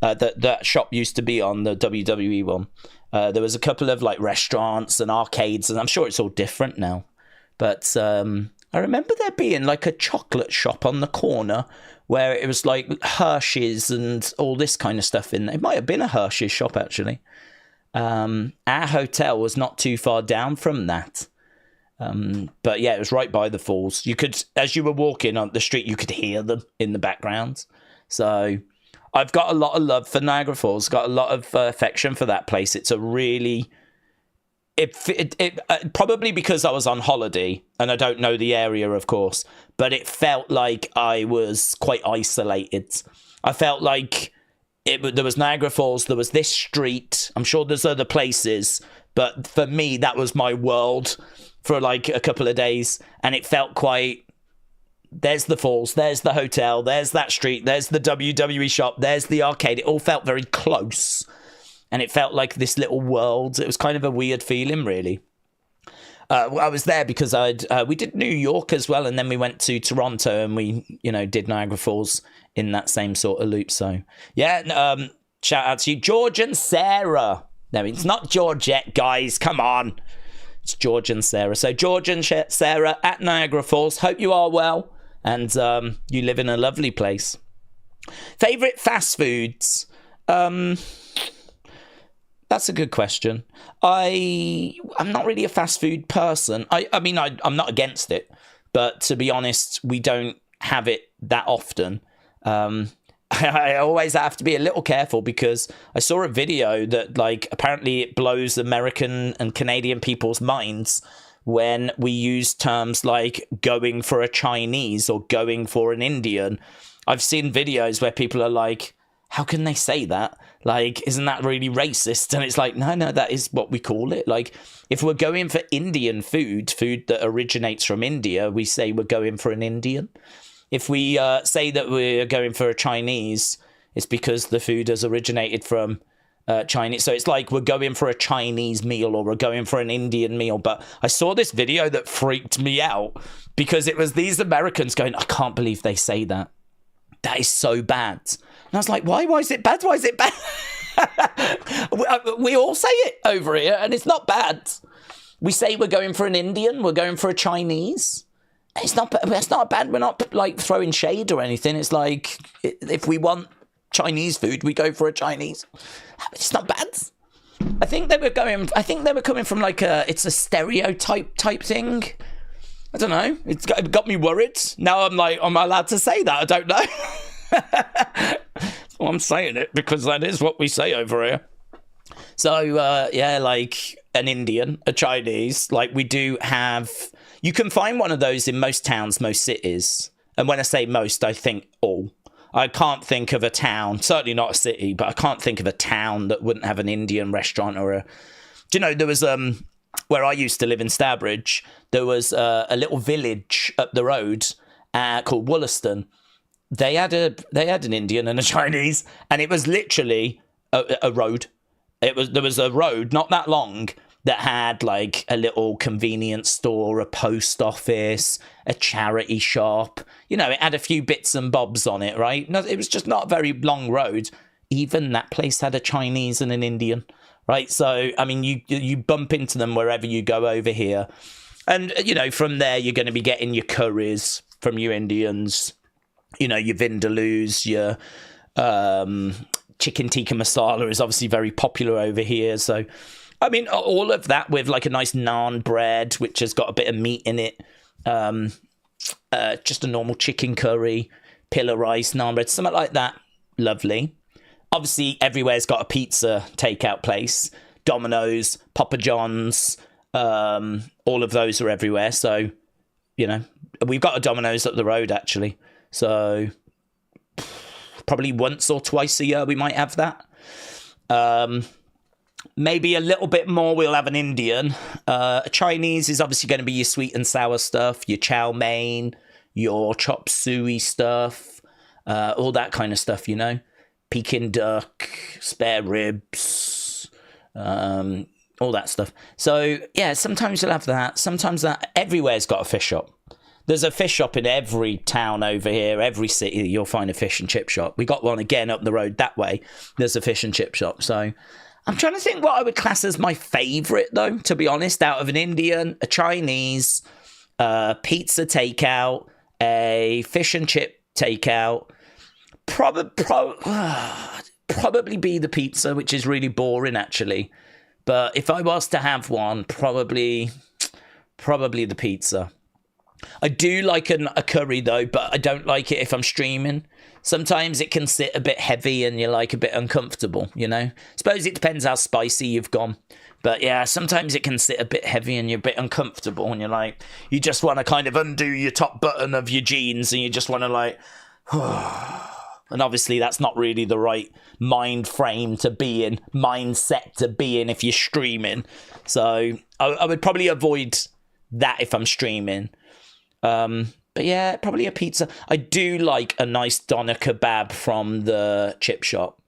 S1: that shop used to be on, the WWE one. There was a couple of like restaurants and arcades, and I'm sure it's all different now. But I remember there being like a chocolate shop on the corner where it was like Hershey's and all this kind of stuff in there. It might have been a Hershey's shop, actually. Our hotel was not too far down from that. But yeah, it was right by the falls. You could, as you were walking on the street, you could hear them in the background. So I've got a lot of love for Niagara Falls, got a lot of affection for that place. It's a really... It probably because I was on holiday and I don't know the area, of course, but it felt like I was quite isolated. I felt like there was Niagara Falls, there was this street. I'm sure there's other places, but for me, that was my world for like a couple of days, and it felt quite... There's the falls, there's the hotel, there's that street, there's the WWE shop, there's the arcade. It all felt very close. And it felt like this little world. It was kind of a weird feeling, really. I was there because we did New York as well, and then we went to Toronto, and we, did Niagara Falls in that same sort of loop. So, yeah, shout out to you, George and Sarah. No, it's not Georgette, guys. Come on. It's George and Sarah. So, George and Sarah at Niagara Falls. Hope you are well, and you live in a lovely place. Favorite fast foods? That's a good question. I'm not really a fast food person. I'm not against it, but to be honest, we don't have it that often. I always have to be a little careful because I saw a video that, like, apparently it blows American and Canadian people's minds when we use terms like going for a Chinese or going for an Indian. I've seen videos where people are like, how can they say that? Like, isn't that really racist? And it's like, no, that is what we call it. Like, if we're going for Indian food that originates from India, we say we're going for an Indian. If we say that we're going for a Chinese, it's because the food has originated from Chinese. So it's like we're going for a Chinese meal or we're going for an Indian meal. But I saw this video that freaked me out because it was these Americans going, I can't believe they say that. That is so bad. And I was like, why? Why is it bad? Why is it bad? We all say it over here, and it's not bad. We say we're going for an Indian, we're going for a Chinese. It's not bad. We're not, like, throwing shade or anything. It's like, if we want Chinese food, we go for a Chinese. It's not bad. I think they were coming from, like, it's a stereotype type thing. I don't know. It got me worried. Now I'm like, am I allowed to say that? I don't know. Well, I'm saying it because that is what we say over here. So, yeah, like an Indian, a Chinese, like we do have... You can find one of those in most towns, most cities. And when I say most, I think all. I can't think of a town, certainly not a city, but I can't think of a town that wouldn't have an Indian restaurant or a... Do you know, there was... where I used to live in Stourbridge, there was a little village up the road called Wollaston. They had an Indian and a Chinese, and it was literally a road. There was a road not that long that had, like, a little convenience store, a post office, a charity shop. It had a few bits and bobs on it, right? No, it was just not a very long road. Even that place had a Chinese and an Indian. Right, so, I mean, you bump into them wherever you go over here. And, from there, you're going to be getting your curries from your Indians, your vindaloos, your chicken tikka masala is obviously very popular over here. So, I mean, all of that with, like, a nice naan bread, which has got a bit of meat in it. Just a normal chicken curry, pillar rice, naan bread, something like that. Lovely. Obviously, everywhere's got a pizza takeout place. Domino's, Papa John's, all of those are everywhere. So, we've got a Domino's up the road, actually. So, probably once or twice a year we might have that. Maybe a little bit more, we'll have an Indian. A Chinese is obviously going to be your sweet and sour stuff, your chow mein, your chop suey stuff, all that kind of stuff, Peking duck, spare ribs, all that stuff. So, yeah, sometimes you'll have that. Sometimes that. Everywhere's got a fish shop. There's a fish shop in every town over here. Every city, you'll find a fish and chip shop. We got one again up the road that way. There's a fish and chip shop. So, I'm trying to think what I would class as my favourite, though, to be honest, out of an Indian, a Chinese, pizza takeout, a fish and chip takeout. Probably be the pizza, which is really boring, actually. But if I was to have one, probably the pizza. I do like a curry, though, but I don't like it if I'm streaming. Sometimes it can sit a bit heavy and you're, like, a bit uncomfortable, Suppose it depends how spicy you've gone. But, yeah, sometimes it can sit a bit heavy and you're a bit uncomfortable and you're like, you just want to kind of undo your top button of your jeans and you just want to, like... And obviously that's not really the right mindset to be in if you're streaming. So I would probably avoid that if I'm streaming. But yeah, probably a pizza. I do like a nice doner kebab from the chip shop.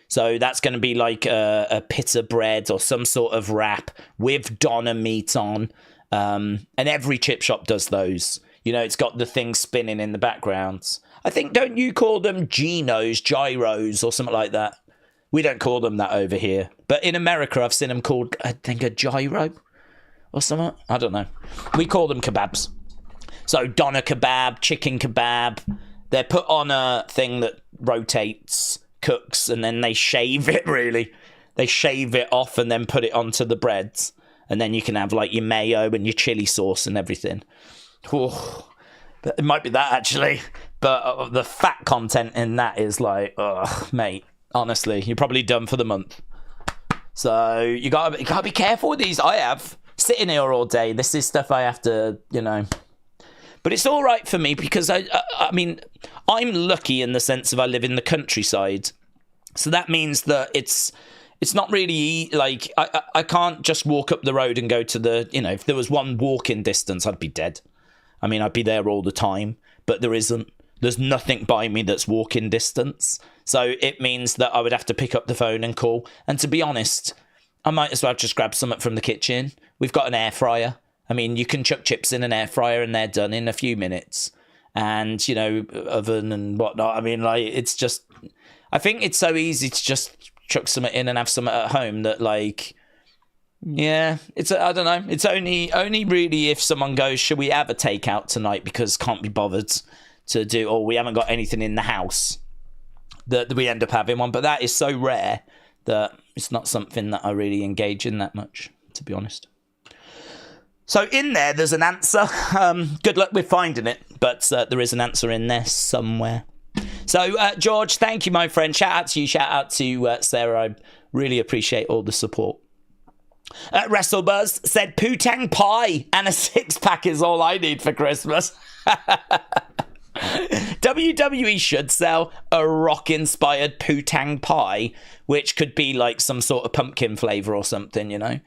S1: So that's going to be like a pita bread or some sort of wrap with doner meat on. And every chip shop does those. You know, it's got the thing spinning in the background. I think, don't you call them gyros, or something like that? We don't call them that over here. But in America, I've seen them called, I think, a gyro or something. I don't know. We call them kebabs. So doner kebab, chicken kebab. They're put on a thing that rotates, cooks, and then they shave it, really. They shave it off and then put it onto the breads. And then you can have, like, your mayo and your chili sauce and everything. Oh, it might be that, actually. But the fat content in that is like, ugh, mate. Honestly, you're probably done for the month. So you gotta be careful with these. I have sitting here all day. This is stuff I have to, you know. But it's all right for me because I mean, I'm lucky in the sense of I live in the countryside. So that means that it's not really like I can't just walk up the road and go to the, you know, if there was one walking distance, I'd be dead. I mean, I'd be there all the time, but there isn't. There's nothing by me that's walking distance. So it means that I would have to pick up the phone and call. And to be honest, I might as well just grab something from the kitchen. We've got an air fryer. I mean, you can chuck chips in an air fryer and they're done in a few minutes. And, you know, oven and whatnot. I mean, like, it's just, I think it's so easy to just chuck something in and have something at home that, like, yeah, I don't know. It's only really if someone goes, should we have a takeout tonight because can't be bothered to do, or we haven't got anything in the house, that we end up having one. But that is so rare that it's not something that I really engage in that much, to be honest. So in there's an answer. Good luck with finding it, but there is an answer in there somewhere. So George, thank you, my friend. Shout out to you. Shout out to Sarah. I really appreciate all the support. WrestleBuzz said Poo-Tang pie and a 6-pack is all I need for Christmas. WWE should sell a rock-inspired Poo-Tang pie, which could be like some sort of pumpkin flavour or something, you know?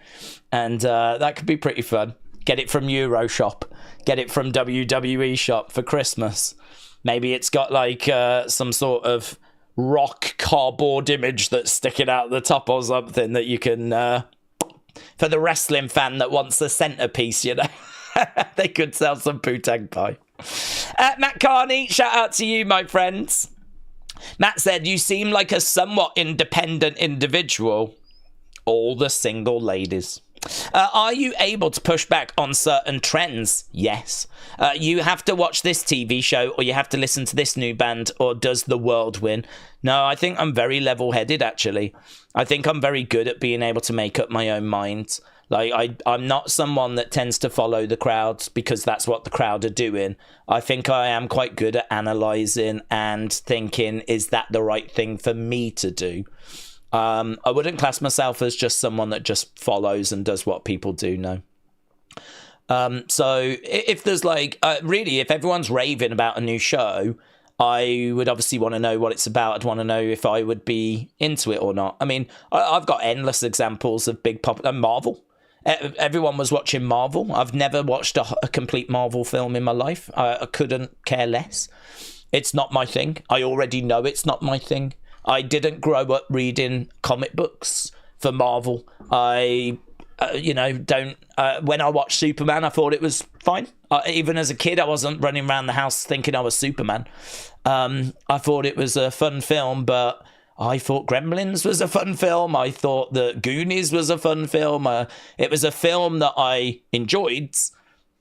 S1: And that could be pretty fun. Get it from Euroshop. Get it from WWE Shop for Christmas. Maybe it's got like some sort of rock cardboard image that's sticking out the top or something that you can... for the wrestling fan that wants the centerpiece, you know? They could sell some Poo-Tang pie. Matt Carney, shout out to you, my friends. Matt said, you seem like a somewhat independent individual. All the single ladies. Are you able to push back on certain trends? Yes. You have to watch this TV show, or you have to listen to this new band, or does the world win? No, I think I'm very level-headed, actually. I think I'm very good at being able to make up my own mind. Like, I'm not someone that tends to follow the crowd because that's what the crowd are doing. I think I am quite good at analysing and thinking, is that the right thing for me to do? I wouldn't class myself as just someone that just follows and does what people do, no. So if there's like, really, if everyone's raving about a new show, I would obviously want to know what it's about. I'd want to know if I would be into it or not. I mean, I've got endless examples of big pop... Marvel. Everyone was watching Marvel. I've never watched a complete Marvel film in my life. I couldn't care less. It's not my thing. I already know it's not my thing. I didn't grow up reading comic books for Marvel. I, don't... when I watched Superman, I thought it was fine. Even as a kid, I wasn't running around the house thinking I was Superman. I thought it was a fun film, but I thought Gremlins was a fun film. I thought that Goonies was a fun film. It was a film that I enjoyed,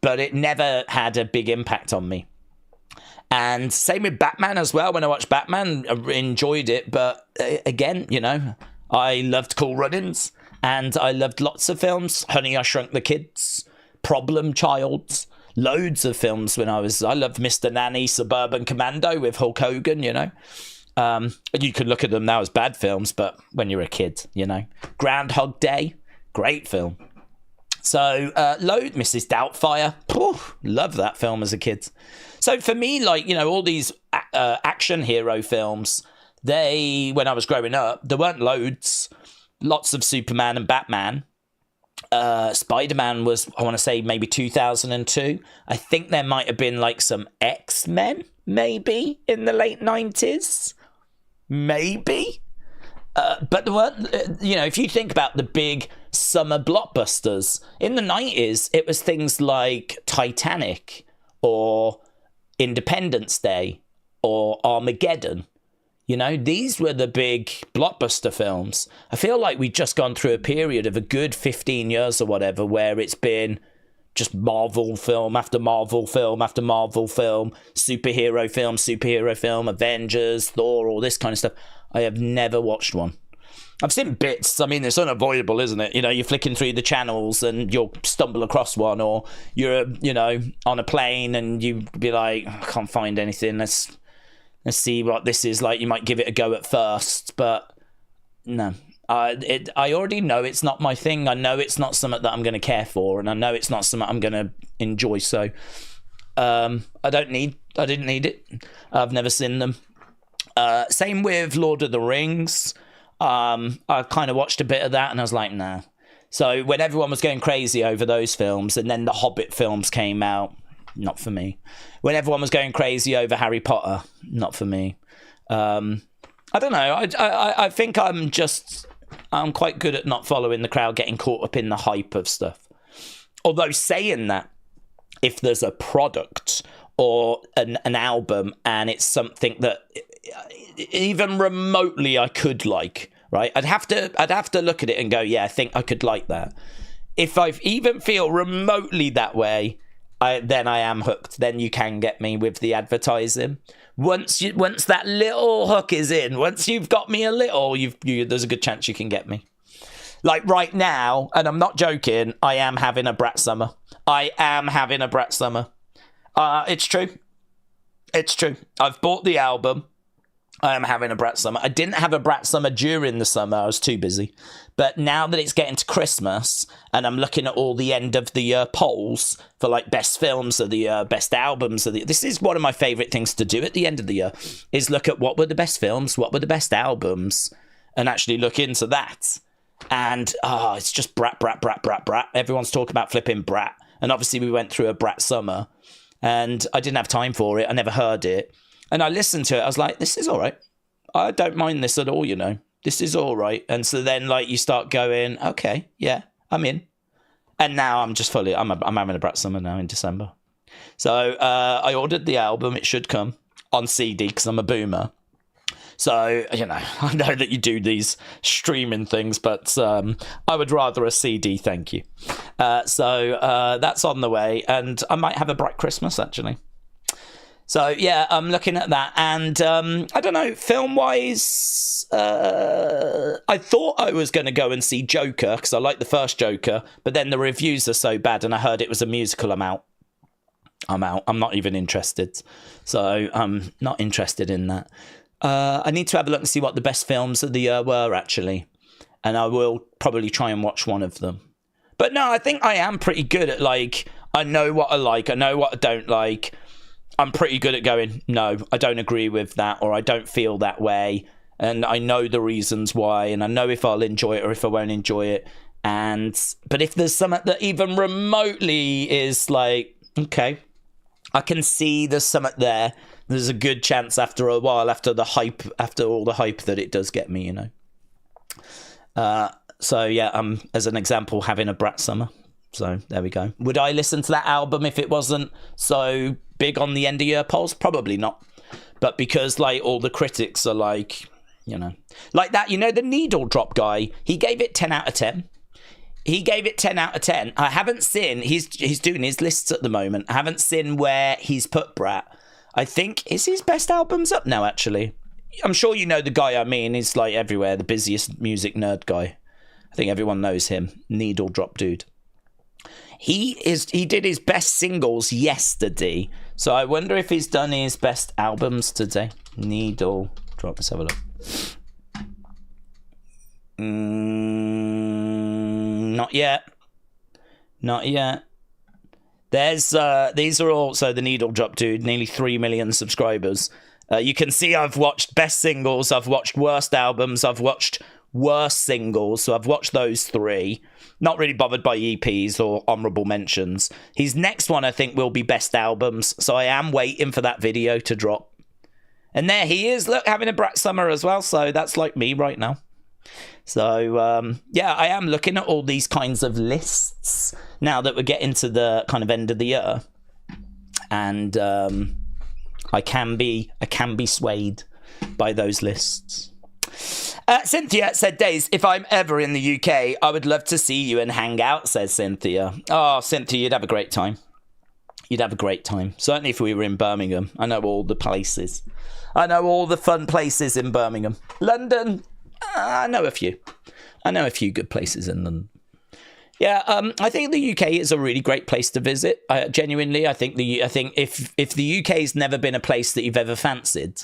S1: but it never had a big impact on me. And same with Batman as well. When I watched Batman, I enjoyed it. But again, I loved Cool Runnings. And I loved lots of films. Honey, I Shrunk the Kids. Problem Child. Loads of films when I loved Mr. Nanny, Suburban Commando with Hulk Hogan, You could look at them now as bad films, but when you're a kid, Groundhog Day, great film. So, Mrs. Doubtfire, love that film as a kid. So for me, all these action hero films, when I was growing up, there weren't loads. Lots of Superman and Batman. Spider-Man was, I want to say, maybe 2002. I think there might have been some X-Men, maybe, in the late 90s. Maybe. But there weren't, if you think about the big summer blockbusters. In the 90s, it was things like Titanic or Independence Day or Armageddon. You know, these were the big blockbuster films. I feel like we've just gone through a period of a good 15 years or whatever where it's been just Marvel film after Marvel film after Marvel film, superhero film, Avengers, Thor, all this kind of stuff. I have never watched one. I've seen bits. I mean, it's unavoidable, isn't it? You know, you're flicking through the channels and you'll stumble across one, or you're, you know, on a plane and you be like, I can't find anything. Let's see what this is like. You might give it a go at first, but no. I already know it's not my thing. I know it's not something that I'm going to care for, and I know it's not something I'm going to enjoy. So I didn't need it. I've never seen them. Same with Lord of the Rings. I kind of watched a bit of that and I was like, nah. So when everyone was going crazy over those films, and then the Hobbit films came out, not for me. When everyone was going crazy over Harry Potter, not for me. I don't know. I think I'm quite good at not following the crowd, getting caught up in the hype of stuff. Although saying that, if there's a product or an album and it's something that even remotely I could like, right? I'd have to look at it and go, yeah, I think I could like that. If I even feel remotely that way, then I am hooked. Then you can get me with the advertising. Once that little hook is in, once you've got me a little, there's a good chance you can get me. Like right now, and I'm not joking, I am having a Brat Summer. It's true. I've bought the album. I am having a Brat Summer. I didn't have a Brat Summer during the summer. I was too busy. But now that it's getting to Christmas and I'm looking at all the end of the year polls for like best films of the year, best albums of the year. This is one of my favourite things to do at the end of the year, is look at what were the best films, what were the best albums, and actually look into that. And it's just Brat. Everyone's talking about flipping Brat. And obviously we went through a Brat Summer and I didn't have time for it. I never heard it. And I listened to it. I was like, this is all right. I don't mind this at all, you know. This is all right. And so then, like, you start going, okay, yeah, I'm in. And now I'm just fully, I'm having a Brat Summer now in December. So I ordered the album. It should come on CD because I'm a boomer. So, you know, I know that you do these streaming things, but I would rather a CD, thank you. So that's on the way. And I might have a Bright Christmas, actually. So, yeah, I'm looking at that. And I don't know, film-wise, I thought I was going to go and see Joker, because I like the first Joker, but then the reviews are so bad, and I heard it was a musical. I'm out. I'm not even interested. So, I'm not interested in that. I need to have a look and see what the best films of the year were, actually. And I will probably try and watch one of them. But no, I think I am pretty good at, like, I know what I like, I know what I don't like. I'm pretty good at going, no, I don't agree with that, or I don't feel that way, and I know the reasons why, and I know if I'll enjoy it or if I won't enjoy it. But if there's something that even remotely is like, okay, I can see there's something there, there's a good chance after a while, after all the hype, that it does get me, you know. So yeah, I'm, as an example, having a Brat Summer. So there we go. Would I listen to that album if it wasn't so big on the end of year polls? Probably not. But because, like, all the critics are like, you know, like that, you know, the Needle Drop guy, he gave it 10 out of 10. I haven't seen, he's doing his lists at the moment. I haven't seen where he's put Brat. I think, is his best albums up now, actually? I'm sure you know the guy I mean. He's like everywhere, the busiest music nerd guy. I think everyone knows him. Needle Drop dude. He did his best singles yesterday, so I wonder if he's done his best albums today. Needle Drop. Let's have a look. Not yet. There's these are also the Needle Drop dude. Nearly 3 million subscribers. You can see I've watched best singles. I've watched worst albums. I've watched worst singles. So I've watched those 3. Not really bothered by EPs or honourable mentions. His next one, I think, will be best albums. So I am waiting for that video to drop. And there he is, look, having a Brat Summer as well. So that's like me right now. So, yeah, I am looking at all these kinds of lists now that we're getting to the kind of end of the year. And I can be swayed by those lists. Cynthia said, Daze, if I'm ever in the UK, I would love to see you and hang out, says Cynthia. Oh, Cynthia, you'd have a great time. You'd have a great time. Certainly if we were in Birmingham. I know all the places. I know all the fun places in Birmingham. London, I know a few. I know a few good places in London. Yeah, I think the UK is a really great place to visit. Genuinely, I think if the UK's never been a place that you've ever fancied,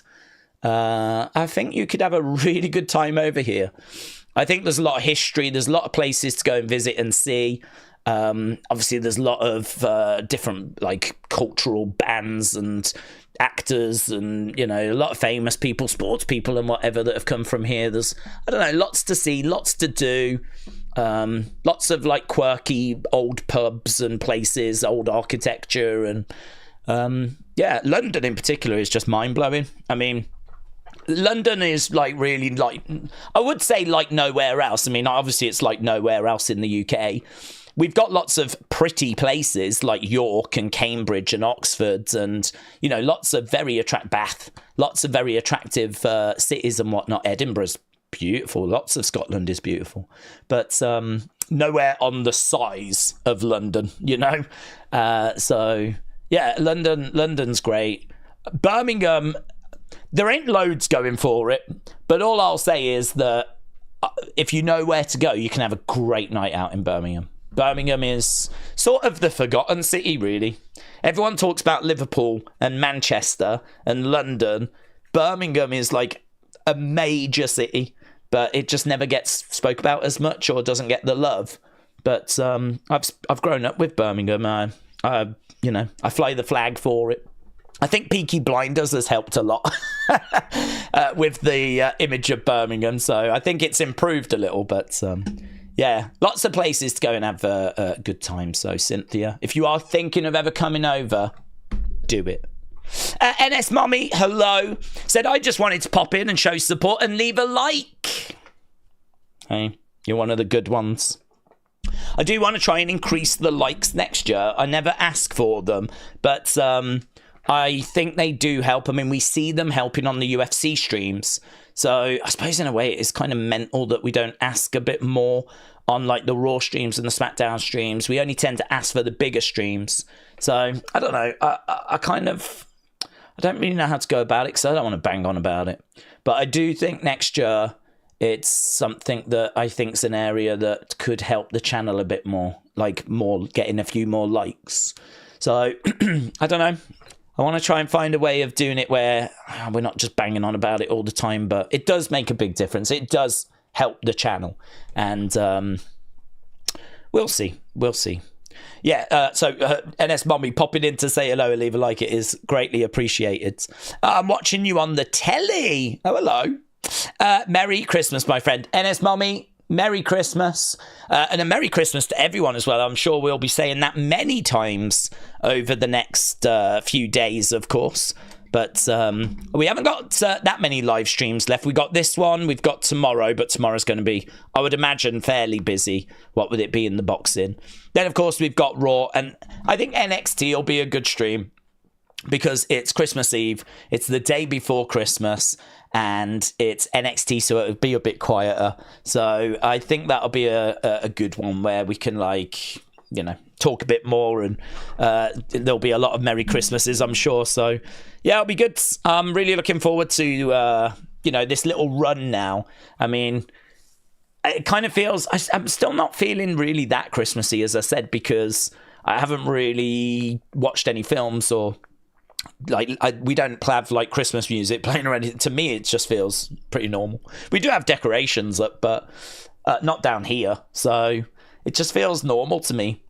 S1: I think you could have a really good time over here. I think there's a lot of history. There's a lot of places to go and visit and see. Obviously, there's a lot of different like cultural bands and actors and, you know, a lot of famous people, sports people and whatever that have come from here. There's, I don't know, lots to see, lots to do. Lots of like quirky old pubs and places, old architecture. And yeah, London in particular is just mind-blowing. I mean, London is like really like, I would say like nowhere else. I mean, obviously it's like nowhere else in the UK. We've got lots of pretty places like York and Cambridge and Oxford and, you know, lots of very Bath, lots of very attractive cities and whatnot. Edinburgh's beautiful. Lots of Scotland is beautiful. But nowhere on the size of London, you know? So, yeah, London's great. Birmingham, there ain't loads going for it, but all I'll say is that if you know where to go, you can have a great night out in Birmingham. Birmingham is sort of the forgotten city, really. Everyone talks about Liverpool and Manchester and London. Birmingham is like a major city, but it just never gets spoke about as much or doesn't get the love. But I've grown up with Birmingham. You know, I fly the flag for it. I think Peaky Blinders has helped a lot with the image of Birmingham. So I think it's improved a little, but yeah, lots of places to go and have a good time. So Cynthia, if you are thinking of ever coming over, do it. NS Mommy, hello, said, I just wanted to pop in and show support and leave a like. Hey, you're one of the good ones. I do want to try and increase the likes next year. I never ask for them, but I think they do help. I mean, we see them helping on the UFC streams. So I suppose in a way it is kind of mental that we don't ask a bit more on like the Raw streams and the Smackdown streams. We only tend to ask for the bigger streams. So I don't know. I don't really know how to go about it because I don't want to bang on about it. But I do think next year it's something that I think is an area that could help the channel a bit more, like more getting a few more likes. So I don't know. I want to try and find a way of doing it where we're not just banging on about it all the time, but it does make a big difference. It does help the channel. And we'll see. We'll see. Yeah, so NS Mommy popping in to say hello and leave a like. It is greatly appreciated. I'm watching you on the telly. Oh, hello. Merry Christmas, my friend. NS Mommy, Merry Christmas. And a Merry Christmas to everyone as well. I'm sure we'll be saying that many times over the next few days, of course. But we haven't got that many live streams left. We got this one. We've got tomorrow, but tomorrow's going to be, I would imagine, fairly busy. What would it be in the boxing? Then, of course, we've got Raw. And I think NXT will be a good stream because it's Christmas Eve. It's the day before Christmas. And it's NXT, so it'll be a bit quieter. So I think that'll be a good one where we can, like, you know, talk a bit more. And there'll be a lot of Merry Christmases, I'm sure. So, yeah, it'll be good. I'm really looking forward to, you know, this little run now. I mean, it kind of feels... I'm still not feeling really that Christmassy, as I said, because I haven't really watched any films or... we don't have like Christmas music playing or anything. To me, it just feels pretty normal. We do have decorations up, but not down here. So it just feels normal to me.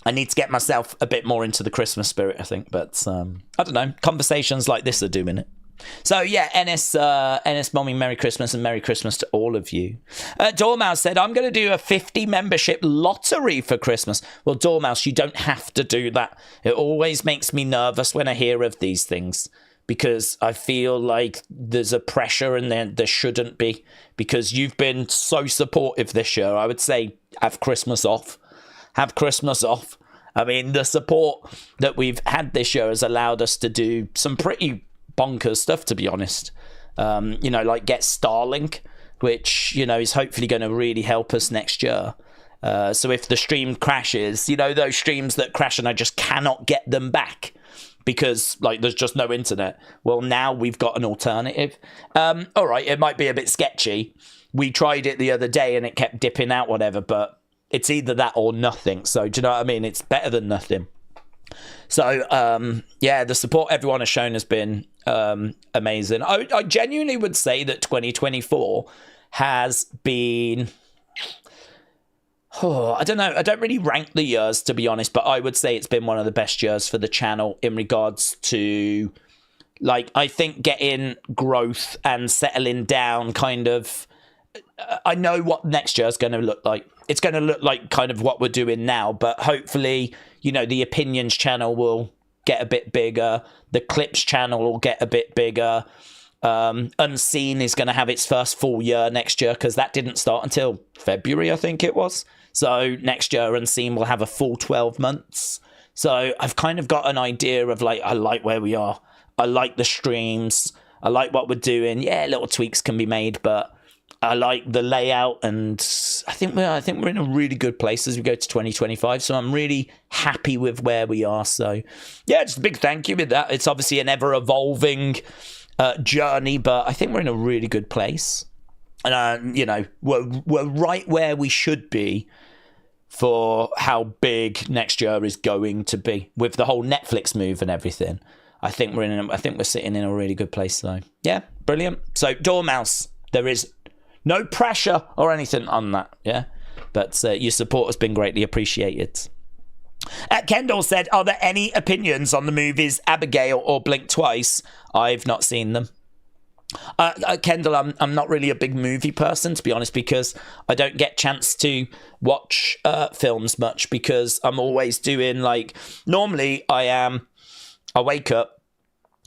S1: I need to get myself a bit more into the Christmas spirit, I think. But I don't know. Conversations like this are doing it. So yeah, NS Mommy, Merry Christmas and Merry Christmas to all of you. Dormouse said, I'm going to do a 50 membership lottery for Christmas. Well, Dormouse, you don't have to do that. It always makes me nervous when I hear of these things because I feel like there's a pressure and there shouldn't be, because you've been so supportive this year. I would say have Christmas off. Have Christmas off. I mean, the support that we've had this year has allowed us to do some pretty bonkers stuff, to be honest. You know, like get Starlink, which, you know, is hopefully going to really help us next year. So if the stream crashes, you know, those streams that crash and I just cannot get them back because, like, there's just no internet. Well, now we've got an alternative. All right, it might be a bit sketchy. We tried it the other day and it kept dipping out, whatever, but it's either that or nothing. So, do you know what I mean? It's better than nothing. So, yeah, the support everyone has shown has been amazing. I genuinely would say that 2024 has been... Oh, I don't know. I don't really rank the years, to be honest, but I would say it's been one of the best years for the channel in regards to, like, I think getting growth and settling down kind of... I know what next year is going to look like. It's going to look like kind of what we're doing now, but hopefully, you know, the opinions channel will get a bit bigger. The clips channel will get a bit bigger. Unseen is going to have its first full year next year because that didn't start until February, I think it was. So next year, Unseen will have a full 12 months. So I've kind of got an idea of, like, I like where we are. I like the streams. I like what we're doing. Yeah, little tweaks can be made, but I like the layout, and I think we're in a really good place as we go to 2025. So I'm really happy with where we are. So yeah, just a big thank you with that. It's obviously an ever evolving journey, but I think we're in a really good place, and you know, we're right where we should be for how big next year is going to be with the whole Netflix move and everything. I think we're sitting in a really good place. So yeah, brilliant. So Dormouse, there is no pressure or anything on that, yeah, but your support has been greatly appreciated. Kendall said, are there any opinions on the movies Abigail or Blink Twice? I've not seen them. Kendall, I'm not really a big movie person, to be honest, because I don't get chance to watch films much, because I'm always doing, like, normally I wake up,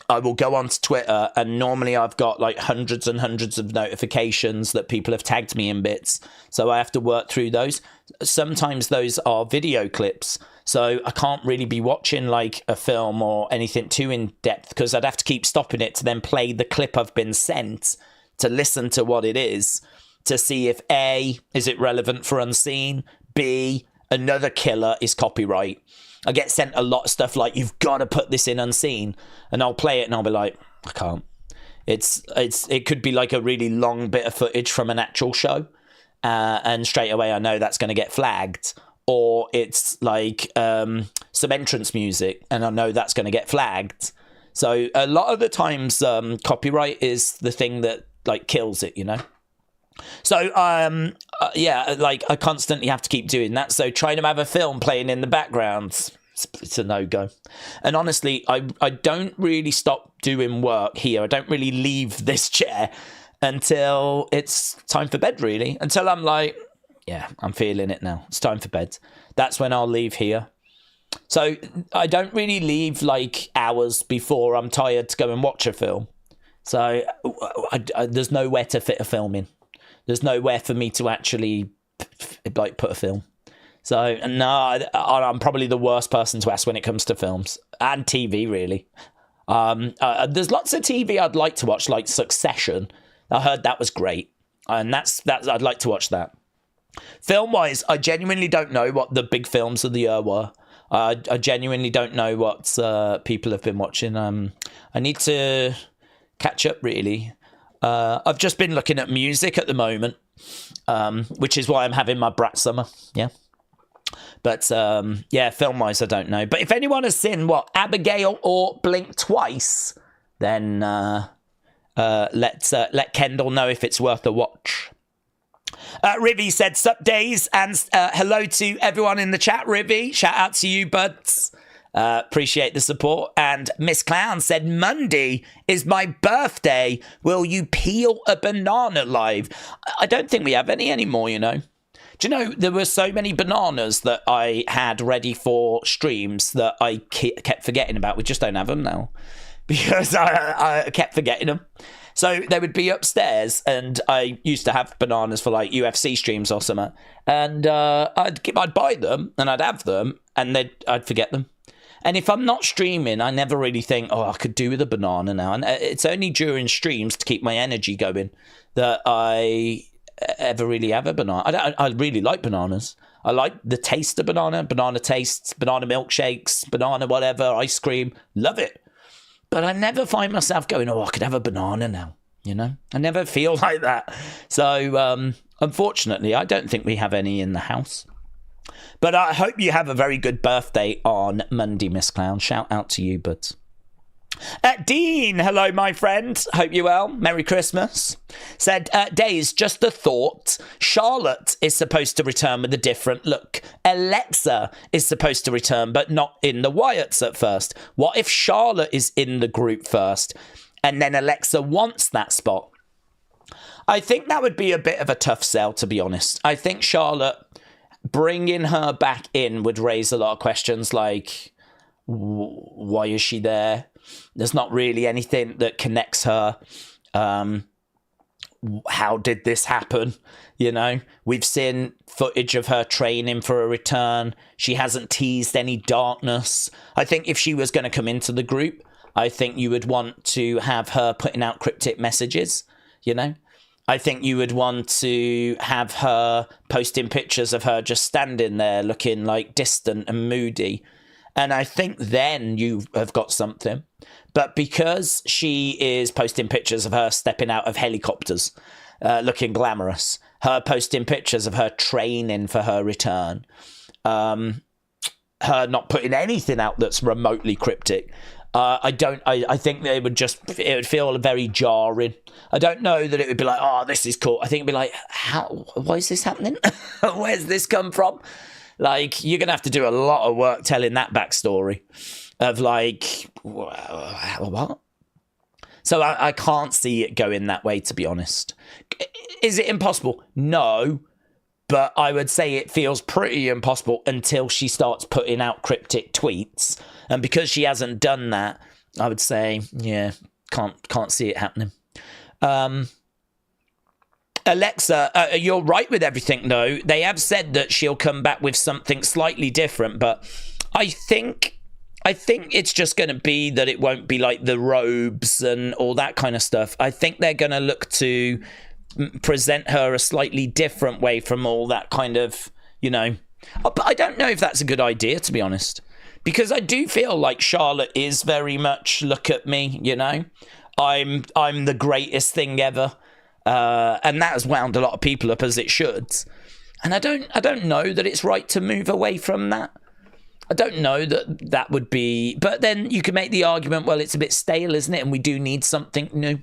S1: I will go onto Twitter, and normally I've got like hundreds and hundreds of notifications that people have tagged me in bits, so I have to work through those. Sometimes those are video clips, so I can't really be watching like a film or anything too in depth, because I'd have to keep stopping it to then play the clip I've been sent to listen to what it is, to see if A, is it relevant for Unseen, B, another killer is copyright. I get sent a lot of stuff like, you've got to put this in Unseen, and I'll play it and I'll be like, I can't. It could be like a really long bit of footage from an actual show, and straight away I know that's going to get flagged. Or it's like some entrance music, and I know that's going to get flagged. So a lot of the times, copyright is the thing that like kills it, you know. So yeah, like I constantly have to keep doing that. So trying to have a film playing in the background, it's a no-go. And honestly, I don't really stop doing work here. I don't really leave this chair until it's time for bed, really. Until I'm like, yeah, I'm feeling it now. It's time for bed. That's when I'll leave here. So I don't really leave like hours before I'm tired to go and watch a film. So there's nowhere to fit a film in. There's nowhere for me to actually like put a film. So no, I'm probably the worst person to ask when it comes to films and TV, really. There's lots of TV I'd like to watch, like Succession. I heard that was great, and that's I'd like to watch that. Film-wise, I genuinely don't know what the big films of the year were. I genuinely don't know what people have been watching. I need to catch up, really. I've just been looking at music at the moment, which is why I'm having my brat summer, yeah. But, yeah, film-wise, I don't know. But if anyone has seen, Abigail or Blink Twice, then let Kendall know if it's worth a watch. Rivy said, sup days, and hello to everyone in the chat, Rivy. Shout out to you, buds. Appreciate the support. And Miss Clown said, Monday is my birthday. Will you peel a banana live? I don't think we have any anymore, you know. Do you know, there were so many bananas that I had ready for streams that I kept forgetting about. We just don't have them now. because I kept forgetting them. So they would be upstairs, and I used to have bananas for like UFC streams or something, and I'd buy them and I'd have them, and I'd forget them. And if I'm not streaming, I never really think, I could do with a banana now. And it's only during streams to keep my energy going that I ever really have a banana. I really like bananas. I like the taste of banana tastes, banana milkshakes, banana whatever, ice cream. Love it. But I never find myself going, I could have a banana now. I never feel like that. So, unfortunately, I don't think we have any in the house. But I hope you have a very good birthday on Monday, Miss Clown. Shout out to you, buds. Dean, hello, my friend. Hope you're well. Merry Christmas. Said, Daze, just a thought. Charlotte is supposed to return with a different look. Alexa is supposed to return, but not in the Wyatts at first. What if Charlotte is in the group first, and then Alexa wants that spot? I think that would be a bit of a tough sell, to be honest. I think Charlotte, bringing her back in would raise a lot of questions like, why is she there? There's not really anything that connects her. How did this happen? We've seen footage of her training for a return. She hasn't teased any darkness. I think if she was going to come into the group, I think you would want to have her putting out cryptic messages, I think you would want to have her posting pictures of her just standing there looking like distant and moody. And I think then you have got something. But because she is posting pictures of her stepping out of helicopters, looking glamorous, her posting pictures of her training for her return, her not putting anything out that's remotely cryptic, I think it would feel very jarring. I don't know that it would be like, this is cool. I think it'd be like, why is this happening? Where's this come from? Like, you're going to have to do a lot of work telling that backstory of like, what? So I can't see it going that way, to be honest. Is it impossible? No. But I would say it feels pretty impossible until she starts putting out cryptic tweets. And because she hasn't done that, I would say, can't see it happening. Alexa, you're right with everything, though. They have said that she'll come back with something slightly different, but I think it's just going to be that it won't be like the robes and all that kind of stuff. I think they're going to look to present her a slightly different way from all that kind of, but I don't know if that's a good idea, to be honest, because I do feel like Charlotte is very much, look at me, I'm the greatest thing ever, and that has wound a lot of people up, as it should. And I don't know that it's right to move away from that. I don't know that would be, but then you can make the argument, well, it's a bit stale, isn't it? And we do need something new.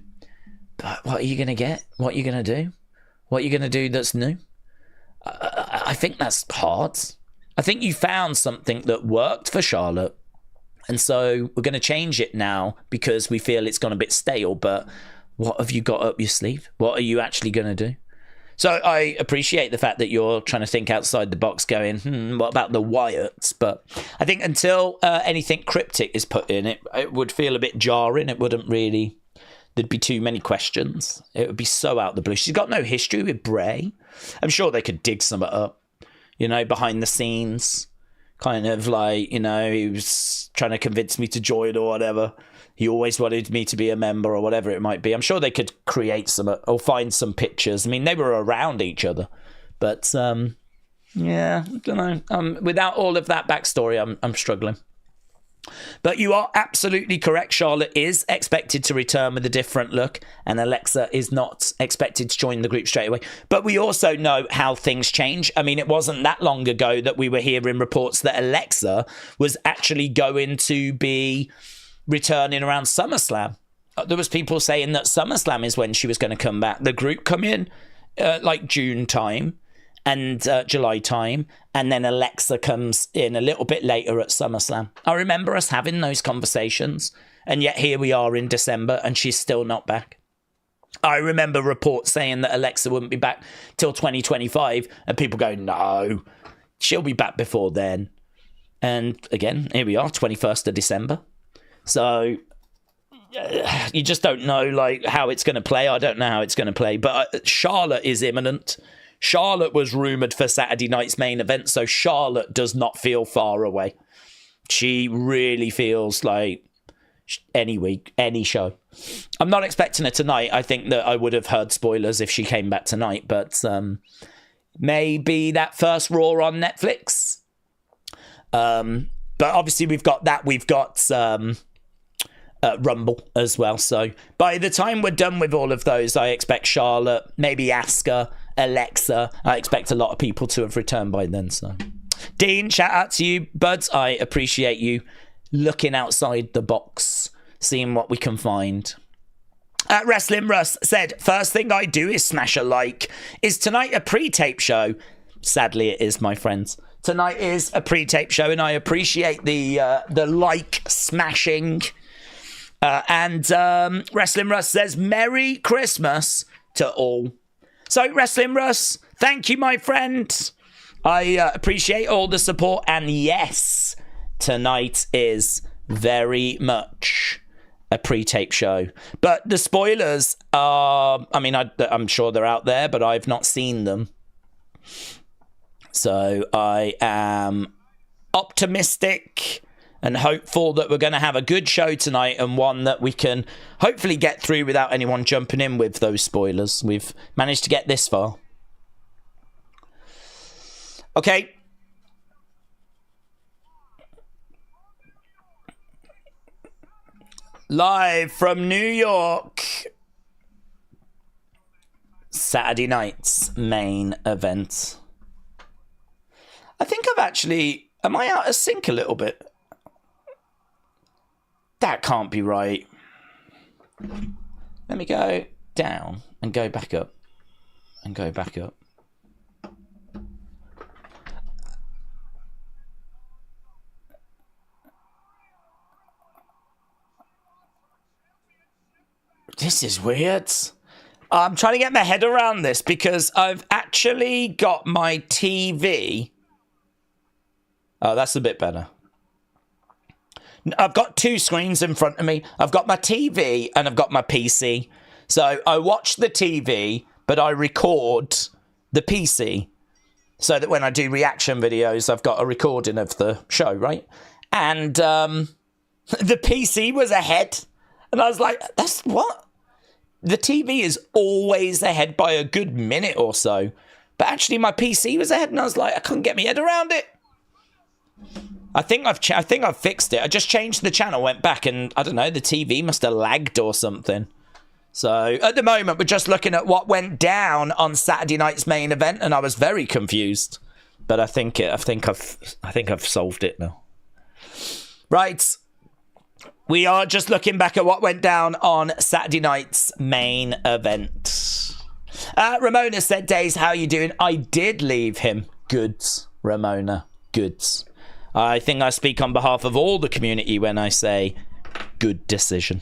S1: But what are you going to get? What are you going to do? What are you going to do that's new? I think that's hard. I think you found something that worked for Charlotte. And so we're going to change it now because we feel it's gone a bit stale. But what have you got up your sleeve? What are you actually going to do? So I appreciate the fact that you're trying to think outside the box going, what about the Wyatts? But I think until anything cryptic is put in, it would feel a bit jarring. It wouldn't really... There'd be too many questions. It would be so out the blue. She's got no history with Bray. I'm sure they could dig some up, behind the scenes. Kind of like, he was trying to convince me to join or whatever. He always wanted me to be a member or whatever it might be. I'm sure they could create some or find some pictures. I mean, they were around each other. But, I don't know. Without all of that backstory, I'm struggling. But you are absolutely correct. Charlotte is expected to return with a different look, and Alexa is not expected to join the group straight away. But we also know how things change. I mean, it wasn't that long ago that we were hearing reports that Alexa was actually going to be returning around SummerSlam. There was people saying that SummerSlam is when she was going to come back. The group come in like June time and July time, and then Alexa comes in a little bit later at SummerSlam. I remember us having those conversations, and yet here we are in December, and she's still not back. I remember reports saying that Alexa wouldn't be back till 2025, and people go, no, she'll be back before then. And again, here we are, 21st of December. So, you just don't know like how it's going to play. I don't know how it's going to play, but Charlotte is imminent. Charlotte was rumored for Saturday night's main event, so Charlotte does not feel far away. She really feels like any week, any show. I'm not expecting her tonight. I think that I would have heard spoilers if she came back tonight, but maybe that first Raw on Netflix. But obviously we've got that. We've got Rumble as well. So by the time we're done with all of those, I expect Charlotte, maybe Asuka, Alexa. I expect a lot of people to have returned by then. So Dean, shout out to you, buds. I appreciate you looking outside the box, seeing what we can find. Wrestling Russ said, first thing I do is smash a like. Is tonight a pre-tape show? Sadly, it is, my friends. Tonight is a pre-tape show, and I appreciate the like smashing. And Wrestling Russ says, Merry Christmas to all. So, Wrestling Russ, thank you, my friend. I appreciate all the support. And yes, tonight is very much a pre-tape show. But the spoilers are, I mean, I'm sure they're out there, but I've not seen them. So I am optimistic and hopeful that we're going to have a good show tonight, and one that we can hopefully get through without anyone jumping in with those spoilers. We've managed to get this far. Okay. Live from New York. Saturday night's main event. I think I've actually... Am I out of sync a little bit? That can't be right. Let me go down and go back up. And go back up. This is weird. I'm trying to get my head around this because I've actually got my TV. Oh, that's a bit better. I've got two screens in front of me. I've got my TV and I've got my PC. So I watch the TV, but I record the PC so that when I do reaction videos, I've got a recording of the show, right? And the PC was ahead. And I was like, that's what? The TV is always ahead by a good minute or so. But actually my PC was ahead and I was like, I couldn't get my head around it. I think I've fixed it. I just changed the channel, went back, and I don't know, the TV must have lagged or something. So at the moment, we're just looking at what went down on Saturday night's main event, and I was very confused. But I think I've solved it now. Right. We are just looking back at what went down on Saturday night's main event. Ramona said, Daze, how you doing? I did leave him. Goods, Ramona. Goods. I think I speak on behalf of all the community when I say good decision.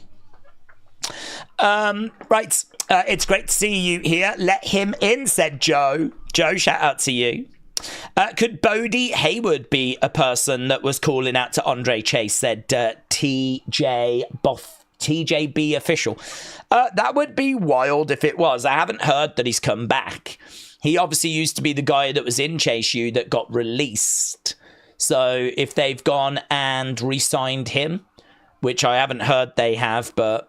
S1: Right. It's great to see you here. Let him in, said Joe. Joe, shout out to you. Could Bodie Hayward be a person that was calling out to Andre Chase, said TJB official. That would be wild if it was. I haven't heard that he's come back. He obviously used to be the guy that was in Chase U that got released. So if they've gone and re-signed him, which I haven't heard they have, but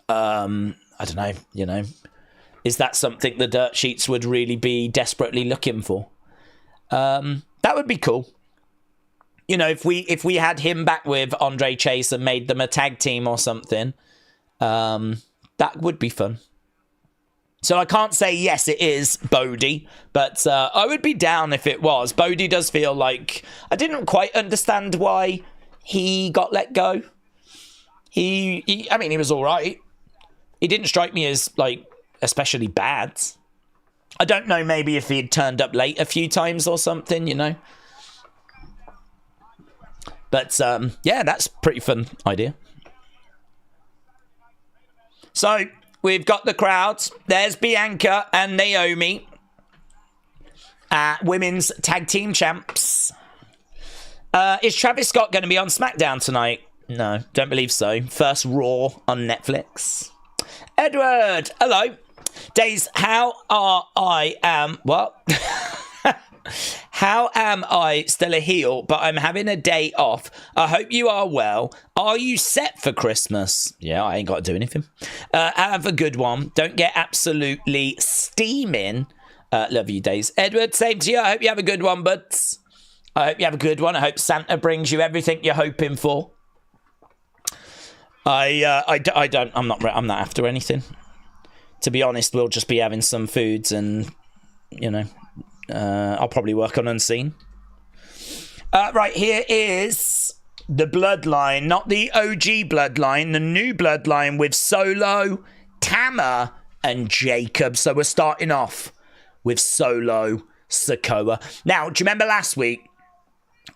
S1: I don't know, you know, is that something the Dirt Sheets would really be desperately looking for? That would be cool. You know, if we had him back with Andre Chase and made them a tag team or something, that would be fun. So I can't say yes, it is Bodie, but I would be down if it was. Bodie does feel like I didn't quite understand why he got let go. I mean, he was all right. He didn't strike me as like especially bad. I don't know, maybe if he had turned up late a few times or something, you know. But yeah, that's a pretty fun idea. So we've got the crowds. There's Bianca and Naomi, women's tag team champs. Is Travis Scott going to be on SmackDown tonight? No, don't believe so. First Raw on Netflix. Edward, hello. Daze, how are I what? How am I still a heel, but I'm having a day off? I hope you are well. Are you set for Christmas? Yeah, I ain't got to do anything. Have a good one. Don't get absolutely steaming. Love you, Daze. Edward, same to you. I hope you have a good one, buds. I hope you have a good one. I hope Santa brings you everything you're hoping for. I don't. I'm not after anything. To be honest, we'll just be having some foods and, you know, I'll probably work on Unseen. Right, here is the Bloodline, not the OG Bloodline, the new Bloodline with Solo, Tama, and Jacob. So we're starting off with Solo Sikoa. Now, do you remember last week?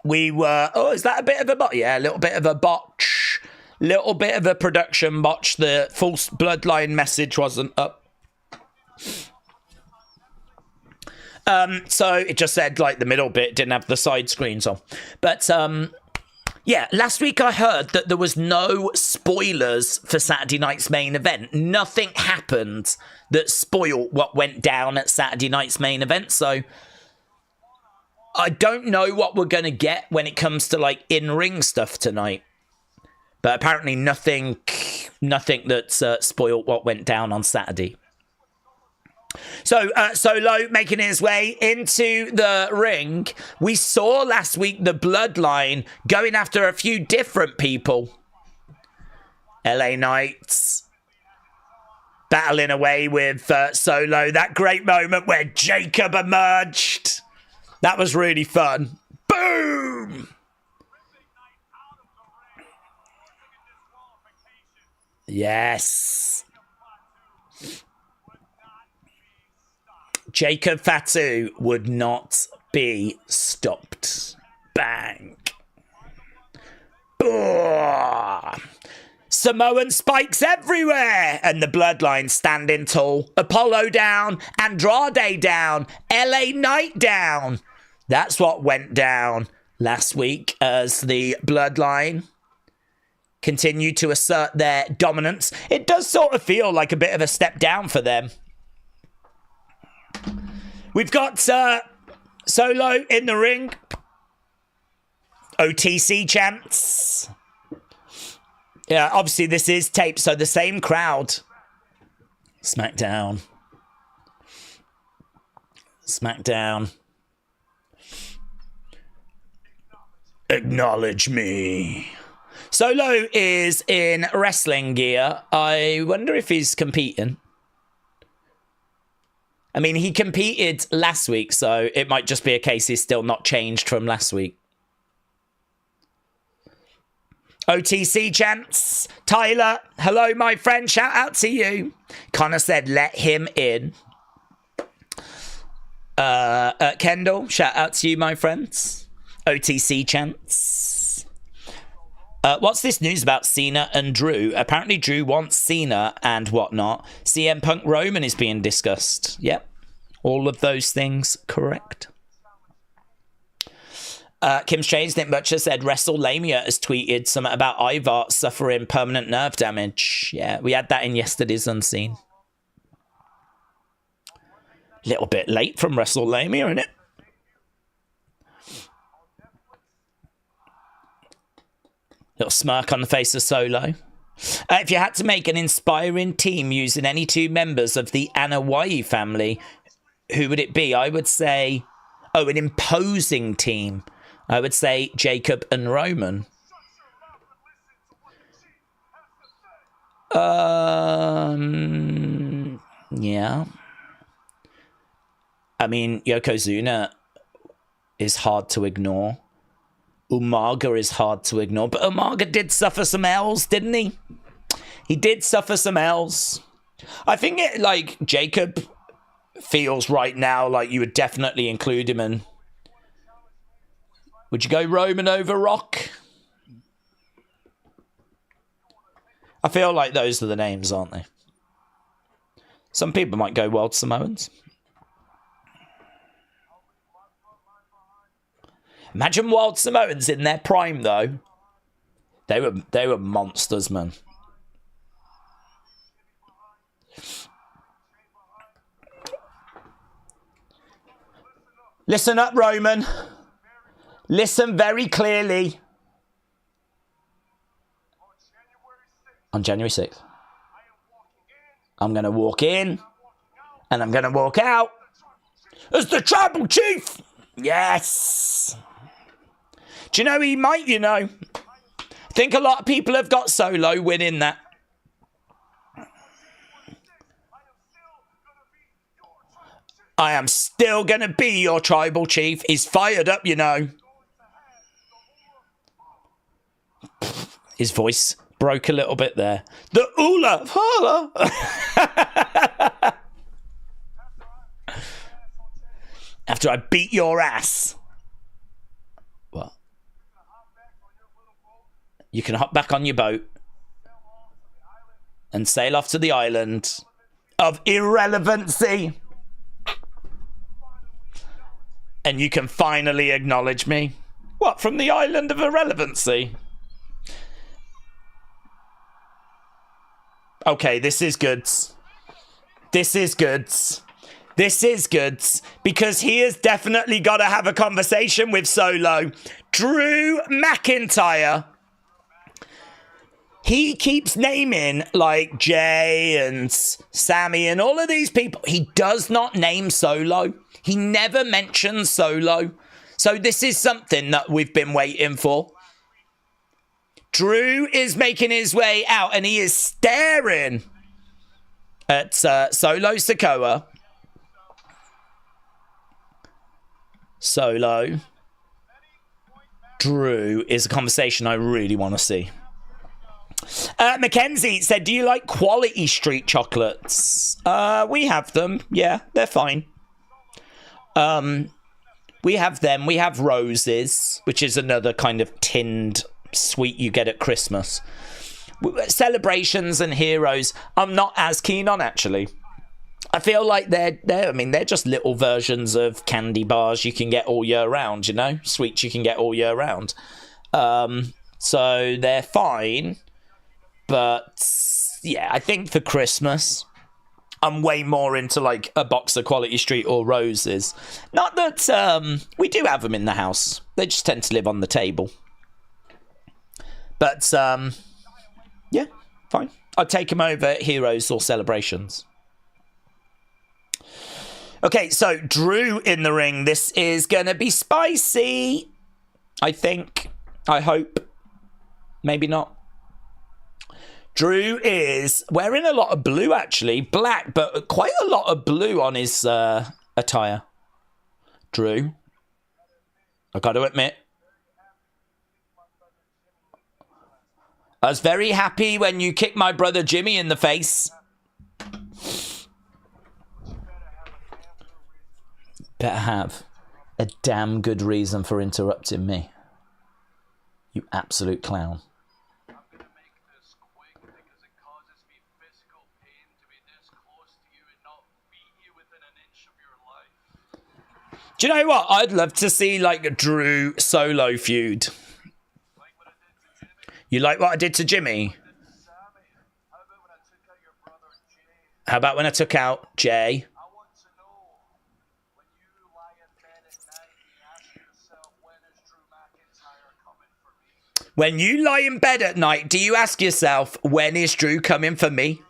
S1: We were... Oh, is that a bit of a botch? Yeah, a little bit of a botch. Little bit of a production botch. The false Bloodline message wasn't up. So it just said, like, the middle bit didn't have the side screens on. But, yeah, last week I heard that there was no spoilers for Saturday night's main event. Nothing happened that spoiled what went down at Saturday night's main event. So I don't know what we're going to get when it comes to, like, in-ring stuff tonight. But apparently nothing that's spoiled what went down on Saturday. So, Solo making his way into the ring. We saw last week the Bloodline going after a few different people. LA Knights battling away with Solo. That great moment where Jacob emerged. That was really fun. Boom! Yes. Jacob Fatu would not be stopped. Bang. Boah. Samoan spikes everywhere. And the Bloodline standing tall. Apollo down. Andrade down. LA Knight down. That's what went down last week as the Bloodline continue to assert their dominance. It does sort of feel like a bit of a step down for them. We've got Solo in the ring. OTC chants. Yeah, obviously this is taped, so the same crowd. Smackdown. Smackdown. Acknowledge me. Solo is in wrestling gear. I wonder if he's competing. I mean, he competed last week, so it might just be a case he's still not changed from last week. OTC chants. Tyler, hello, my friend. Shout out to you. Connor said, let him in. Kendall, shout out to you, my friends. OTC chants. What's this news about Cena and Drew? Apparently Drew wants Cena and whatnot. CM Punk Roman is being discussed. Yep. All of those things correct. Kim Strange, Nick Butcher said WrestleLamia has tweeted something about Ivar suffering permanent nerve damage. Yeah, we had that in yesterday's Unseen. Little bit late from WrestleLamia, isn't it? Little smirk on the face of Solo. If you had to make an inspiring team using any two members of the Anoa'i family, who would it be? I would say... Oh, an imposing team. I would say Jacob and Roman. Yeah. I mean, Yokozuna is hard to ignore. Umaga is hard to ignore. But Umaga did suffer some L's, didn't he? He did suffer some L's. I think it, like, Jacob feels right now like you would definitely include him in. Would you go Roman over Rock? I feel like those are the names, aren't they? Some people might go World Samoans. Imagine Wild Samoans in their prime, though. They were monsters, man. Listen up, Roman. Listen very clearly. On January 6th, I'm going to walk in and I'm going to walk out as the Tribal Chief. Yes. Do you know he might, you know? I think a lot of people have got Solo winning that. I am still going to be your Tribal Chief. He's fired up, you know. His voice broke a little bit there. The Ula Hala. After I beat your ass. What? You can hop back on your boat and sail off to the island of irrelevancy. And you can finally acknowledge me. What, from the island of irrelevancy? Okay, this is good. This is good. This is good. Because he has definitely got to have a conversation with Solo. Drew McIntyre. He keeps naming, like, Jay and Sammy and all of these people. He does not name Solo. He never mentions Solo. So this is something that we've been waiting for. Drew is making his way out and he is staring at Solo Sikoa. Solo. Drew is a conversation I really want to see. Mackenzie said, do you like quality street chocolates? We have them. Yeah, they're fine. We have them. We have roses, which is another kind of tinned sweet you get at Christmas. Celebrations and heroes, I'm not as keen on, actually. I feel like they're just little versions of candy bars you can get all year round, you know? Sweets you can get all year round. So they're fine. But, yeah, I think for Christmas, I'm way more into, like, a box of Quality Street or roses. Not that we do have them in the house. They just tend to live on the table. But, yeah, fine. I'd take them over heroes or celebrations. Okay, so Drew in the ring. This is going to be spicy. I think. I hope. Maybe not. Drew is wearing a lot of blue, actually. Black, but quite a lot of blue on his attire. Drew. I got to admit. I was very happy when you kicked my brother Jimmy in the face. Better have a damn good reason for interrupting me. You absolute clown. Do you know what? I'd love to see, like, a Drew Solo feud. You like what I did to Jimmy? How about when I took out Jay? When you lie in bed at night, do you ask yourself, when is Drew coming for me?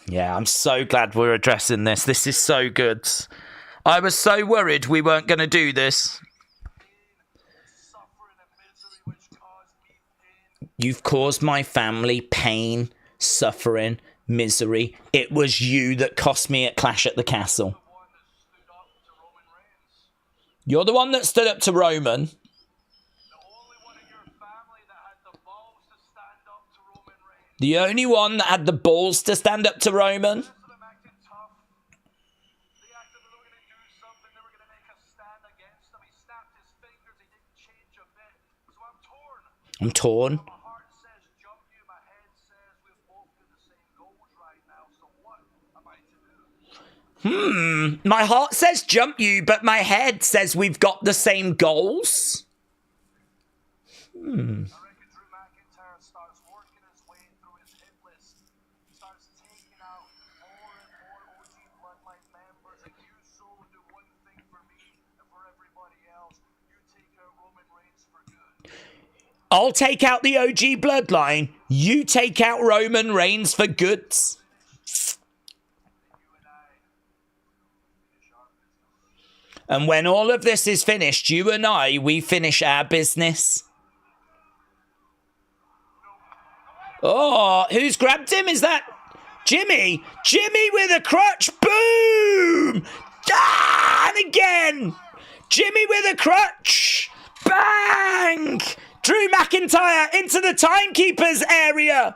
S1: Yeah, I'm so glad we're addressing this. This is so good. I was so worried we weren't going to do this. You've caused my family pain, suffering, misery. It was you that cost me at Clash at the Castle. You're the one that stood up to Roman. The only one that had the balls to stand up to Roman. I'm torn. My heart says jump you, but my head says we've got the same goals. I'll take out the OG bloodline. You take out Roman Reigns for goods. And when all of this is finished, you and I, we finish our business. Oh, who's grabbed him? Is that Jimmy? Jimmy with a crutch. Boom! Ah, and again. Jimmy with a crutch. Bang! Drew McIntyre into the timekeeper's area.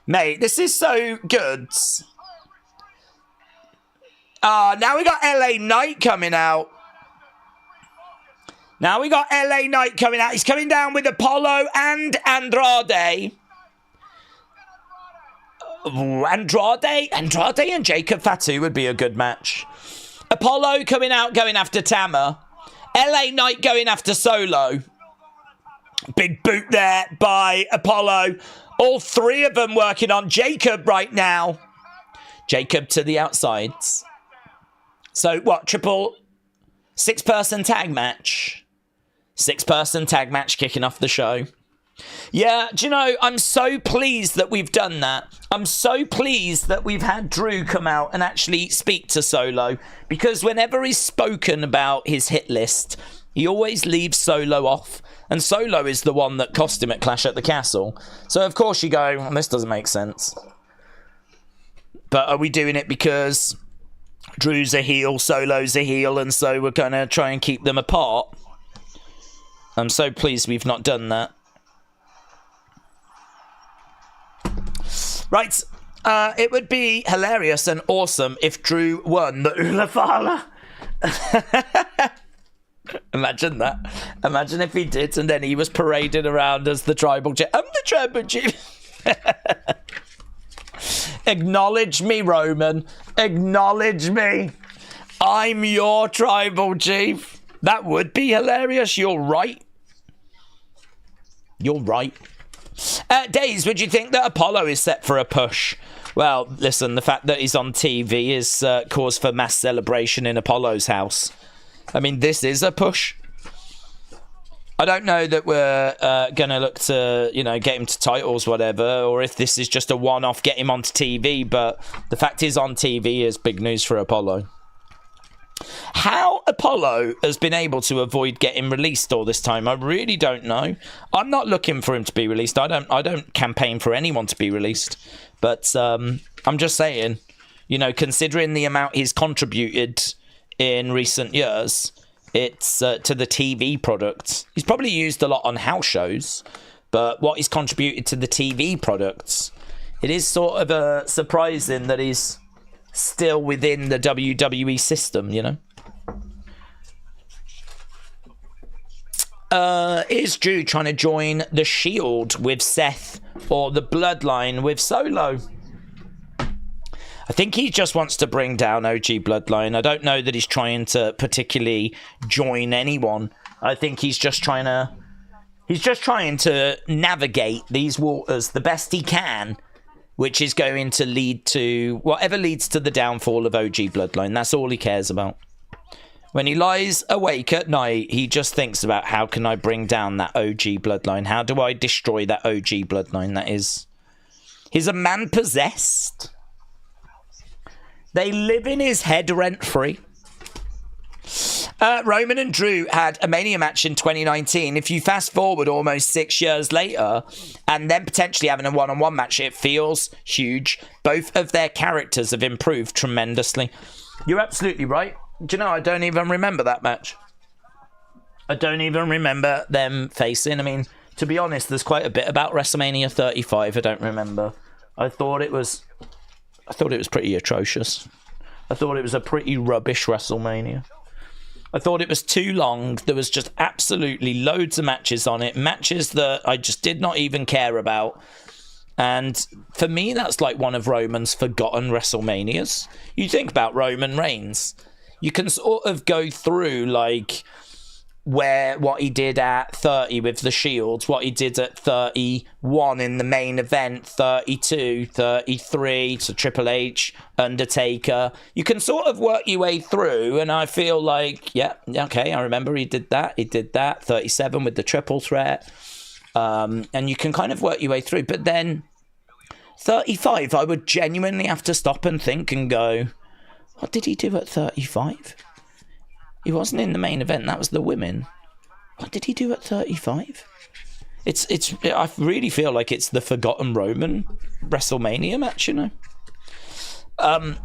S1: Mate, this is so good. Now we got LA Knight coming out. Now we got LA Knight coming out. He's coming down with Apollo and Andrade. Andrade and Jacob Fatu would be a good match. Apollo coming out, going after Tama. LA Knight going after Solo. Big boot there by Apollo. All three of them working on Jacob right now. Jacob to the outsides. So what, triple six-person tag match? Six-person tag match kicking off the show. Yeah, do you know, I'm so pleased that we've done that. I'm so pleased that we've had Drew come out and actually speak to Solo. Because whenever he's spoken about his hit list, he always leaves Solo off. And Solo is the one that cost him at Clash at the Castle. So, of course, you go, well, this doesn't make sense. But are we doing it because Drew's a heel, Solo's a heel, and so we're going to try and keep them apart? I'm so pleased we've not done that. Right. It would be hilarious and awesome if Drew won the Ula Fala. Imagine that. Imagine if he did, and then he was paraded around as the tribal chief. I'm the tribal chief. Acknowledge me, Roman. Acknowledge me. I'm your tribal chief. That would be hilarious. You're right. You're right. Daze, would you think that Apollo is set for a push? Well, listen, the fact that he's on TV is cause for mass celebration in Apollo's house. I mean, this is a push. I don't know that we're going to look to, you know, get him to titles, whatever, or if this is just a one-off, get him onto TV, but the fact he's on TV is big news for Apollo. How Apollo has been able to avoid getting released all this time, I really don't know. I'm not looking for him to be released. I don't campaign for anyone to be released. But I'm just saying, you know, considering the amount he's contributed in recent years, it's to the TV product. He's probably used a lot on house shows, but what he's contributed to the TV products, it is sort of surprising that he's still within the WWE system, you know. Is Drew trying to join the Shield with Seth or the Bloodline with Solo? I think he just wants to bring down OG Bloodline. I don't know that he's trying to particularly join anyone. I think he's just trying to navigate these waters the best he can, which is going to lead to whatever leads to the downfall of OG Bloodline. That's all he cares about. When he lies awake at night, he just thinks about how can I bring down that OG Bloodline? How do I destroy that OG Bloodline? That is... He's a man possessed. They live in his head rent-free. Roman and Drew had a Mania match in 2019. If you fast forward almost 6 years later, and then potentially having a one-on-one match, it feels huge. Both of their characters have improved tremendously. You're absolutely right. Do you know, I don't even remember that match. I don't even remember them facing. I mean, to be honest, there's quite a bit about WrestleMania 35 I don't remember. I thought it was pretty atrocious. I thought it was a pretty rubbish WrestleMania. I thought it was too long. There was just absolutely loads of matches on it. Matches that I just did not even care about. And for me, that's like one of Roman's forgotten WrestleManias. You think about Roman Reigns. You can sort of go through like what he did at 30 with the Shield, what he did at 31 in the main event, 32, 33 to Triple H, Undertaker. You can sort of work your way through, and I feel like, yeah, okay, I remember he did that. 37 with the triple threat. And you can kind of work your way through. But then 35, I would genuinely have to stop and think and go, what did he do at 35? He wasn't in the main event. That was the women. What did he do at 35? I really feel like it's the Forgotten Roman WrestleMania match, you know. And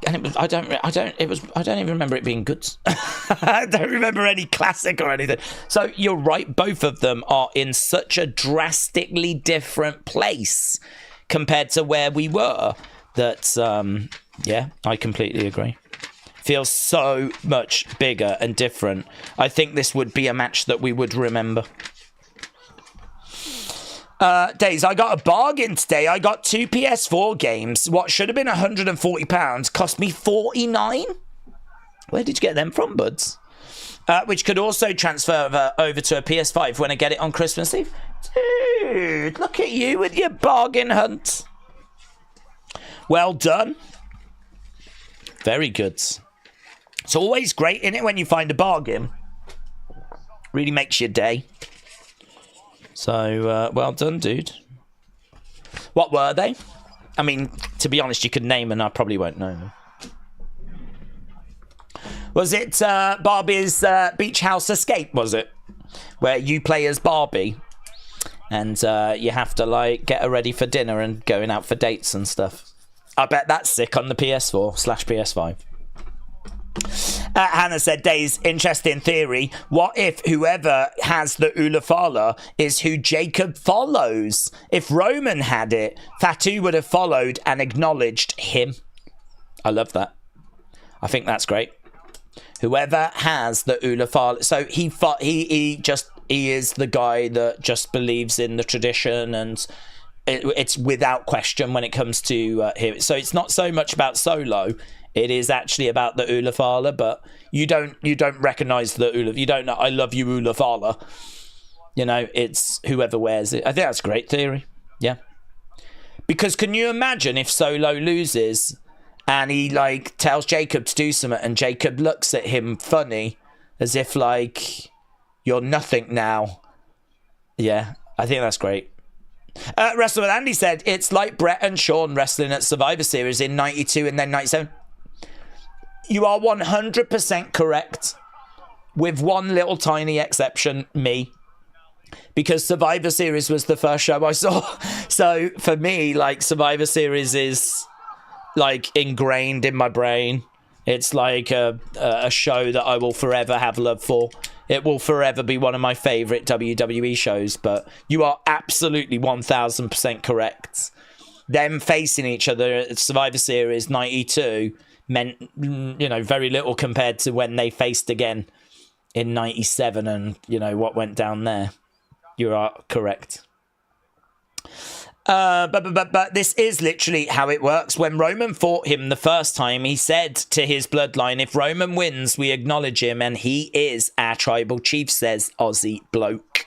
S1: it was, I don't even remember it being good. I don't remember any classic or anything. So you're right. Both of them are in such a drastically different place compared to where we were. That, yeah, I completely agree. Feels so much bigger and different. I think this would be a match that we would remember. Daze, I got a bargain today. I got 2 PS4 games. What should have been £140 cost me $49. Where did you get them from, buds? Which could also transfer over to a PS5 when I get it on Christmas Eve. Dude, look at you with your bargain hunt. Well done. Very good. It's always great, isn't it, when you find a bargain? Really makes your day. So, well done, dude. What were they? I mean, to be honest, you could name and I probably won't know them. Was it Barbie's Beach House Escape, was it? Where you play as Barbie and you have to, like, get her ready for dinner and going out for dates and stuff. I bet that's sick on the PS4/PS5. Hannah said, Daze, interesting theory. What if whoever has the Ulafala is who Jacob follows? If Roman had it, Fatu would have followed and acknowledged him. I love that. I think that's great. Whoever has the Ulafala. So he is the guy that just believes in the tradition, and it's without question when it comes to him. So it's not so much about Solo. It is actually about the Ulafala, but you don't recognize the Ulaf. You don't know. I love you, Ulafala. You know, it's whoever wears it. I think that's a great theory. Yeah. Because can you imagine if Solo loses and he like tells Jacob to do something, and Jacob looks at him funny, as if like you're nothing now. Yeah, I think that's great. Wrestling with Andy said it's like Brett and Sean wrestling at Survivor Series in 92 and then 97. You are 100% correct, with one little tiny exception, me. Because Survivor Series was the first show I saw. So for me, like, Survivor Series is like ingrained in my brain. It's like a show that I will forever have love for. It will forever be one of my favourite WWE shows. But you are absolutely 1000% correct. Them facing each other at Survivor Series 92 meant, you know, very little compared to when they faced again in 97 and, you know, what went down there. You are correct. But this is literally how it works. When Roman fought him the first time, he said to his bloodline, if Roman wins, we acknowledge him, and he is our tribal chief, says Aussie Bloke.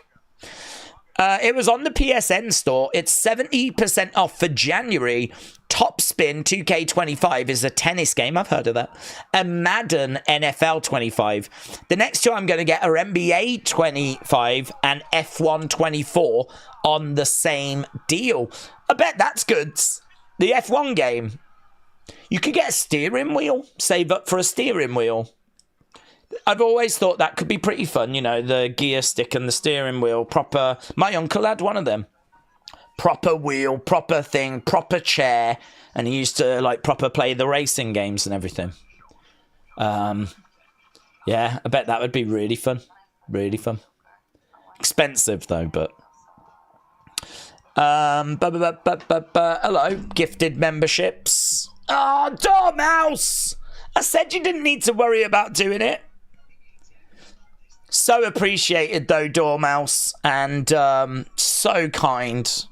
S1: It was on the PSN store. It's 70% off for January. Top Spin 2K25 is a tennis game. I've heard of that. And Madden NFL 25. The next two I'm going to get are NBA 25 and F1 24 on the same deal. I bet that's good. The F1 game. You could get a steering wheel. Save up for a steering wheel. I've always thought that could be pretty fun, you know, the gear stick and the steering wheel. Proper. My uncle had one of them. Proper wheel, proper thing, proper chair. And he used to, like, proper play the racing games and everything. Yeah, I bet that would be really fun. Really fun. Expensive, though, but... hello, gifted memberships. Oh, Dormouse! I said you didn't need to worry about doing it. So appreciated, though, Dormouse, and so kind.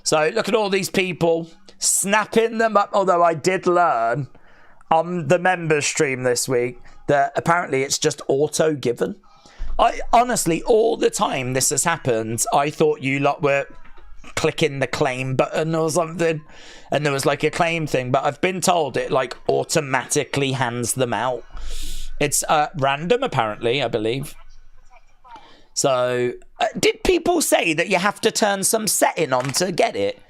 S1: So look at all these people snapping them up. Although I did learn on the members stream this week that apparently it's just auto given. I honestly, all the time this has happened, I thought you lot were clicking the claim button or something, and there was like a claim thing, but I've been told it like automatically hands them out. It's random, apparently, I believe. So, did people say that you have to turn some setting on to get it?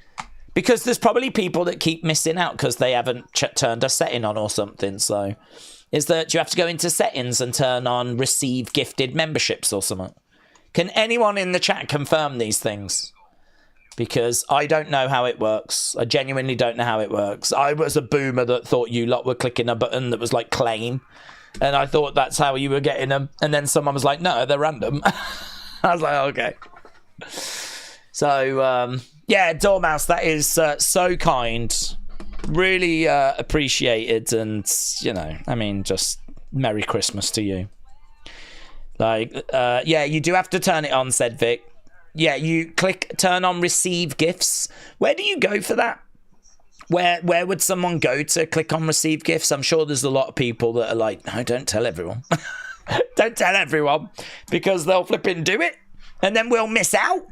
S1: Because there's probably people that keep missing out because they haven't turned a setting on or something. So, do you have to go into settings and turn on receive gifted memberships or something? Can anyone in the chat confirm these things? Because I don't know how it works. I genuinely don't know how it works. I was a boomer that thought you lot were clicking a button that was like claim. And I thought that's how you were getting them. And then someone was like, no, they're random. I was like, okay. So, yeah, Dormouse, that is so kind. Really appreciated. And, you know, I mean, just Merry Christmas to you. Like, yeah, you do have to turn it on, said Vic. Yeah, you click turn on receive gifts. Where do you go for that? Where would someone go to click on receive gifts? I'm sure there's a lot of people that are like, no, don't tell everyone. Don't tell everyone, because they'll flipping do it and then we'll miss out.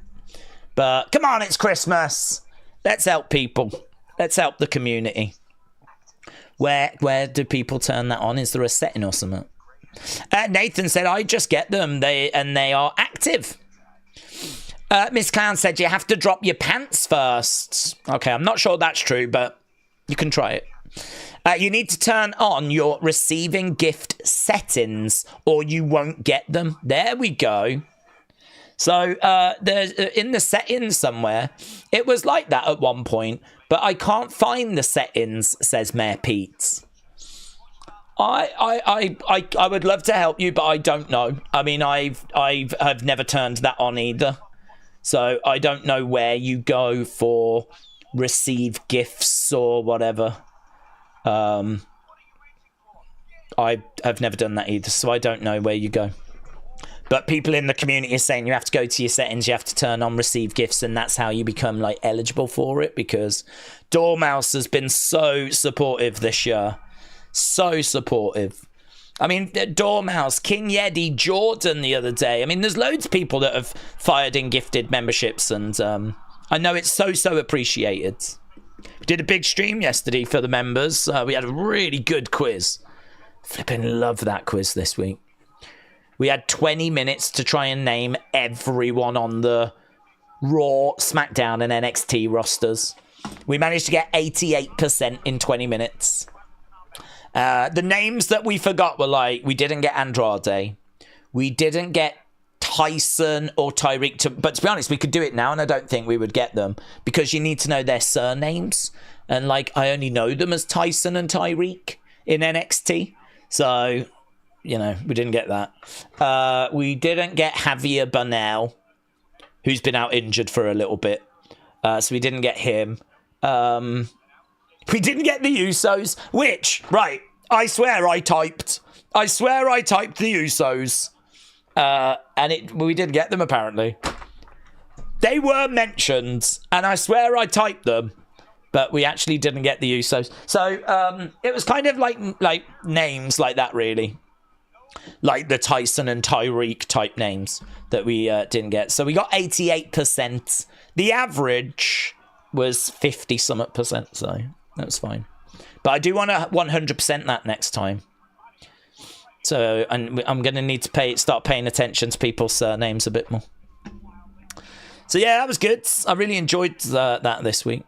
S1: But come on, it's Christmas. Let's help people. Let's help the community. Where do people turn that on? Is there a setting or something? Nathan said, I just get them. They are active. Miss Clown said you have to drop your pants first. Okay, I'm not sure that's true, but you can try it. You need to turn on your receiving gift settings or you won't get them. There we go. So there's in the settings somewhere, it was like that at one point, but I can't find the settings, says Mayor Pete. I would love to help you, but I don't know. I mean, I've never turned that on either. So I don't know where you go for receive gifts or whatever. I have never done that either, so I don't know where you go. But people in the community are saying you have to go to your settings, you have to turn on receive gifts, and that's how you become like eligible for it, because Dormouse has been so supportive this year. So supportive. I mean, Dormouse, King Yeti, Jordan the other day. I mean, there's loads of people that have fired in gifted memberships, and I know it's so appreciated. We did a big stream yesterday for the members. We had a really good quiz. Flipping love that quiz this week. We had 20 minutes to try and name everyone on the Raw, Smackdown, and NXT rosters. We managed to get 88% in 20 minutes. The names that we forgot were like, we didn't get Andrade. We didn't get Tyson or Tyreek. But to be honest, we could do it now, and I don't think we would get them because you need to know their surnames. And like, I only know them as Tyson and Tyreek in NXT. So, you know, we didn't get that. We didn't get Javier Bernal, who's been out injured for a little bit. So we didn't get him. We didn't get the Usos, which, right, I swear I typed the Usos. And we did get them, apparently. They were mentioned, and I swear I typed them, but we actually didn't get the Usos. So it was kind of like names like that, really. Like the Tyson and Tyreek type names that we didn't get. So we got 88%. The average was 50-something%, so that's fine. But I do want to 100% that next time. So and I'm going to need to start paying attention to people's surnames a bit more. So yeah, that was good. I really enjoyed that this week.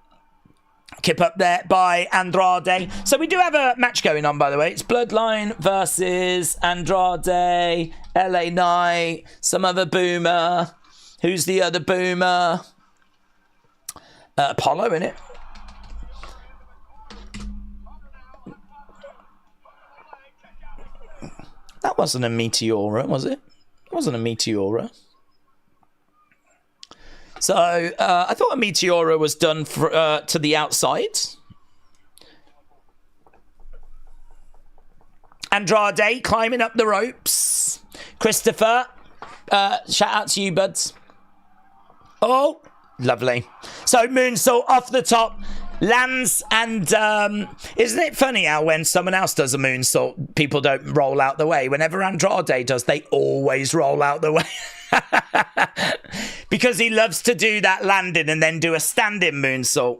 S1: Keep up there by Andrade. So we do have a match going on, by the way. It's Bloodline versus Andrade, LA Knight, some other boomer. Who's the other boomer? Apollo, innit? That wasn't a Meteora, was it? It wasn't a Meteora. So, I thought a Meteora was done to the outside. Andrade climbing up the ropes. Christopher, shout out to you, buds. Oh, lovely. So, moonsault off the top. Lands, and isn't it funny how when someone else does a moonsault, people don't roll out the way? Whenever Andrade does, they always roll out the way. Because he loves to do that landing and then do a standing moonsault.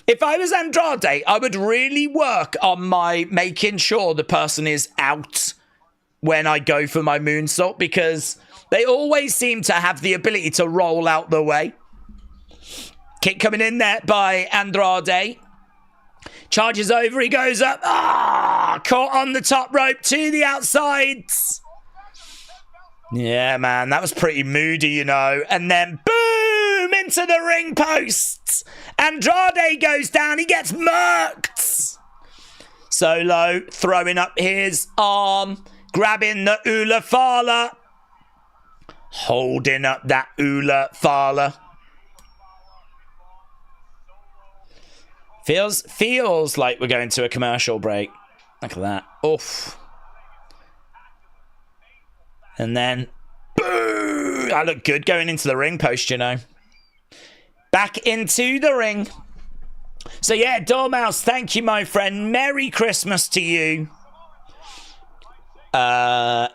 S1: If I was Andrade, I would really work on my making sure the person is out when I go for my moonsault, because they always seem to have the ability to roll out the way. Kick coming in there by Andrade. Charges over, he goes up. Caught on the top rope to the outsides. Yeah, man, that was pretty moody, you know. And then boom, into the ring posts. Andrade goes down, he gets murked. Solo throwing up his arm, grabbing the Ula Fala. Holding up that Ula Fala. Feels like we're going to a commercial break. Look at that. Oof. And then, boo! I look good going into the ring post, you know. Back into the ring. So yeah, Dormouse, thank you, my friend. Merry Christmas to you. NMO.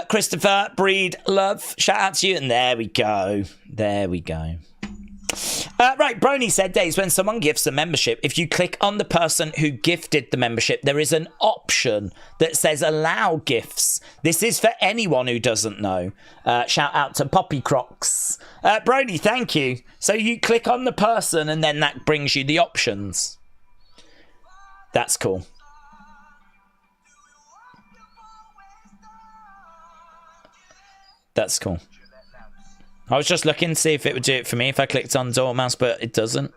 S1: Christopher, Breed, love, shout out to you. And there we go. There we go. Right, Brony said, Daze, when someone gifts a membership, if you click on the person who gifted the membership, there is an option that says allow gifts. This is for anyone who doesn't know. Shout out to Poppy Crocs. Brony, thank you. So you click on the person and then that brings you the options. That's cool. That's cool. I was just looking to see if it would do it for me if I clicked on Dormouse, but it doesn't.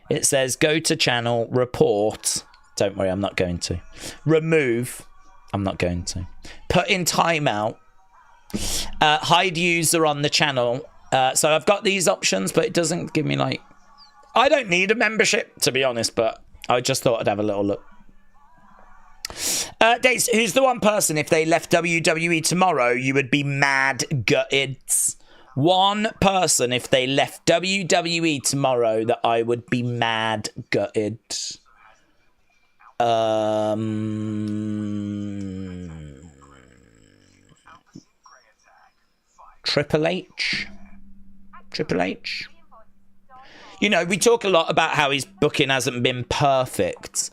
S1: It says go to channel, report. Don't worry, I'm not going to. Remove. I'm not going to. Put in timeout. Hide user on the channel. So I've got these options, but it doesn't give me like... I don't need a membership, to be honest, but I just thought I'd have a little look. Daze, who's the one person, if they left WWE tomorrow, you would be mad gutted? One person, if they left WWE tomorrow, that I would be mad gutted. Triple H? Triple H? You know, we talk a lot about how his booking hasn't been perfect,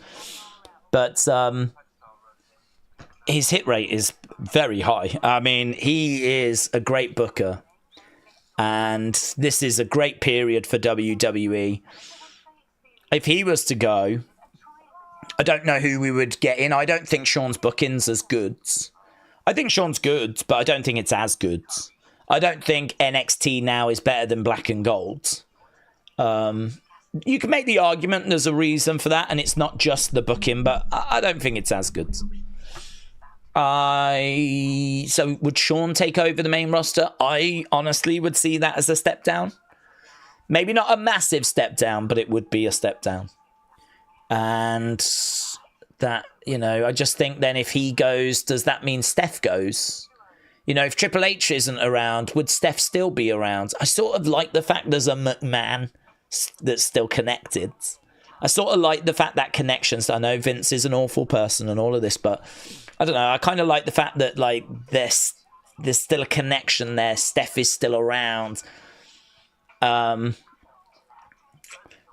S1: but his hit rate is very high. I mean, he is a great booker. And this is a great period for WWE. If he was to go, I don't know who we would get in. I don't think Sean's booking's as good. I think Sean's good, but I don't think it's as good. I don't think NXT now is better than Black and Gold. You can make the argument there's a reason for that, and it's not just the booking, but I don't think it's as good. So would Sean take over the main roster? I honestly would see that as a step down. Maybe not a massive step down, but it would be a step down. And that, you know, I just think then if he goes, does that mean Steph goes? You know, if Triple H isn't around, would Steph still be around? I sort of like the fact there's a McMahon that's still connected. I sort of like the fact that connections. I know Vince is an awful person and all of this, but I don't know. I kind of like the fact that like there's still a connection there. Steph is still around. So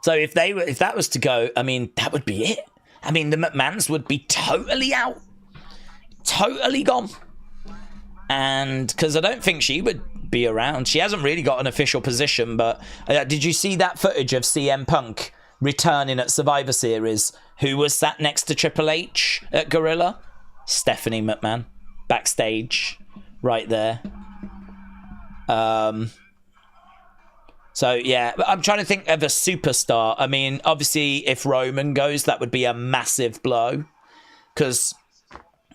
S1: if that was to go, I mean, that would be it. I mean, the McMahons would be totally out, totally gone. And because I don't think she would be around. She hasn't really got an official position. But did you see that footage of CM Punk returning at Survivor Series? Who was sat next to Triple H at Gorilla? Stephanie McMahon, backstage, right there. So, yeah, I'm trying to think of a superstar. I mean, obviously, if Roman goes, that would be a massive blow. Because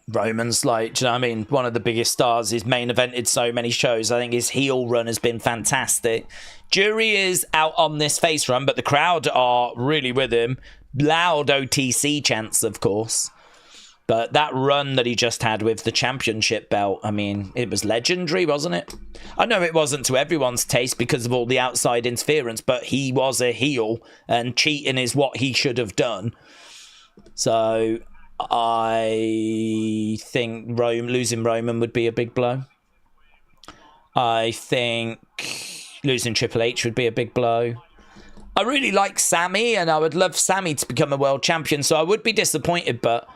S1: Roman's like, do you know what I mean? One of the biggest stars. He's main evented so many shows. I think his heel run has been fantastic. Jury is out on this face run, but the crowd are really with him. Loud OTC chants, of course. But that run that he just had with the championship belt, I mean, it was legendary, wasn't it? I know it wasn't to everyone's taste because of all the outside interference, but he was a heel, and cheating is what he should have done. So I think losing Roman would be a big blow. I think losing Triple H would be a big blow. I really like Sammy, and I would love Sammy to become a world champion, so I would be disappointed, but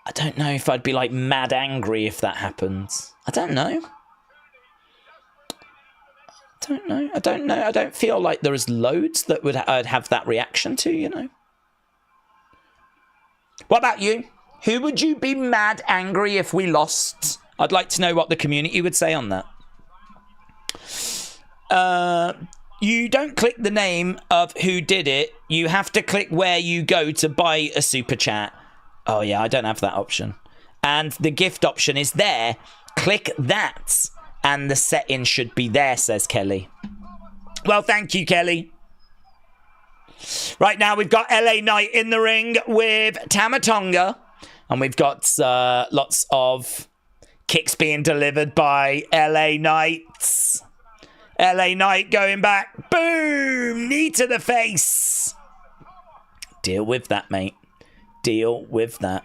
S1: I don't know if I'd be, like, mad angry if that happens. I don't know. I don't feel like there's loads that I'd have that reaction to, you know. What about you? Who would you be mad angry if we lost? I'd like to know what the community would say on that. You don't click the name of who did it. You have to click where you go to buy a super chat. Oh, yeah, I don't have that option. And the gift option is there. Click that. And the settings should be there, says Kelly. Well, thank you, Kelly. Right now, we've got LA Knight in the ring with Tama Tonga. And we've got lots of kicks being delivered by LA Knight. LA Knight going back. Boom! Knee to the face. Deal with that, mate. Deal with that.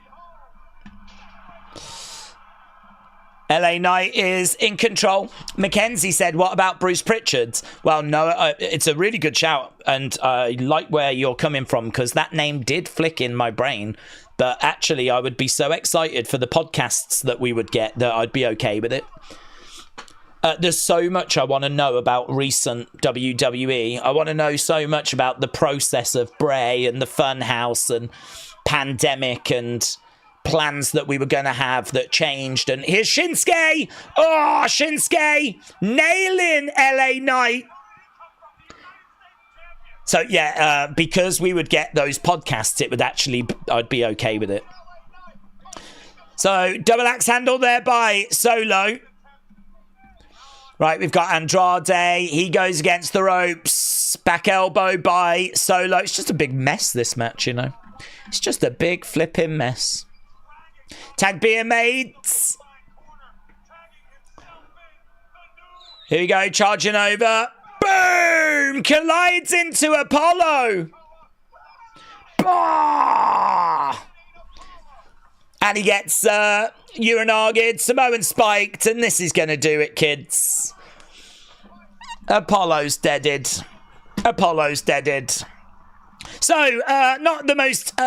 S1: LA Knight is in control. Mackenzie said, what about Bruce Pritchard? Well, no, it's a really good shout. And I like where you're coming from, because that name did flick in my brain. But actually, I would be so excited for the podcasts that we would get that I'd be okay with it. There's so much I want to know about recent WWE. I want to know so much about the process of Bray and the Funhouse and Pandemic and plans that we were going to have that changed. And here's Shinsuke. Oh, Shinsuke nailing LA Knight. So, yeah, because we would get those podcasts, it would actually, I'd be okay with it. So, double axe handle there by Solo. Right, we've got Andrade. He goes against the ropes. Back elbow by Solo. It's just a big mess, this match, you know. It's just a big flipping mess. Tag being made. Here we go, charging over. Boom! Collides into Apollo. Bah! And he gets Uranaged, Samoan spiked, and this is going to do it, kids. Apollo's deaded. Apollo's deaded. So, not the most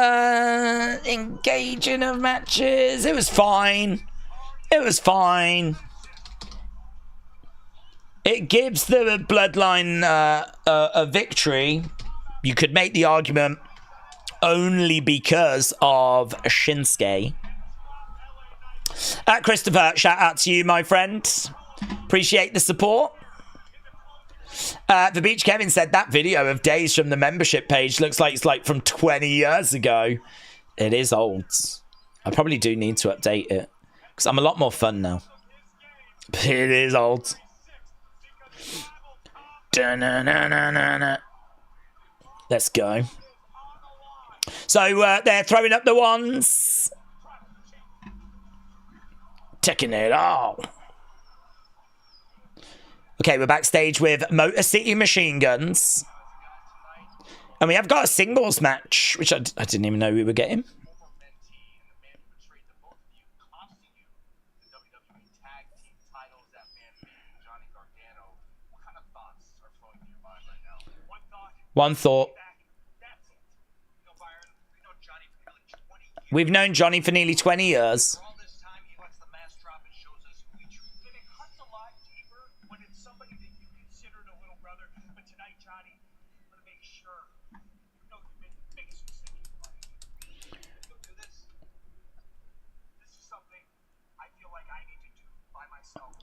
S1: engaging of matches. It was fine. It was fine. It gives the Bloodline a victory. You could make the argument only because of Shinsuke. Christopher, shout out to you, my friend. Appreciate the support. The Beach Kevin said that video of Daze from the membership page looks like it's like from 20 years ago. It is old. I probably do need to update it because I'm a lot more fun now. But it is old. Let's go. So they're throwing up the ones. Taking it all. Okay, we're backstage with Motor City Machine Guns. And we have got a singles match, which I didn't even know we were getting. One thought. We've known Johnny for nearly 20 years.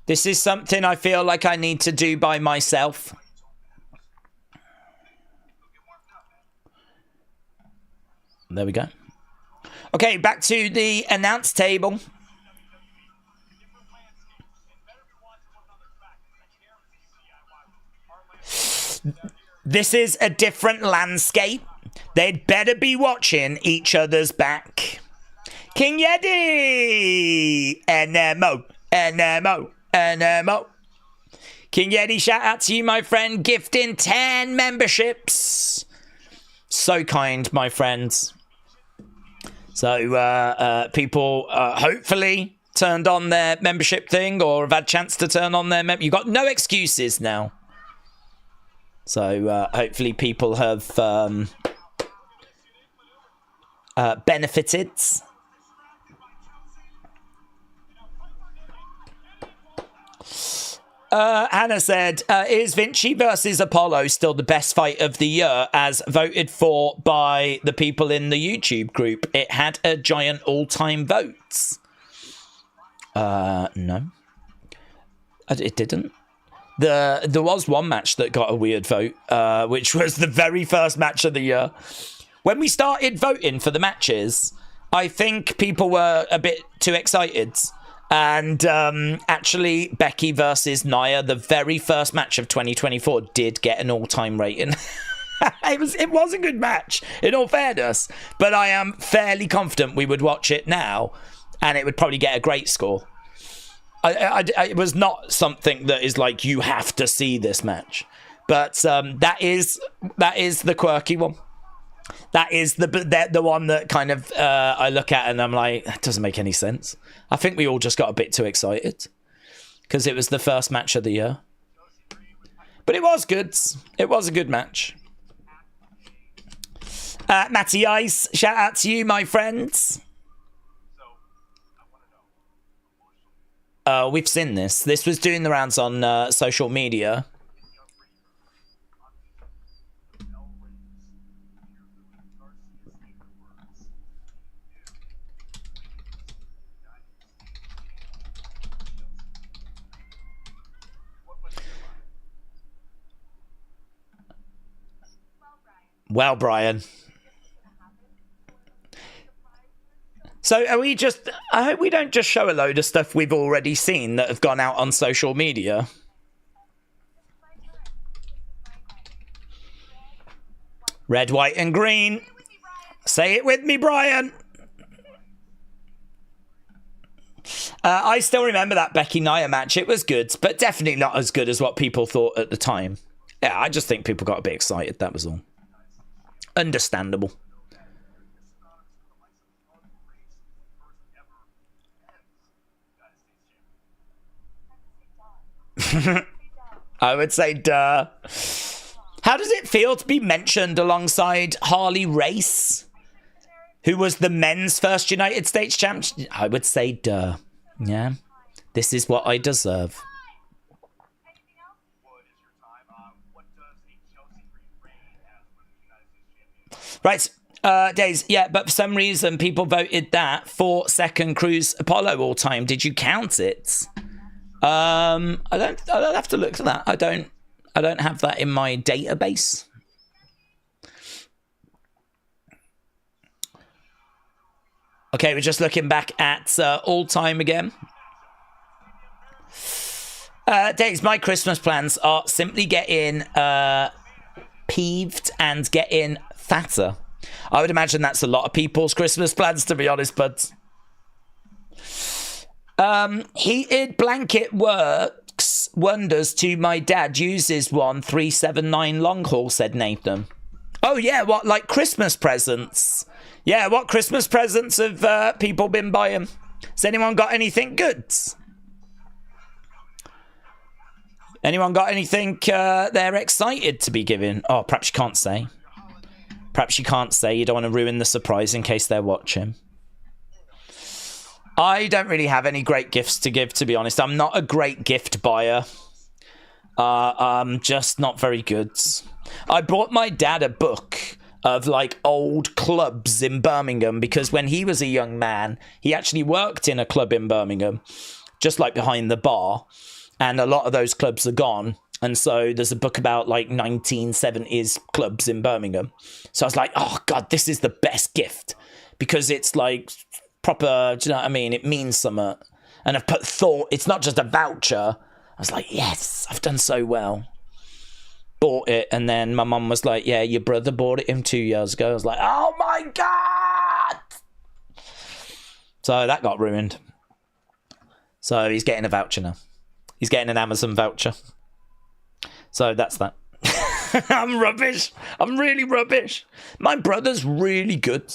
S1: This is something I feel like I need to do by myself. There we go. Okay, back to the announce table. This is a different landscape. They'd better be watching each other's back. King Yeti! NMO, NMO, NMO. King Yeti, shout out to you, my friend, gifting 10 memberships. So kind, my friends. So people hopefully turned on their membership thing or have had a chance to turn on their You've got no excuses now. So hopefully people have benefited. Hannah said, is Vinci versus Apollo still the best fight of the year as voted for by the people in the YouTube group? It had a giant all-time votes. No. It didn't. There was one match that got a weird vote, which was the very first match of the year. When we started voting for the matches, I think people were a bit too excited. And actually, Becky versus Nia, the very first match of 2024, did get an all-time rating. It was a good match, in all fairness. But I am fairly confident we would watch it now, and it would probably get a great score. It was not something that is like, you have to see this match. But that is the quirky one. That is the one that kind of I look at and I'm like, that doesn't make any sense. I think we all just got a bit too excited because it was the first match of the year. But it was good. It was a good match. Matty Ice, shout out to you, my friends. We've seen this. This was doing the rounds on social media. Well, Brian. So are we just... I hope we don't just show a load of stuff we've already seen that have gone out on social media. Red, white, and green. Say it with me, Brian. I still remember that Becky Nia match. It was good, but definitely not as good as what people thought at the time. Yeah, I just think people got a bit excited. That was all. Understandable. I would say duh. How does it feel to be mentioned alongside Harley Race, who was the men's first United States champion? I would say duh. Yeah. This is what I deserve. Right, Daze, yeah, but for some reason people voted that for second Cruise Apollo all time. Did you count it? I don't have to look at that. I don't have that in my database. Okay, we're just looking back at all time again. Daze, my Christmas plans are simply getting peeved and getting fatter. I would imagine that's a lot of people's Christmas plans, to be honest, but heated blanket works wonders to my dad. Uses one 379 long haul, said Nathan. Oh yeah, what, like Christmas presents? Yeah, what Christmas presents have people been buying? Has anyone got anything good? Anyone got anything they're excited to be giving? Oh, perhaps you can't say. Perhaps you can't say. You don't want to ruin the surprise in case they're watching. I don't really have any great gifts to give, to be honest. I'm not a great gift buyer. I'm just not very good. I bought my dad a book of like old clubs in Birmingham because when he was a young man, he actually worked in a club in Birmingham, just like behind the bar. And a lot of those clubs are gone. And so there's a book about like 1970s clubs in Birmingham. So I was like, oh God, this is the best gift because it's like proper, do you know what I mean? It means something. And I've put thought, it's not just a voucher. I was like, yes, I've done so well. Bought it. And then my mum was like, yeah, your brother bought it him 2 years ago. I was like, oh my God. So that got ruined. So he's getting a voucher now. He's getting an Amazon voucher. So that's that. I'm rubbish. I'm really rubbish. My brother's really good.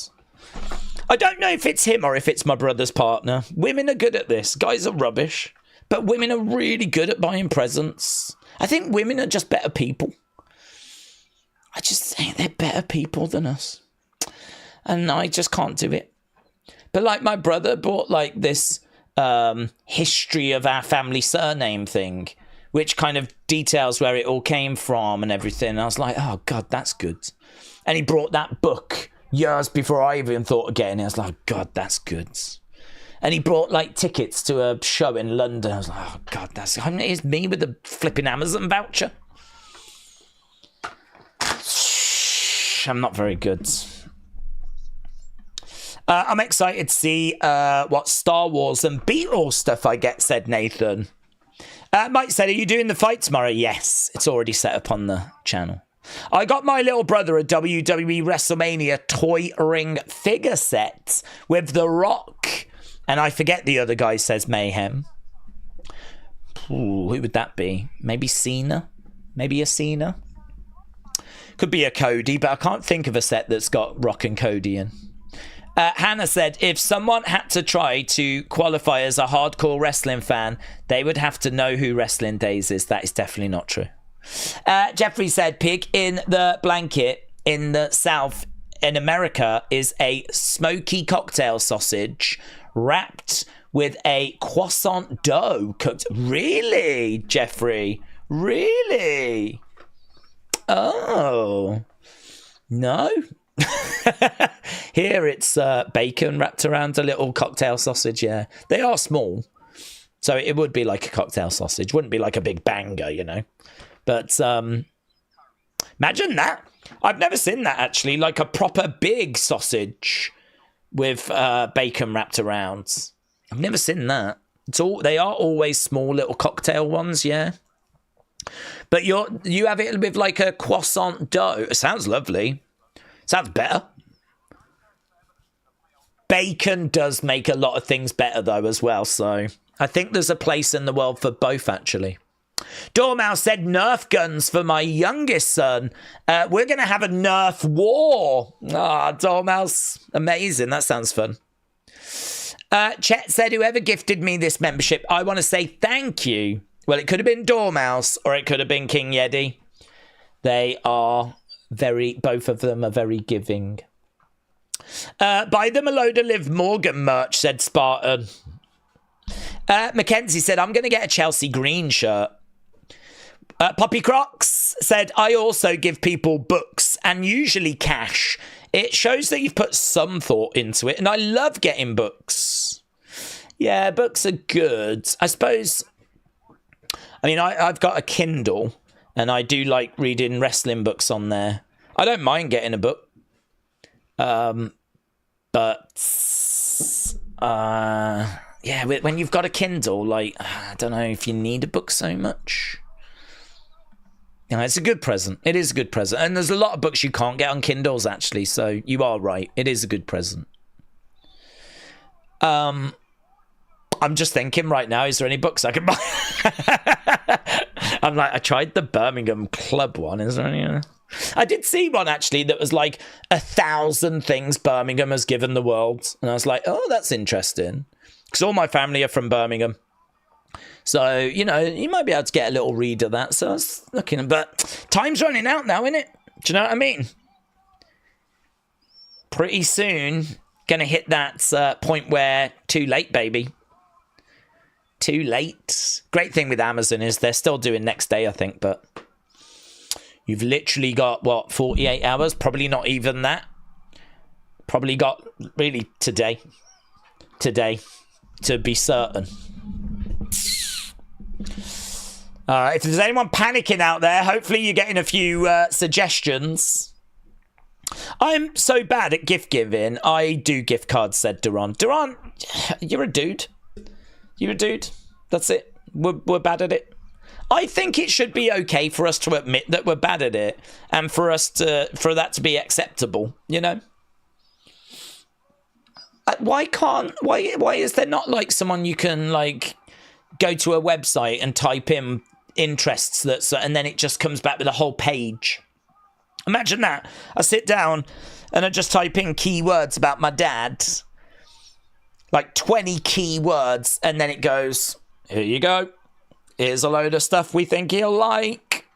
S1: I don't know if it's him or if it's my brother's partner. Women are good at this. Guys are rubbish. But women are really good at buying presents. I think women are just better people. I just think they're better people than us. And I just can't do it. But like my brother bought like this history of our family surname thing, which kind of details where it all came from and everything. And I was like, oh God, that's good. And he brought that book years before I even thought of getting it. I was like, God, that's good. And he brought like tickets to a show in London. I was like, oh God, it's me with the flipping Amazon voucher. I'm not very good. I'm excited to see what Star Wars and Beatles stuff I get, said Nathan. Mike said, are you doing the fight tomorrow? Yes, it's already set up on the channel. I got my little brother a WWE WrestleMania toy ring figure set with The Rock. And I forget the other guy, says Mayhem. Ooh, who would that be? Maybe Cena? Maybe a Cena? Could be a Cody, but I can't think of a set that's got Rock and Cody in. Hannah said, if someone had to try to qualify as a hardcore wrestling fan, they would have to know who Wrestling Daze is. That is definitely not true. Jeffrey said, pig in the blanket in the South in America is a smoky cocktail sausage wrapped with a croissant dough cooked. Really, Jeffrey? Really? Oh. No. Here it's bacon wrapped around a little cocktail sausage. Yeah, they are small, so it would be like a cocktail sausage. Wouldn't be like a big banger, you know. But imagine that. I've never seen that actually, like a proper big sausage with bacon wrapped around. I've never seen that. They are always small little cocktail ones, yeah. But you have it with like a croissant dough. It sounds lovely. Sounds better. Bacon does make a lot of things better though as well, so I think there's a place in the world for both actually. Dormouse said Nerf guns for my youngest son. We're going to have a Nerf war. Dormouse, amazing. That sounds fun. Chet said, whoever gifted me this membership, I want to say thank you. Well, it could have been Dormouse or it could have been King Yeti. They are both of them are very giving. Buy them a load of Liv Morgan merch, said Spartan. Mackenzie said, I'm going to get a Chelsea green shirt. Poppy Crocs said, I also give people books and usually cash. It shows that you've put some thought into it, and I love getting books. Yeah, books are good. I suppose, I mean, I've got a Kindle, and I do like reading wrestling books on there. I don't mind getting a book. Yeah, when you've got a Kindle, like, I don't know if you need a book so much. You know, it's a good present. It is a good present. And there's a lot of books you can't get on Kindles, actually, so you are right. It is a good present. I'm just thinking right now, is there any books I can buy? I'm like, I tried the Birmingham Club one. Is there any? I did see one, actually, that was like 1,000 things Birmingham has given the world. And I was like, oh, that's interesting. Because all my family are from Birmingham. So, you know, you might be able to get a little read of that. So I was looking, but time's running out now, innit? Do you know what I mean? Pretty soon, gonna hit that point where too late, baby. Too late. Great thing with Amazon is they're still doing next day, I think, but you've literally got, what, 48 hours? Probably not even that. Probably got, really, today, to be certain. If there's anyone panicking out there, hopefully you're getting a few suggestions. I'm so bad at gift giving. I do gift cards, said Duran. Duran, you're a dude. You're a dude. That's it. We're bad at it. I think it should be okay for us to admit that we're bad at it, and for that to be acceptable, you know? Why is there not like someone you can like go to a website and type in interests and then it just comes back with a whole page? Imagine that. I sit down and I just type in keywords about my dad, like 20 keywords, and then it goes, here you go. Here's a load of stuff we think he'll like.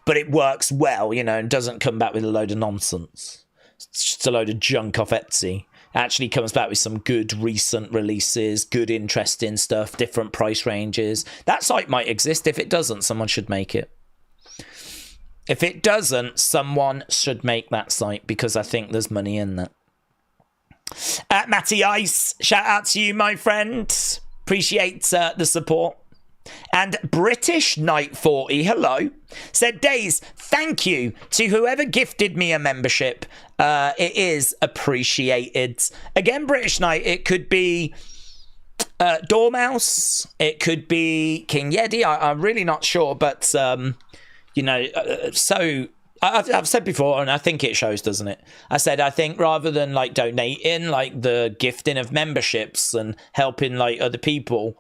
S1: But it works well, you know, and doesn't come back with a load of nonsense. It's just a load of junk off Etsy. It actually comes back with some good recent releases, good interesting stuff, different price ranges. That site might exist. If it doesn't, someone should make it. If it doesn't, someone should make that site, because I think there's money in that. Matty Ice, shout out to you, my friend. Appreciate the support. And British Knight 40, hello, said, Daze, thank you to whoever gifted me a membership. It is appreciated. Again, British Knight, it could be Dormouse, it could be King Yeti. I'm really not sure, but you know, so I've said before, and I think it shows, doesn't it? I said, I think rather than like donating, like the gifting of memberships and helping like other people,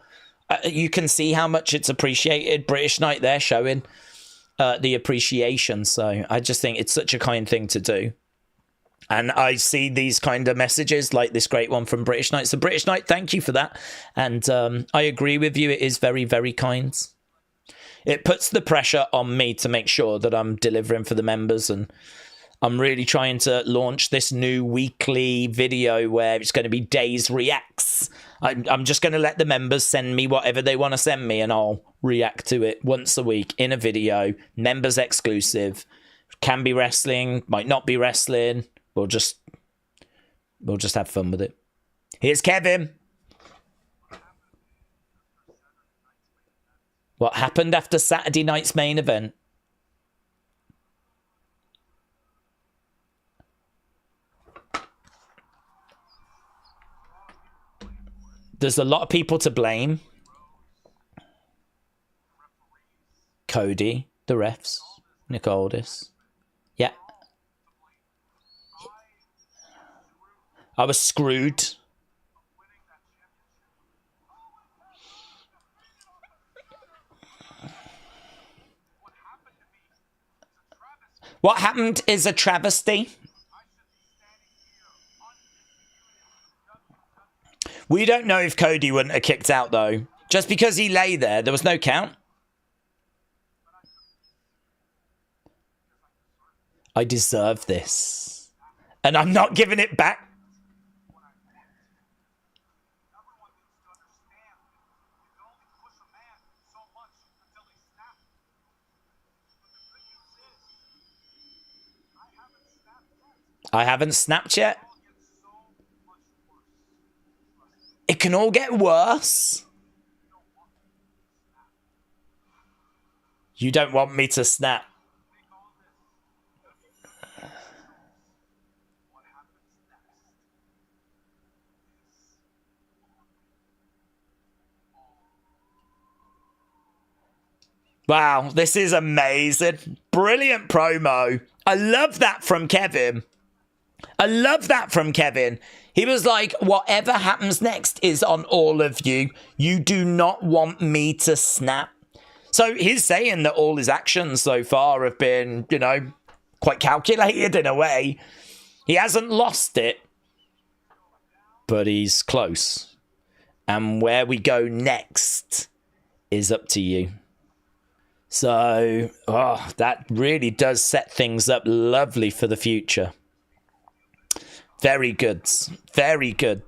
S1: you can see how much it's appreciated. British Knight, they're showing the appreciation. So I just think it's such a kind thing to do. And I see these kind of messages like this great one from British Knight. So British Knight, thank you for that. And I agree with you. It is very, very kind. It puts the pressure on me to make sure that I'm delivering for the members, and I'm really trying to launch this new weekly video where it's going to be Daze Reacts. I'm just going to let the members send me whatever they want to send me, and I'll react to it once a week in a video, members exclusive. Can be wrestling, might not be wrestling. We'll just have fun with it. Here's Kevin. What happened after Saturday night's main event? There's a lot of people to blame. Cody, the refs, Codys. Yeah. I was screwed. What happened is a travesty. We don't know if Cody wouldn't have kicked out, though. Just because he lay there, there was no count. I deserve this. And I'm not giving it back. I haven't snapped yet. It can all get worse. You don't want me to snap. Wow, this is amazing. Brilliant promo. I love that from Kevin. I love that from Kevin. He was like, whatever happens next is on all of you. You do not want me to snap. So he's saying that all his actions so far have been, you know, quite calculated in a way. He hasn't lost it, but he's close. And where we go next is up to you. So, that really does set things up lovely for the future. Very good. Very good.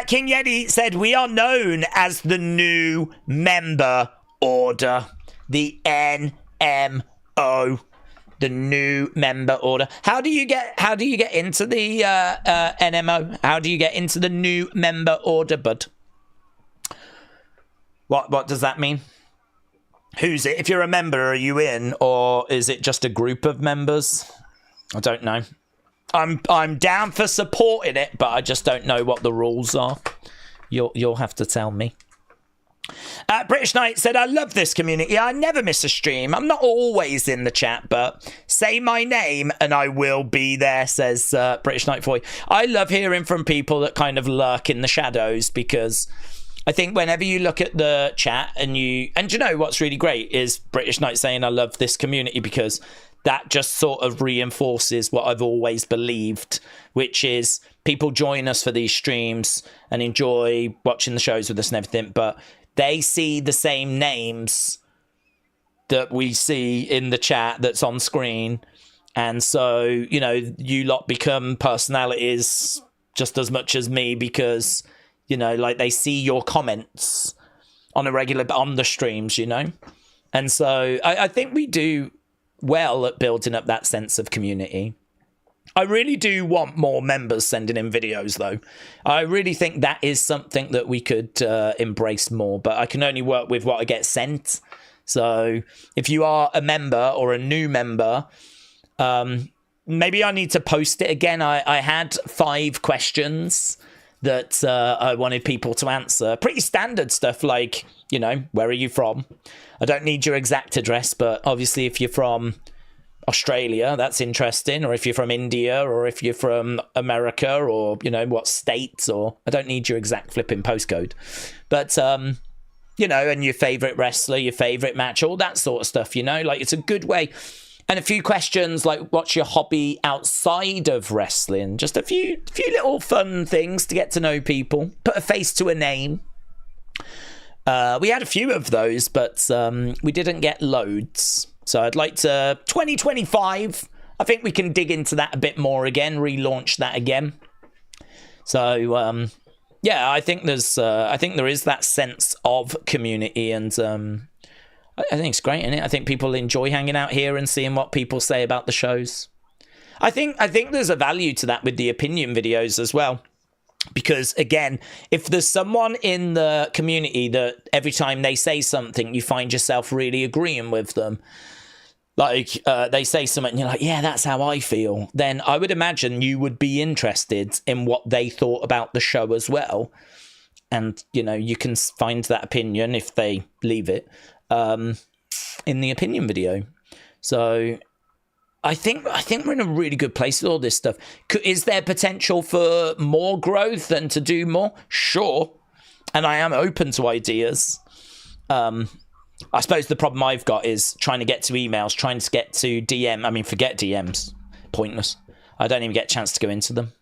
S1: King Yeti said, we are known as the new member order. The NMO. The new member order. How do you get into the NMO? How do you get into the new member order, bud? What does that mean? Who's it? If you're a member, are you in, or is it just a group of members? I don't know. I'm down for supporting it, but I just don't know what the rules are. You'll have to tell me. British Knight said, I love this community. I never miss a stream. I'm not always in the chat, but say my name and I will be there, says British Knight for you. I love hearing from people that kind of lurk in the shadows, because I think whenever you look at the chat and you know what's really great is British Knight saying, I love this community, because that just sort of reinforces what I've always believed, which is people join us for these streams and enjoy watching the shows with us and everything, but they see the same names that we see in the chat that's on screen. And so, you know, you lot become personalities just as much as me, because, you know, like, they see your comments on a regular, on the streams, you know? And so I think we do well at building up that sense of community. I really do want more members sending in videos, though. I really think that is something that we could embrace more, but I can only work with what I get sent. So if you are a member or a new member, maybe I need to post it again. I had 5 questions that I wanted people to answer. Pretty standard stuff, like, you know, where are you from? I don't need your exact address, but obviously if you're from Australia, that's interesting, or if you're from India, or if you're from America, or, you know, what states, or I don't need your exact flipping postcode, but you know, and your favorite wrestler, your favorite match, all that sort of stuff, you know, like, it's a good way. And a few questions like, what's your hobby outside of wrestling? Just a few little fun things to get to know people, put a face to a name. We had a few of those, but we didn't get loads. So I'd like to, 2025, I think we can dig into that a bit more again, relaunch that again. So, yeah, I think there is that sense of community, and I think it's great, isn't it? I think people enjoy hanging out here and seeing what people say about the shows. I think there's a value to that with the opinion videos as well. Because, again, if there's someone in the community that every time they say something, you find yourself really agreeing with them, like they say something and you're like, yeah, that's how I feel, then I would imagine you would be interested in what they thought about the show as well. And, you know, you can find that opinion, if they leave it, in the opinion video. So I think we're in a really good place with all this stuff. Is there potential for more growth and to do more? Sure. And I am open to ideas. I suppose the problem I've got is trying to get to emails, trying to get to DM. I mean, forget DMs. Pointless. I don't even get a chance to go into them.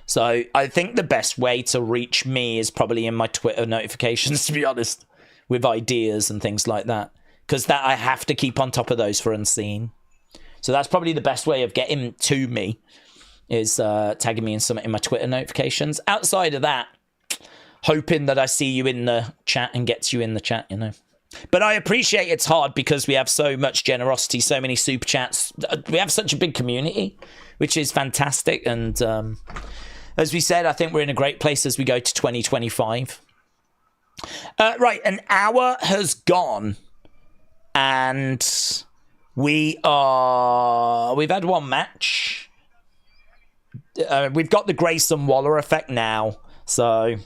S1: So I think the best way to reach me is probably in my Twitter notifications, to be honest, with ideas and things like that. Because that I have to keep on top of those for Unseen. So that's probably the best way of getting to me, is tagging me in something in my Twitter notifications. Outside of that, hoping that I see you in the chat and get you in the chat, you know. But I appreciate it's hard because we have so much generosity, so many super chats. We have such a big community, which is fantastic. And as we said, I think we're in a great place as we go to 2025. Right, an hour has gone. And we've had one match. We've got the Grayson Waller effect now. So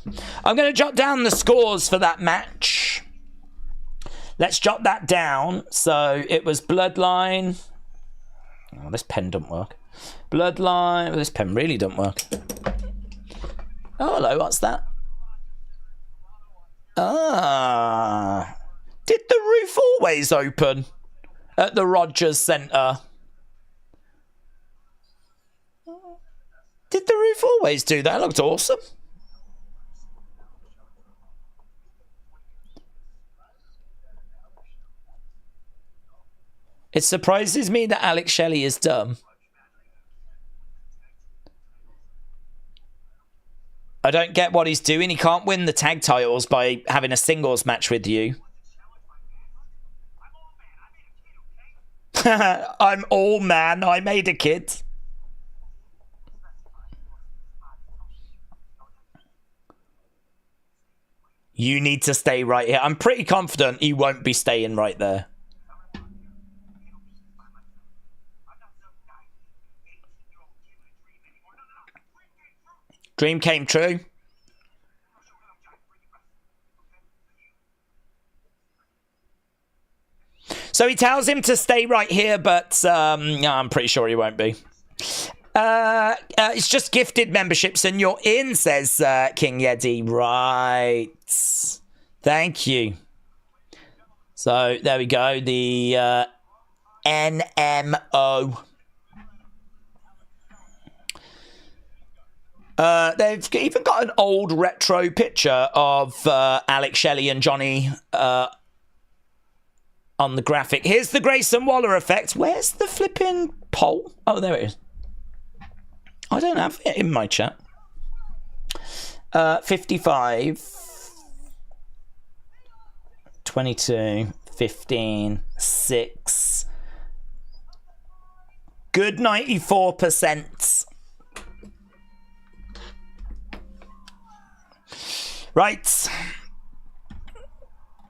S1: I'm going to jot down the scores for that match. Let's jot that down. So it was Bloodline. Oh, this pen don't work. Bloodline. Well, this pen really don't work. Oh, hello. What's that? Ah. Did the roof always open at the Rogers Centre? Did the roof always do that? It looked awesome. It surprises me that Alex Shelley is dumb. I don't get what he's doing. He can't win the tag titles by having a singles match with you. I'm all man. I made a kid. You need to stay right here. I'm pretty confident he won't be staying right there. Dream came true. So he tells him to stay right here, but I'm pretty sure he won't be. It's just gifted memberships and you're in, says King Yeti. Right. Thank you. So there we go. The NMO. They've even got an old retro picture of Alex Shelley and Johnny on the graphic. Here's the Grayson Waller effect. Where's the flipping poll? Oh, there it is. I don't have it in my chat. 55, 22, 15, 6. Good 94%. Right.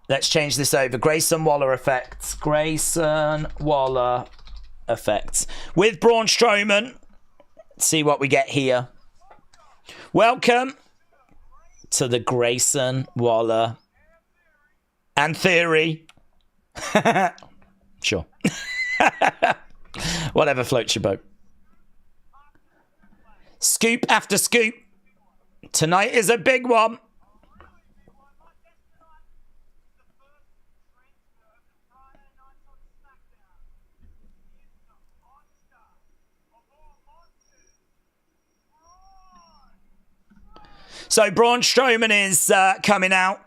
S1: Let's change this over. Grayson Waller effect. Grayson Waller effect. With Braun Strowman. Let's see what we get here. Welcome to the Grayson Waller and Theory. Sure. Whatever floats your boat. Scoop after scoop. Tonight is a big one. So Braun Strowman is coming out.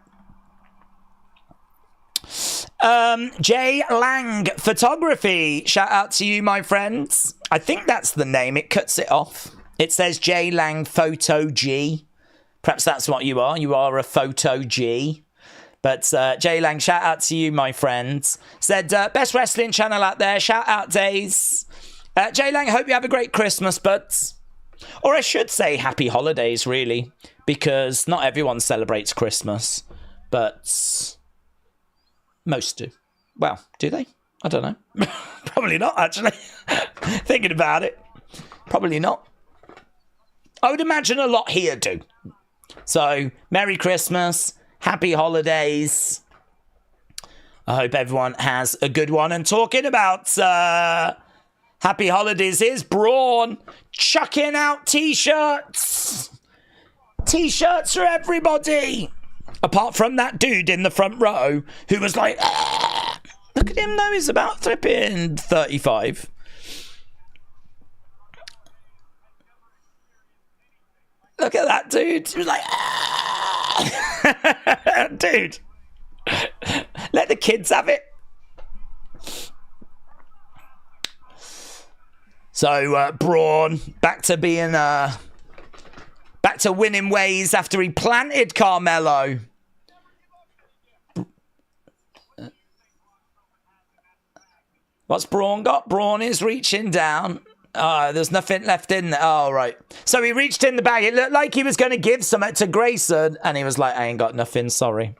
S1: Jay Lang Photography. Shout out to you, my friends. I think that's the name. It cuts it off. It says Jay Lang Photo G. Perhaps that's what you are. You are a Photo G. But Jay Lang, shout out to you, my friends. Said, best wrestling channel out there. Shout out Daze. Jay Lang, hope you have a great Christmas, buds. Or I should say happy holidays, really. Because not everyone celebrates Christmas. But most do. Well, do they? I don't know. Probably not, actually. Thinking about it. Probably not. I would imagine a lot here do. So, Merry Christmas. Happy holidays. I hope everyone has a good one. And talking about happy holidays is Braun chucking out t-shirts. T-shirts for everybody. Apart from that dude in the front row who was like, ah! Look at him though, he's about flipping 35. Look at that dude. He was like, ah! Dude. Let the kids have it. So, Braun, back to being, back to winning ways after he planted Carmelo. What's Braun got? Braun is reaching down. There's nothing left in there. Oh, right. So he reached in the bag. It looked like he was going to give something to Grayson. And he was like, I ain't got nothing. Sorry.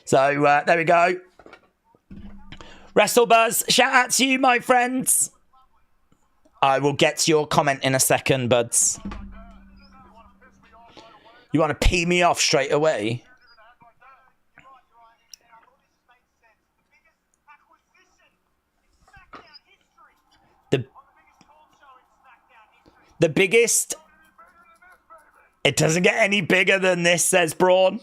S1: So, there we go. WrestleBuzz, shout out to you, my friends. I will get to your comment in a second, buds. You want to pee me off straight away? The biggest... It doesn't get any bigger than this, says Braun.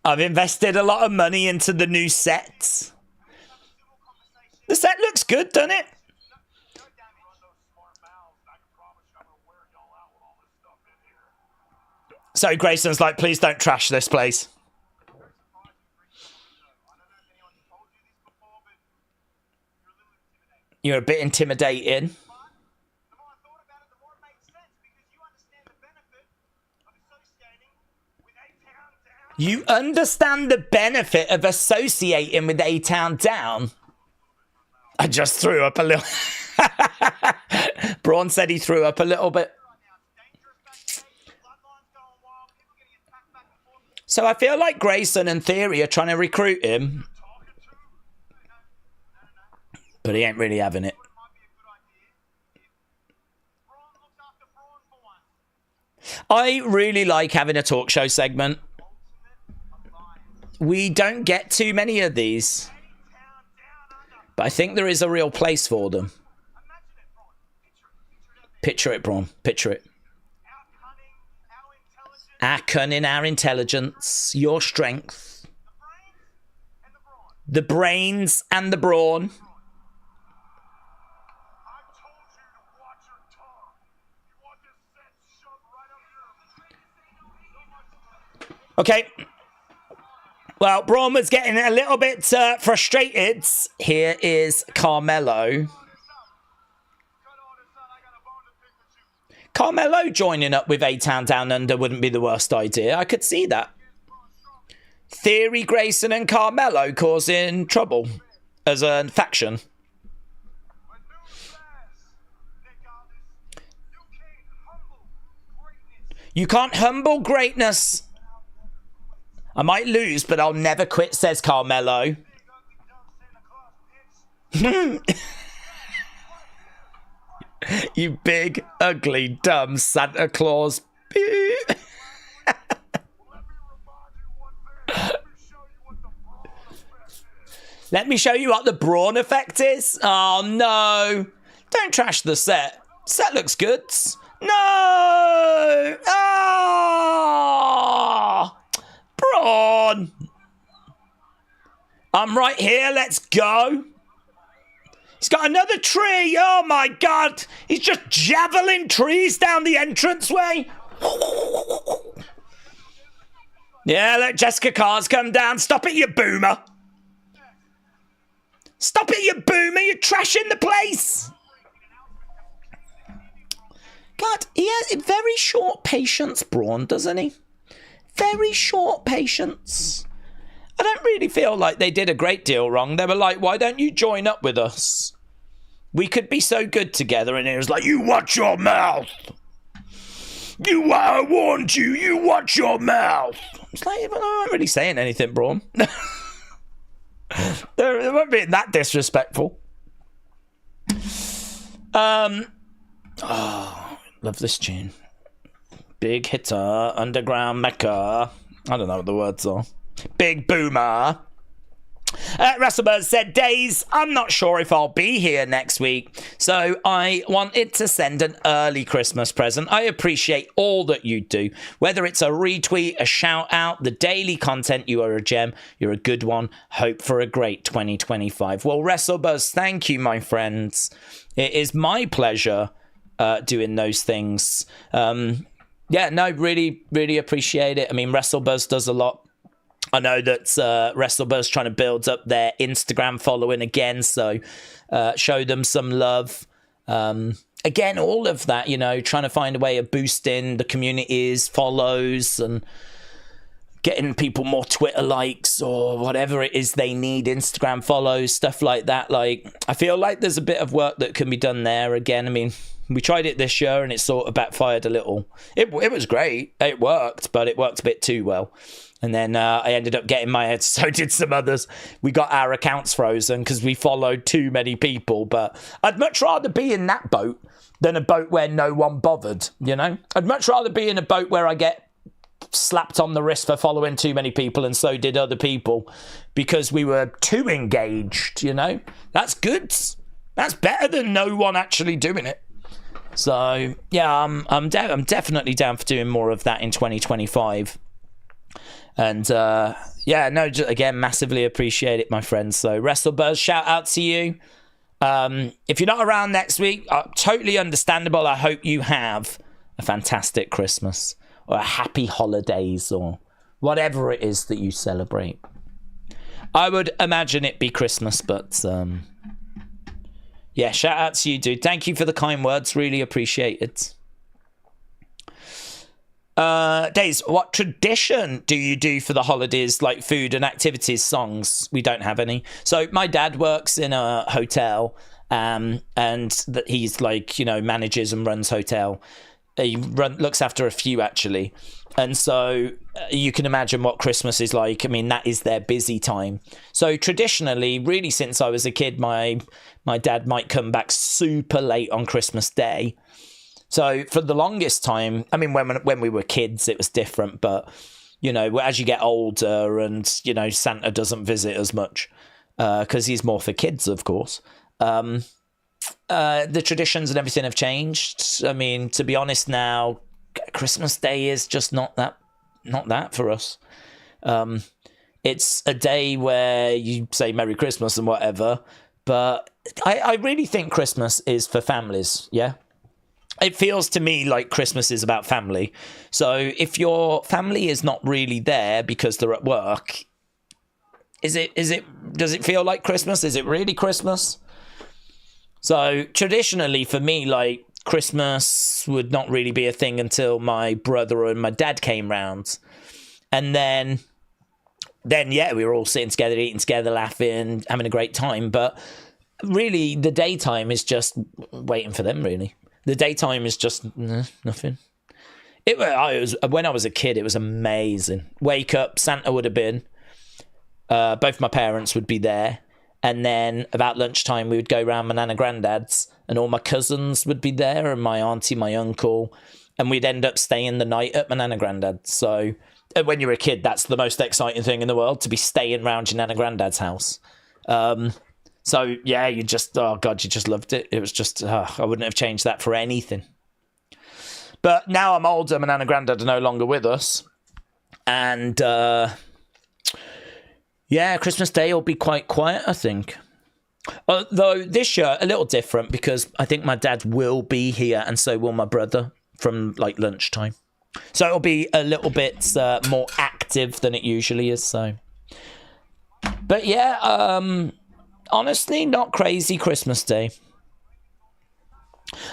S1: I've invested a lot of money into the new set. The set looks good, doesn't it? So Grayson's like, please don't trash this place. You're a bit intimidating. You understand the benefit of associating with A-Town Down? I just threw up a little. Braun said he threw up a little bit. So I feel like Grayson and Theory are trying to recruit him. But he ain't really having it. I really like having a talk show segment. We don't get too many of these, but I think there is a real place for them. Picture it, Braun. Picture it. Our cunning, our intelligence, your strength. The brains and the brawn. Okay. Well, Braun was getting a little bit frustrated. Here is Carmelo. Carmelo joining up with A-Town Down Under wouldn't be the worst idea. I could see that. Theory, Grayson and Carmelo causing trouble as a faction. You can't humble greatness. I might lose, but I'll never quit, says Carmelo. You big, ugly, dumb Santa Claus. Let me show you what the Braun effect is. Oh, no. Don't trash the set. Set looks good. No. Oh. Braun. I'm right here. Let's go. He's got another tree. Oh, my God. He's just javelin trees down the entranceway. Yeah, look, Jessica Carr's come down. Stop it, you boomer. Stop it, you boomer. You're trashing the place. God, he has very short patience, Braun, doesn't he? Very short patience. I don't really feel like they did a great deal wrong. They were like, why don't you join up with us? We could be so good together. And it was like, you watch your mouth. I warned you. You watch your mouth. It's like, I'm not really saying anything, Braun. They weren't being that disrespectful. Oh, love this tune. Big hitter, underground mecca. I don't know what the words are. Big boomer. WrestleBuzz said, Daze, I'm not sure if I'll be here next week, so I wanted to send an early Christmas present. I appreciate all that you do, whether it's a retweet, a shout out, the daily content. You are a gem. You're a good one. Hope for a great 2025. Well, WrestleBuzz, thank you, my friends. It is my pleasure doing those things. Yeah, no, really, really appreciate it. I mean, WrestleBuzz does a lot. I know that WrestleBuzz trying to build up their Instagram following again, so show them some love. Again, all of that, you know, trying to find a way of boosting the communities, follows, and getting people more Twitter likes or whatever it is they need, Instagram follows, stuff like that. Like, I feel like there's a bit of work that can be done there. Again, I mean, we tried it this year and it sort of backfired a little. It was great. It worked, but it worked a bit too well. And then I ended up getting my head, so did some others. We got our accounts frozen because we followed too many people. But I'd much rather be in that boat than a boat where no one bothered, you know? I'd much rather be in a boat where I get slapped on the wrist for following too many people, and so did other people, because we were too engaged, you know? That's good. That's better than no one actually doing it. So, yeah, I'm definitely down for doing more of that in 2025. And yeah, no, again, massively appreciate it, my friends. So WrestleBuzz, shout out to you. If you're not around next week, totally understandable. I hope you have a fantastic Christmas or a happy holidays or whatever it is that you celebrate. I would imagine it be Christmas, but yeah, shout out to you, dude. Thank you for the kind words. Really appreciate it. Daze, what tradition do you do for the holidays, like food and activities, songs? We don't have any. So my dad works in a hotel, and that he's like, you know, manages and runs hotel. He looks after a few, actually. And so you can imagine what Christmas is like. I mean, that is their busy time. So traditionally, really since I was a kid, my dad might come back super late on Christmas Day. So for the longest time, I mean, when we were kids, it was different. But, you know, as you get older and, you know, Santa doesn't visit as much because he's more for kids, of course. The traditions and everything have changed. I mean, to be honest now, Christmas Day is just not that for us. It's a day where you say Merry Christmas and whatever, but I really think Christmas is for families, yeah? It feels to me like Christmas is about family. So if your family is not really there because they're at work, does it feel like Christmas? Is it really Christmas? So traditionally for me, like, Christmas would not really be a thing until my brother and my dad came round. And then yeah, we were all sitting together, eating together, laughing, having a great time. But really, the daytime is just waiting for them, really. The daytime is just nothing. When I was a kid, it was amazing. Wake up, Santa would have been. Both my parents would be there. And then about lunchtime, we would go round my nan and granddad's, and all my cousins would be there, and my auntie, my uncle, and we'd end up staying the night at my nan and granddad's. So when you're a kid, that's the most exciting thing in the world, to be staying round your nan and granddad's house. So yeah, you just loved it. It was just, I wouldn't have changed that for anything. But now I'm older, my nan and granddad are no longer with us, and yeah, Christmas Day will be quite quiet, I think. Though this year, a little different, because I think my dad will be here, and so will my brother, from like lunchtime. So it'll be a little bit more active than it usually is. So, but yeah, honestly, not crazy Christmas Day.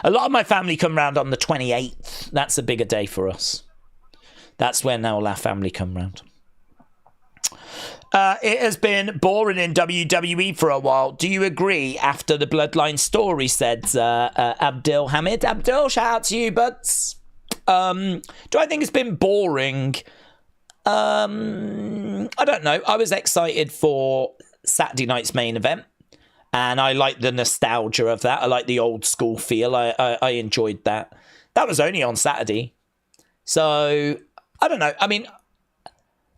S1: A lot of my family come round on the 28th. That's a bigger day for us. That's when all our family come round. It has been boring in WWE for a while. Do you agree? After the Bloodline story, said Abdul Hamid. Abdul, shout out to you, buds. Do I think it's been boring? I don't know. I was excited for Saturday night's main event, and I like the nostalgia of that. I like the old school feel. I enjoyed that. That was only on Saturday. So, I don't know. I mean,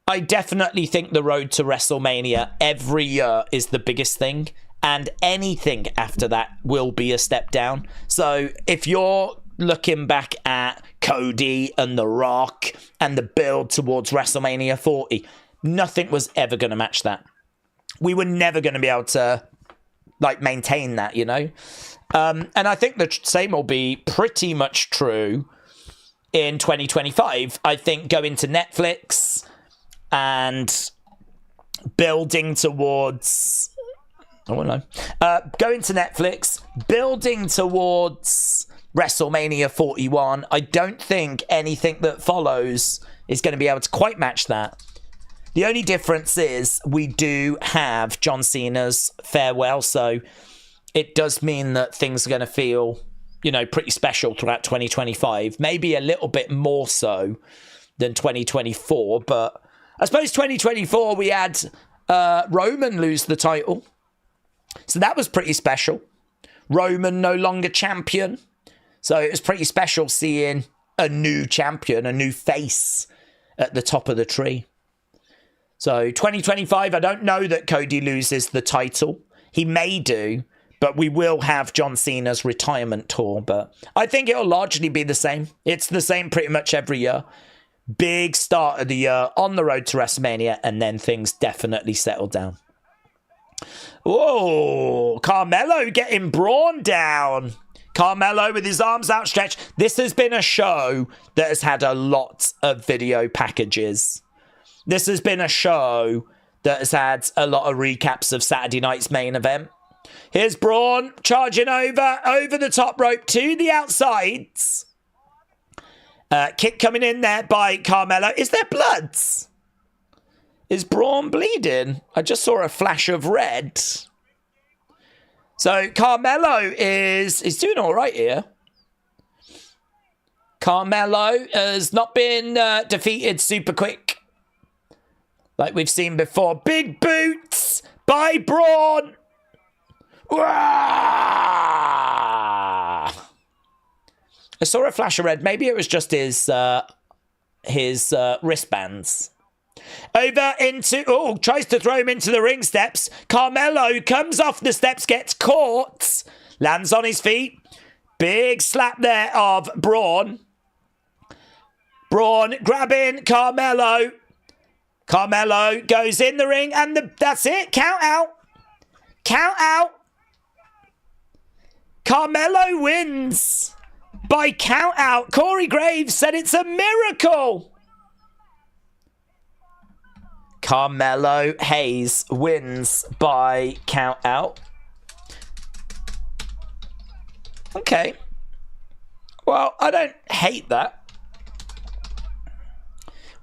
S1: I definitely think the road to WrestleMania every year is the biggest thing, and anything after that will be a step down. So if you're looking back at Cody and The Rock and the build towards WrestleMania 40, nothing was ever going to match that. We were never going to be able to like maintain that, you know? And I think the same will be pretty much true in 2025. I think going to Netflix and building towards, I don't know, going to Netflix, building towards WrestleMania 41. I don't think anything that follows is going to be able to quite match that. The only difference is we do have John Cena's farewell, so it does mean that things are going to feel, you know, pretty special throughout 2025. Maybe a little bit more so than 2024, but I suppose 2024 we had Roman lose the title. So that was pretty special. Roman no longer champion. So it was pretty special seeing a new champion, a new face at the top of the tree. So 2025, I don't know that Cody loses the title. He may do, but we will have John Cena's retirement tour. But I think it'll largely be the same. It's the same pretty much every year. Big start of the year on the road to WrestleMania, and then things definitely settle down. Whoa, Carmelo getting Braun down. Carmelo with his arms outstretched. This has been a show that has had a lot of video packages. This has been a show that has had a lot of recaps of Saturday night's main event. Here's Braun charging over the top rope to the outsides. Kick coming in there by Carmelo. Is there blood? Is Braun bleeding? I just saw a flash of red. So Carmelo is doing all right here. Carmelo has not been defeated super quick, like we've seen before. Big boots by Braun. Wah! I saw a flash of red. Maybe it was just his wristbands. Over into... Oh, tries to throw him into the ring steps. Carmelo comes off the steps, gets caught. Lands on his feet. Big slap there of Braun. Braun grabbing Carmelo. Carmelo goes in the ring and that's it. Count out. Count out. Carmelo wins by count out. Corey Graves said it's a miracle. Carmelo Hayes wins by count out. Okay. Well, I don't hate that.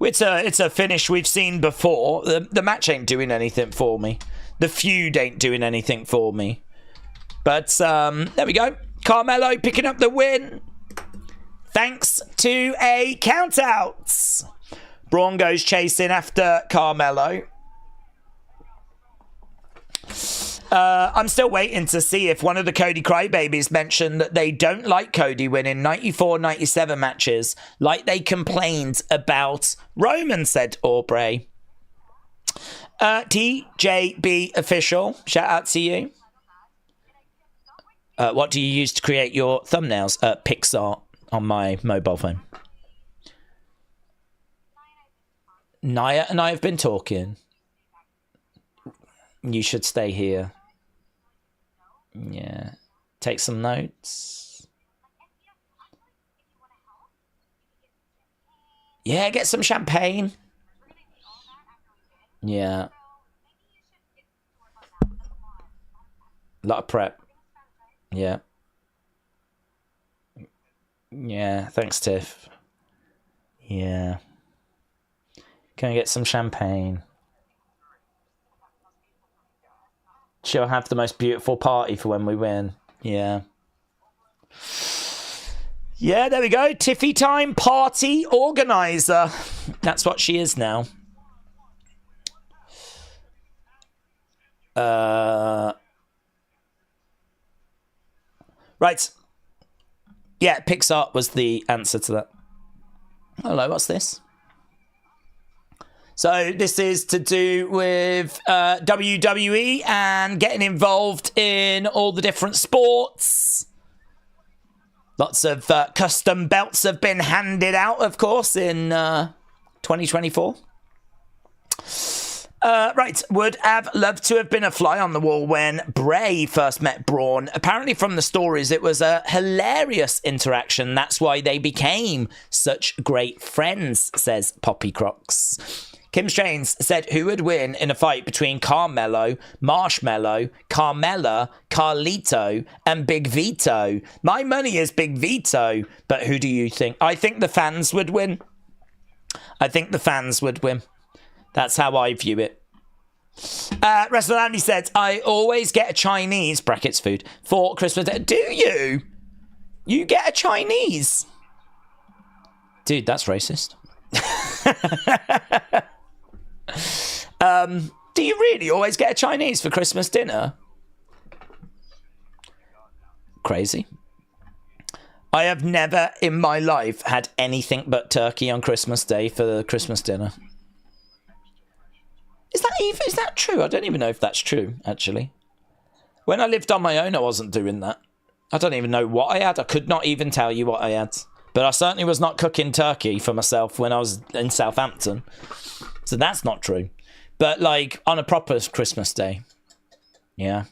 S1: It's a finish we've seen before. The match ain't doing anything for me. The feud ain't doing anything for me. But there we go. Carmelo picking up the win. Thanks to a count-out. Braun goes chasing after Carmelo. I'm still waiting to see if one of the Cody Crybabies mentioned that they don't like Cody winning 94, 97 matches like they complained about Roman, said Aubrey. TJB official, shout out to you. What do you use to create your thumbnails? Pixar on my mobile phone. Naya and I have been talking. You should stay here. Yeah. Take some notes. Yeah, get some champagne. Yeah. A lot of prep. Yeah. Yeah, thanks, Tiff. Yeah. Can I get some champagne? She'll have the most beautiful party for when we win. Yeah. Yeah, there we go. Tiffy time party organizer. That's what she is now. Right. Yeah, Pixar was the answer to that. Hello, what's this? So this is to do with WWE and getting involved in all the different sports. Lots of custom belts have been handed out, of course, in 2024. Right, would have loved to have been a fly on the wall when Bray first met Braun. Apparently from the stories, it was a hilarious interaction. That's why they became such great friends, says Poppy Crocs. Kim Strains said, who would win in a fight between Carmelo, Marshmello, Carmella, Carlito, and Big Vito? My money is Big Vito, but who do you think? I think the fans would win. I think the fans would win. That's how I view it. Wrestler Andy said, I always get a Chinese, brackets food, for Christmas. Do you? You get a Chinese? Dude, that's racist. Do you really always get a Chinese for Christmas dinner? Crazy. I have never in my life had anything but turkey on Christmas Day for the Christmas dinner. Is that true? I don't even know if that's true, actually. When I lived on my own, I wasn't doing that. I don't even know what I had. I could not even tell you what I had. But I certainly was not cooking turkey for myself when I was in Southampton. So that's not true. But, like, on a proper Christmas Day. Yeah.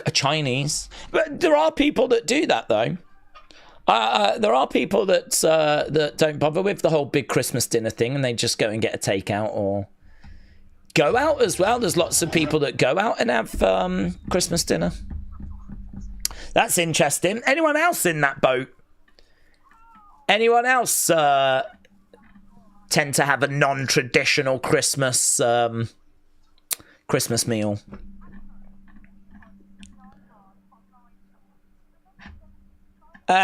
S1: A Chinese. But there are people that do that, though. There are people that don't bother with the whole big Christmas dinner thing, and they just go and get a takeout or go out as well. There's lots of people that go out and have Christmas dinner. That's interesting. Anyone else in that boat? Anyone else tend to have a non-traditional Christmas meal?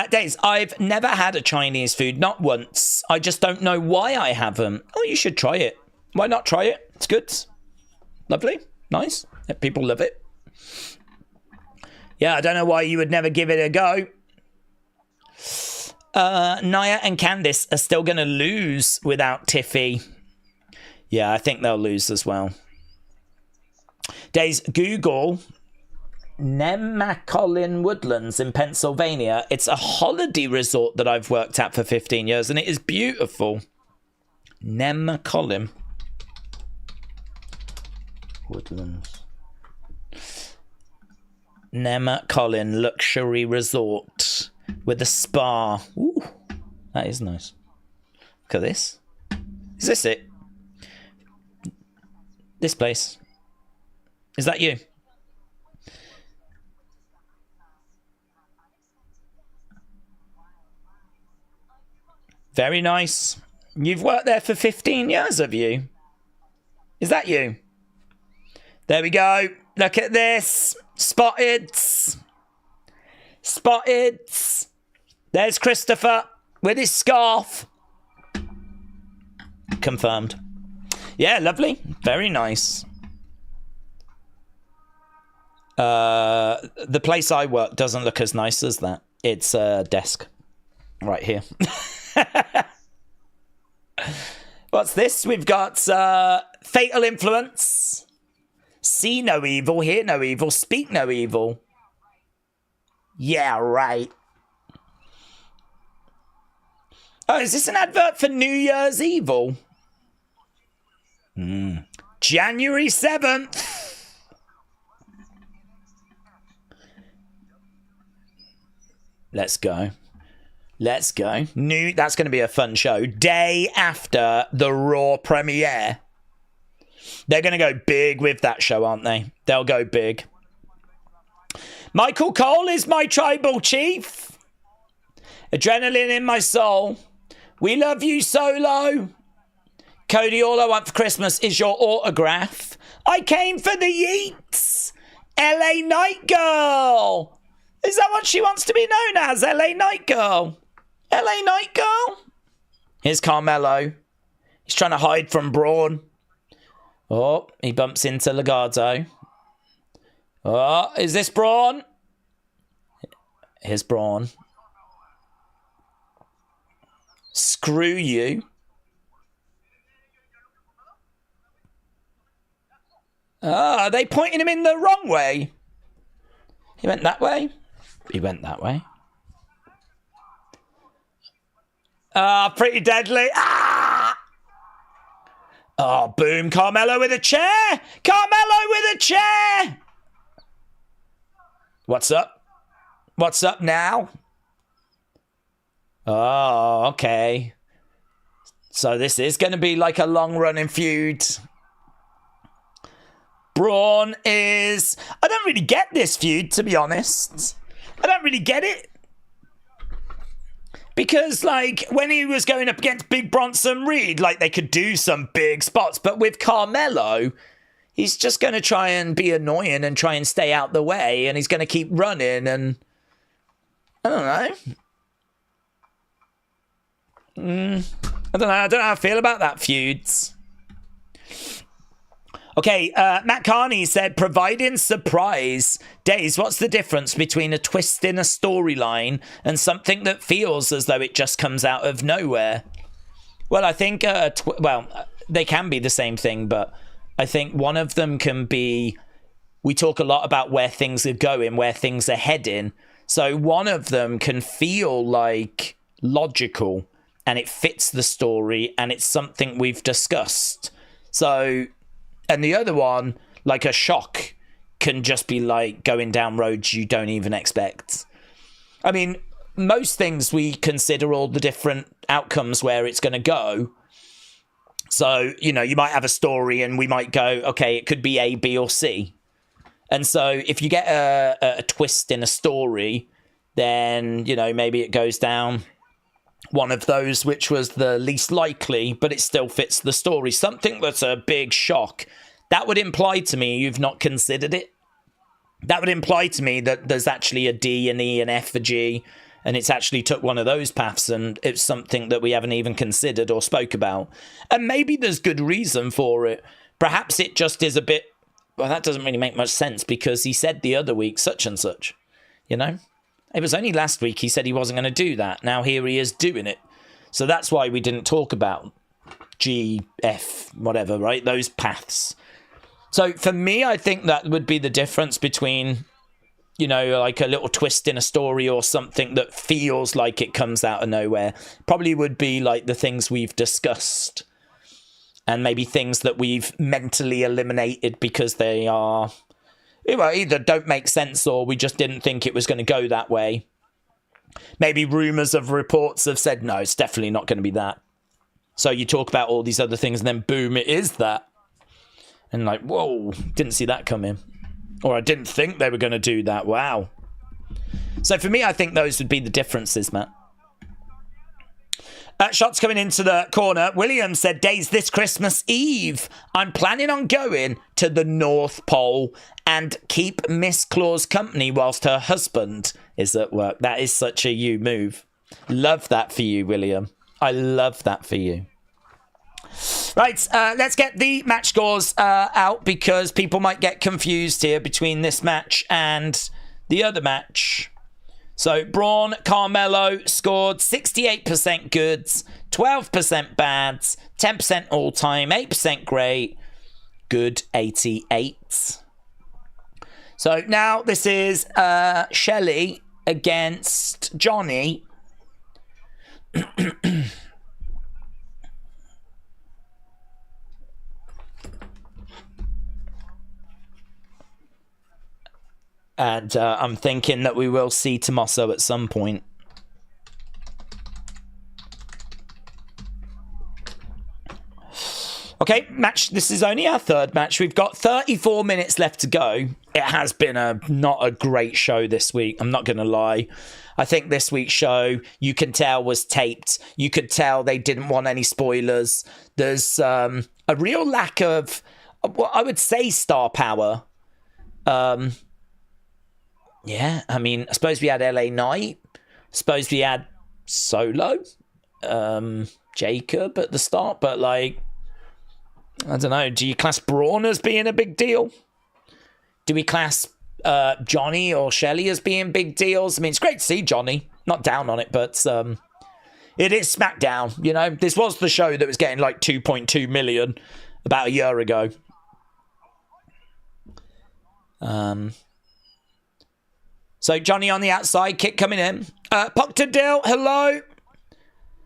S1: Daze, I've never had a Chinese food, not once. I just don't know why I haven't. Oh, you should try it. Why not try it? It's good. Lovely. Nice. People love it. Yeah, I don't know why you would never give it a go. Nia and Candice are still going to lose without Tiffy. Yeah, I think they'll lose as well. Daze, Google Nemacolin Woodlands in Pennsylvania. It's a holiday resort that I've worked at for 15 years, and it is beautiful. Nemacolin Woodlands. Nemacolin Luxury Resort with a spa. Ooh, that is nice. Look at this. Is this it? This place. Is that you? Very nice. You've worked there for 15 years, have you? Is that you? There we go. Look at this. Spotted. Spotted. There's Christopher with his scarf. Confirmed. Yeah, lovely. Very nice. The place I work doesn't look as nice as that. It's a desk right here. What's this? We've got Fatal Influence. See no evil, hear no evil, speak no evil. Yeah, right. Oh, is this an advert for New Year's Evil? January 7th. Let's go. Let's go. That's going to be a fun show. Day after the Raw premiere. They're going to go big with that show, aren't they? They'll go big. Michael Cole is my tribal chief. Adrenaline in my soul. We love you, Solo. Cody, all I want for Christmas is your autograph. I came for the yeets. LA Night Girl. Is that what she wants to be known as? LA Night Girl. LA Night Girl. Here's Carmelo. He's trying to hide from Braun. Oh, he bumps into Legado. Oh, is this Braun? Here's Braun. Screw you. Ah, are they pointing him in the wrong way? He went that way? He went that way. Ah, pretty deadly. Ah! Oh, boom. Carmelo with a chair. Carmelo with a chair. What's up? What's up now? Oh, okay. So this is going to be like a long-running feud. Braun is... I don't really get this feud, to be honest. I don't really get it. Because, like, when he was going up against Big Bronson Reed, like, they could do some big spots. But with Carmelo, he's just going to try and be annoying and try and stay out the way. And he's going to keep running and... I don't know. I don't know how I feel about that feuds. Okay, Matt Carney said, providing surprise. Daze, what's the difference between a twist in a storyline and something that feels as though it just comes out of nowhere? Well, I think, they can be the same thing, but I think one of them can be, we talk a lot about where things are going, where things are heading. So one of them can feel like logical and it fits the story and it's something we've discussed. So... And the other one, like a shock, can just be like going down roads you don't even expect. I mean, most things we consider all the different outcomes where it's going to go. So, you know, you might have a story and we might go, okay, it could be A, B, or C. And so if you get a twist in a story, then, you know, maybe it goes down one of those which was the least likely, but it still fits the story. Something that's a big shock. That would imply to me you've not considered it. That would imply to me that there's actually a D, an E, an F, a G, and it's actually took one of those paths and it's something that we haven't even considered or spoke about. And maybe there's good reason for it. Perhaps it just is a bit, well, that doesn't really make much sense because he said the other week such and such, you know? It was only last week he said he wasn't going to do that. Now here he is doing it. So that's why we didn't talk about G, F, whatever, right? Those paths. So for me, I think that would be the difference between, you know, like a little twist in a story or something that feels like it comes out of nowhere. Probably would be like the things we've discussed. And maybe things that we've mentally eliminated because they are, you know, either don't make sense or we just didn't think it was going to go that way. Maybe rumours of reports have said, no, it's definitely not going to be that. So you talk about all these other things and then boom, it is that. And like, whoa, didn't see that coming. Or I didn't think they were going to do that. Wow. So for me, I think those would be the differences, Matt. Shots coming into the corner. William said, Daze, this Christmas Eve, I'm planning on going to the North Pole and keep Miss Claus company whilst her husband is at work. That is such a you move. Love that for you, William. I love that for you. Right, let's get the match scores out because people might get confused here between this match and the other match. So, Braun Carmelo scored 68% goods, 12% bads, 10% all-time, 8% great, good 88. So, now this is Shelley against Johnny. And I'm thinking that we will see Tommaso at some point. Okay, match. This is only our third match. We've got 34 minutes left to go. It has been not a great show this week. I'm not going to lie. I think this week's show, you can tell, was taped. You could tell they didn't want any spoilers. There's a real lack of, what I would say, star power. Yeah, I mean, I suppose we had LA Knight. I suppose we had Solo, Jacob at the start. But, like, I don't know. Do you class Braun as being a big deal? Do we class Johnny or Shelley as being big deals? I mean, it's great to see Johnny. Not down on it, but it is SmackDown. You know, this was the show that was getting, like, 2.2 million about a year ago. So Johnny on the outside, kick coming in. Proctor Dill, hello.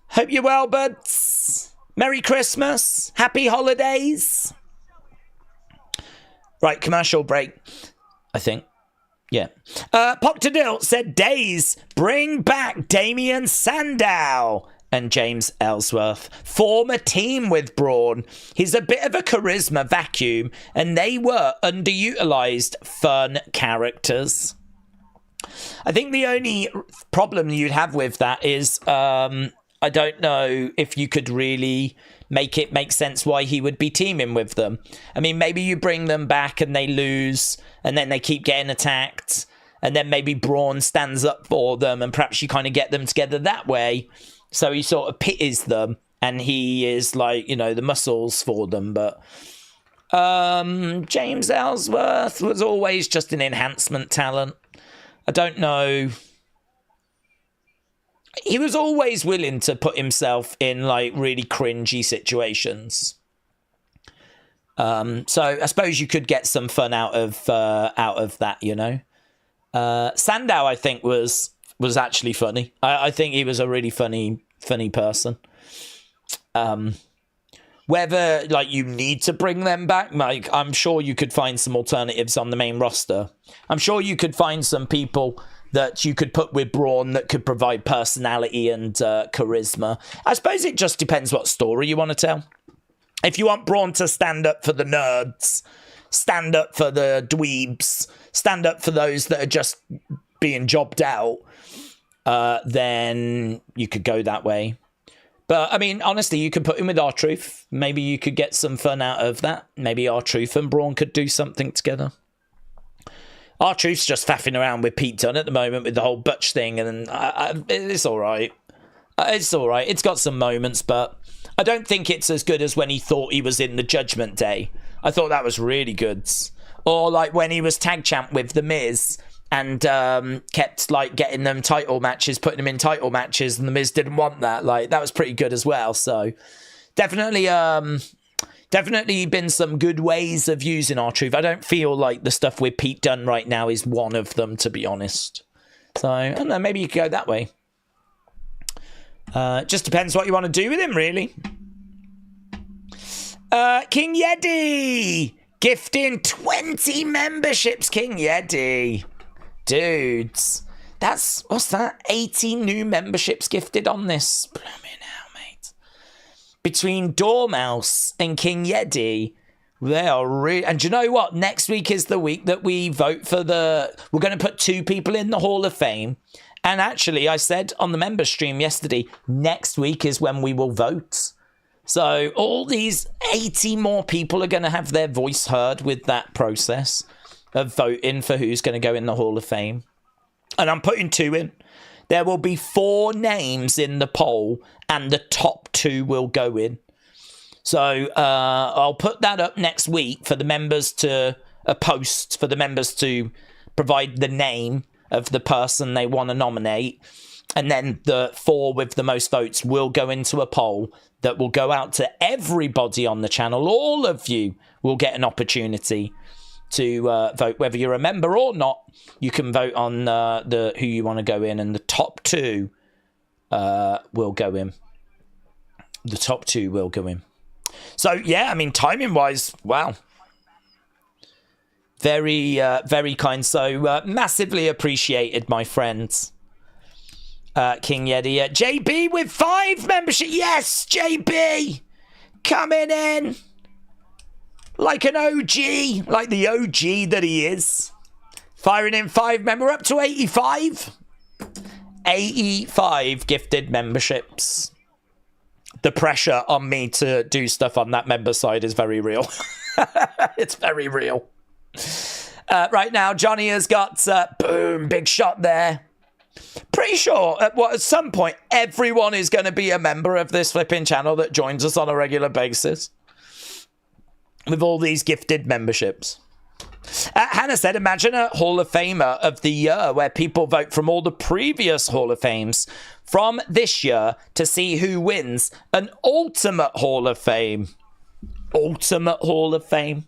S1: Hope you're well, buds. Merry Christmas. Happy holidays. Right, commercial break, I think. Yeah. Proctor Dill said, Daze, bring back Damien Sandow and James Ellsworth. Form a team with Braun. He's a bit of a charisma vacuum, and they were underutilized fun characters. I think the only problem you'd have with that is I don't know if you could really make it make sense why he would be teaming with them. I mean, maybe you bring them back and they lose and then they keep getting attacked and then maybe Braun stands up for them and perhaps you kind of get them together that way. So he sort of pities them and he is like, you know, the muscles for them. But James Ellsworth was always just an enhancement talent. I don't know. He was always willing to put himself in like really cringy situations. So I suppose you could get some fun out of that, you know. Sandow, I think, was actually funny. I think he was a really funny person. Whether like you need to bring them back, like I'm sure you could find some alternatives on the main roster. I'm sure you could find some people that you could put with Braun that could provide personality and charisma. I suppose it just depends what story you want to tell. If you want Braun to stand up for the nerds, stand up for the dweebs, stand up for those that are just being jobbed out, then you could go that way. But, I mean, honestly, you could put him with R-Truth. Maybe you could get some fun out of that. Maybe R-Truth and Braun could do something together. R-Truth's just faffing around with Pete Dunne at the moment with the whole Butch thing, and it's all right. It's all right. It's got some moments, but I don't think it's as good as when he thought he was in the Judgment Day. I thought that was really good. Or like when he was tag champ with The Miz, and kept like getting them title matches, putting them in title matches, and The Miz didn't want that. Like, that was pretty good as well. So definitely been some good ways of using R-Truth. I don't feel like the stuff with Pete Dunne right now is one of them, to be honest. So I don't know, maybe you could go that way. Just depends what you want to do with him, really. King Yeti gifting 20 memberships. King Yeti, dudes, what's that? 80 new memberships gifted on this. Blooming hell, mate. Between Dormouse and King Yeti, they are really. And do you know what? Next week is the week that we vote for we're going to put 2 people in the Hall of Fame. And actually, I said on the member stream yesterday, next week is when we will vote. So all these 80 more people are going to have their voice heard with that process of voting for who's going to go in the Hall of Fame. And I'm putting 2 in. There will be 4 names in the poll, and the top 2 will go in. So I'll put that up next week for the members to post, for the members to provide the name of the person they want to nominate. And then the 4 with the most votes will go into a poll that will go out to everybody on the channel. All of you will get an opportunity to vote, whether you're a member or not. You can vote on who you want to go in, and the top 2 will go in. The top 2 will go in. So, yeah, I mean, timing-wise, wow. Very, very kind. So, massively appreciated, my friends. King Yeti. JB with 5 membership. Yes, JB. Coming in. Like an OG. Like the OG that he is. Firing in 5 member up to 85. 85 gifted memberships. The pressure on me to do stuff on that member side is very real. It's very real. Right now, Johnny has got, boom, big shot there. Pretty sure at some point, everyone is going to be a member of this flipping channel that joins us on a regular basis. With all these gifted memberships. Hannah said, imagine a Hall of Famer of the year where people vote from all the previous Hall of Fames from this year to see who wins an Ultimate Hall of Fame. Ultimate Hall of Fame.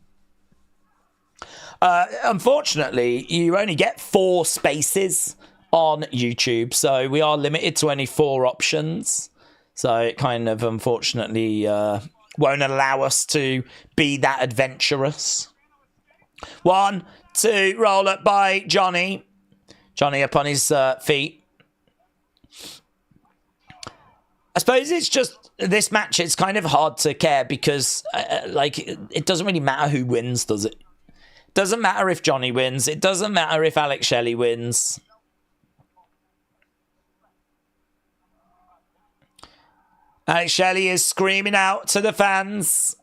S1: Unfortunately, you only get 4 spaces on YouTube, so we are limited to only 4 options. So it kind of, unfortunately, won't allow us to be that adventurous. 1, 2, roll up by Johnny. Johnny up on his feet. I suppose it's just, this match, it's kind of hard to care because, it doesn't really matter who wins, does it? Doesn't matter if Johnny wins. It doesn't matter if Alex Shelley wins. Alex Shelley is screaming out to the fans.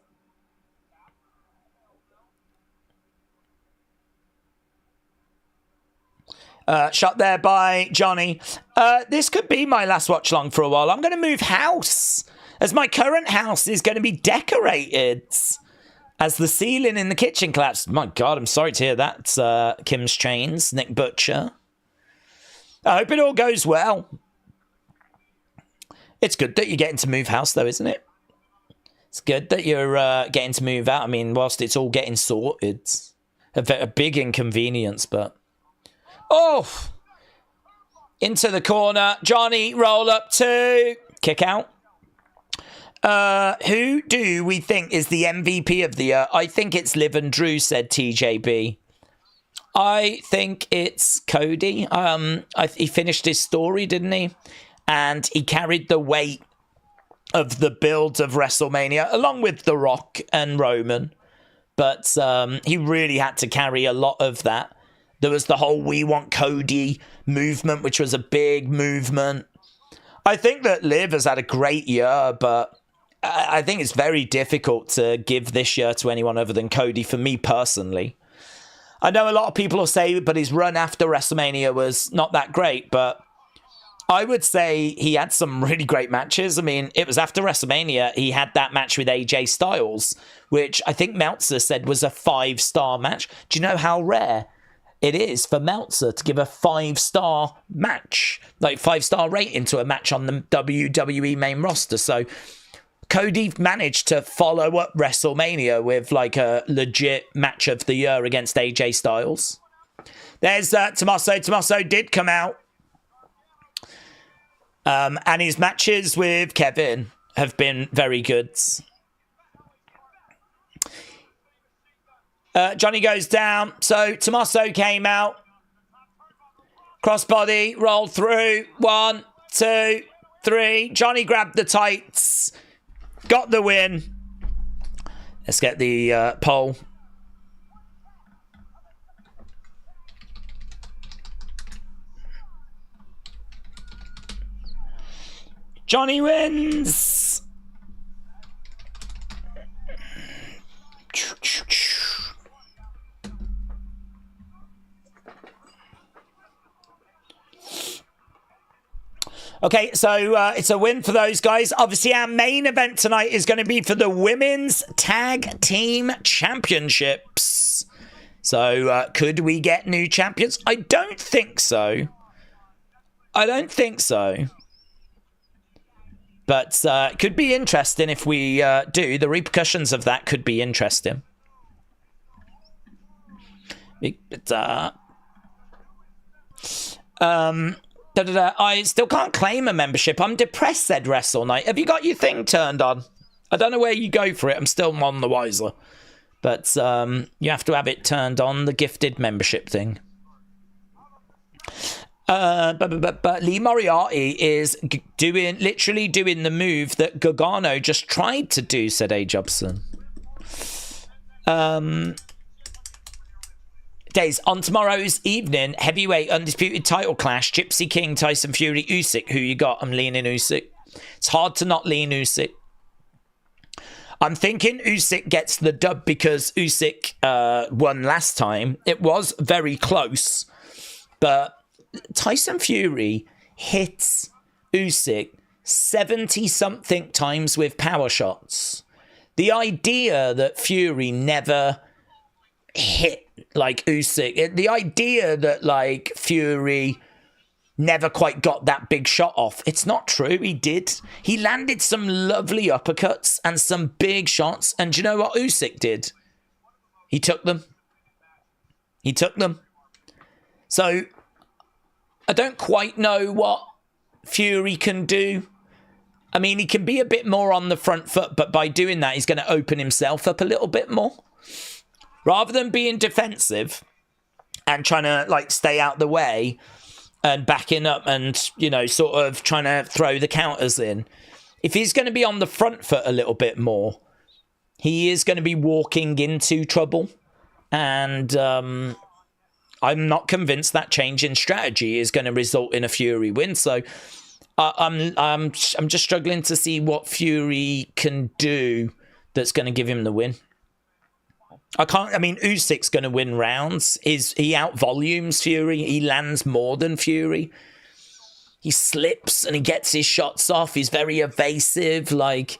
S1: Shot there by Johnny. This could be my last watch long for a while. I'm going to move house, as my current house is going to be decorated. As the ceiling in the kitchen collapsed. My God, I'm sorry to hear that, Kim's Chains, Nick Butcher. I hope it all goes well. It's good that you're getting to move house, though, isn't it? It's good that you're getting to move out. I mean, whilst it's all getting sorted. A big inconvenience, but... Oh! Into the corner. Johnny, roll up 2. Kick out. Who do we think is the MVP of the year? I think it's Liv and Drew, said TJB. I think it's Cody. He finished his story, didn't he? And he carried the weight of the build of WrestleMania, along with The Rock and Roman. But he really had to carry a lot of that. There was the whole We Want Cody movement, which was a big movement. I think that Liv has had a great year, but I think it's very difficult to give this year to anyone other than Cody, for me personally. I know a lot of people will say, but his run after WrestleMania was not that great, but I would say he had some really great matches. I mean, it was after WrestleMania, he had that match with AJ Styles, which I think Meltzer said was a 5-star match. Do you know how rare it is for Meltzer to give a 5-star match, like 5-star rating to a match on the WWE main roster. So Cody managed to follow up WrestleMania with like a legit match of the year against AJ Styles. There's Tommaso. Tommaso did come out. And his matches with Kevin have been very good. Johnny goes down. So Tommaso came out. Crossbody, rolled through. 1, 2, 3. Johnny grabbed the tights. Got the win. Let's get the poll. Johnny wins. Okay, so it's a win for those guys. Obviously, our main event tonight is going to be for the Women's Tag Team Championships. So, could we get new champions? I don't think so. But it could be interesting if we do. The repercussions of that could be interesting. I still can't claim a membership. I'm depressed, said Wrestle Night. Have you got your thing turned on? I don't know where you go for it. I'm still none the wiser. But you have to have it turned on, the gifted membership thing. But Lee Moriarty is literally doing the move that Gargano just tried to do, said A. Jobson. Days on tomorrow's evening, heavyweight undisputed title clash, Gypsy King, Tyson Fury, Usyk. Who you got? I'm leaning Usyk. It's hard to not lean Usyk. I'm thinking Usyk gets the dub because Usyk won last time. It was very close, but Tyson Fury hits Usyk 70-something times with power shots. The idea that Fury never hit like Usyk, the idea that like Fury never quite got that big shot off, it's not true. He did. He landed some lovely uppercuts and some big shots. And do you know what Usyk did? He took them. So I don't quite know what Fury can do. I mean, he can be a bit more on the front foot, but by doing that, he's going to open himself up a little bit more. Rather than being defensive and trying to, like, stay out the way and backing up and, you know, sort of trying to throw the counters in. If he's going to be on the front foot a little bit more, he is going to be walking into trouble. And I'm not convinced that change in strategy is going to result in a Fury win. So I'm just struggling to see what Fury can do that's going to give him the win. Usyk's going to win rounds. He out-volumes Fury. He lands more than Fury. He slips and he gets his shots off. He's very evasive. Like,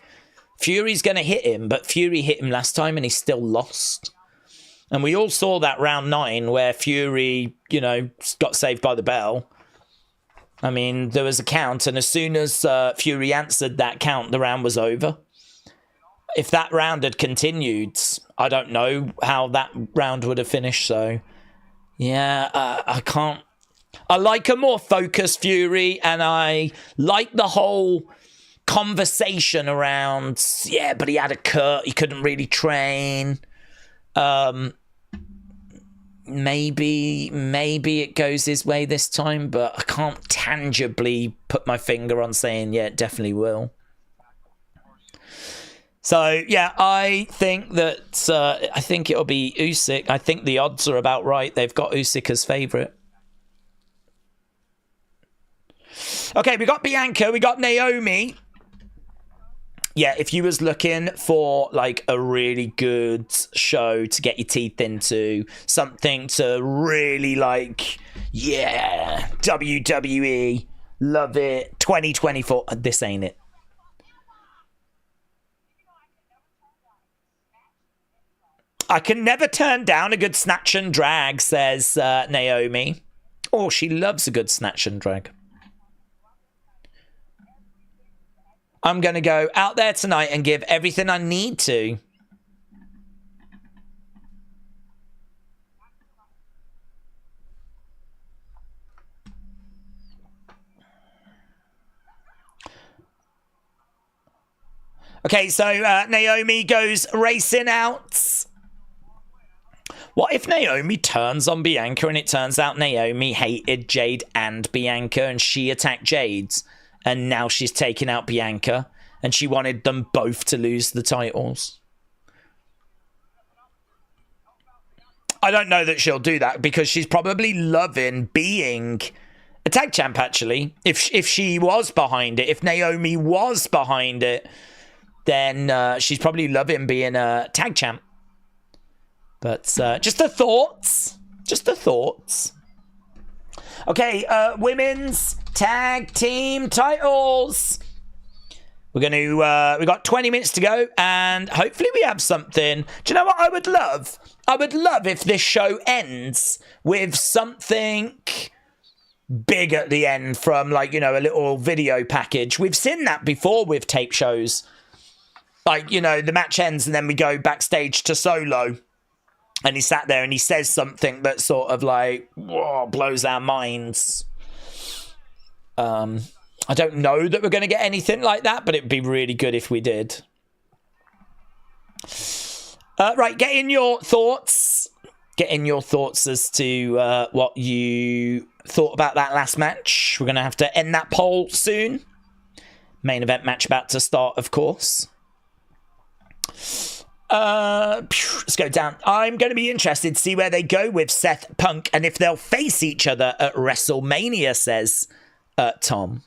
S1: Fury's going to hit him, but Fury hit him last time and he still lost. And we all saw that round 9 where Fury, you know, got saved by the bell. I mean, there was a count, and as soon as Fury answered that count, the round was over. If that round had continued, I don't know how that round would have finished. So, yeah, I can't. I like a more focused Fury, and I like the whole conversation around, yeah, but he had a cut, he couldn't really train. Maybe it goes his way this time, but I can't tangibly put my finger on saying, yeah, it definitely will. So, yeah, I think that, I think it'll be Usyk. I think the odds are about right. They've got Usyk as favourite. Okay, we got Bianca, we got Naomi. Yeah, if you was looking for, like, a really good show to get your teeth into, something to really, like, yeah, WWE, love it, 2024, this ain't it. I can never turn down a good snatch and drag, says Naomi. Oh, she loves a good snatch and drag. I'm going to go out there tonight and give everything I need to. Okay, so Naomi goes racing out. What if Naomi turns on Bianca and it turns out Naomi hated Jade and Bianca and she attacked Jade and now she's taking out Bianca and she wanted them both to lose the titles? I don't know that she'll do that because she's probably loving being a tag champ, actually. If she was behind it, if Naomi was behind it, then she's probably loving being a tag champ. But just the thoughts. Just the thoughts. Okay, women's tag team titles. We're going to, we've got 20 minutes to go, and hopefully we have something. Do you know what I would love? I would love if this show ends with something big at the end from, like, you know, a little video package. We've seen that before with tape shows. Like, you know, the match ends and then we go backstage to Solo. And he sat there and he says something that sort of like, whoa, blows our minds. I don't know that we're going to get anything like that, but it'd be really good if we did. Right, get in your thoughts. Get in your thoughts as to what you thought about that last match. We're going to have to end that poll soon. Main event match about to start, of course. Let's go down. I'm going to be interested to see where they go with Seth Punk and if they'll face each other at WrestleMania, says Tom.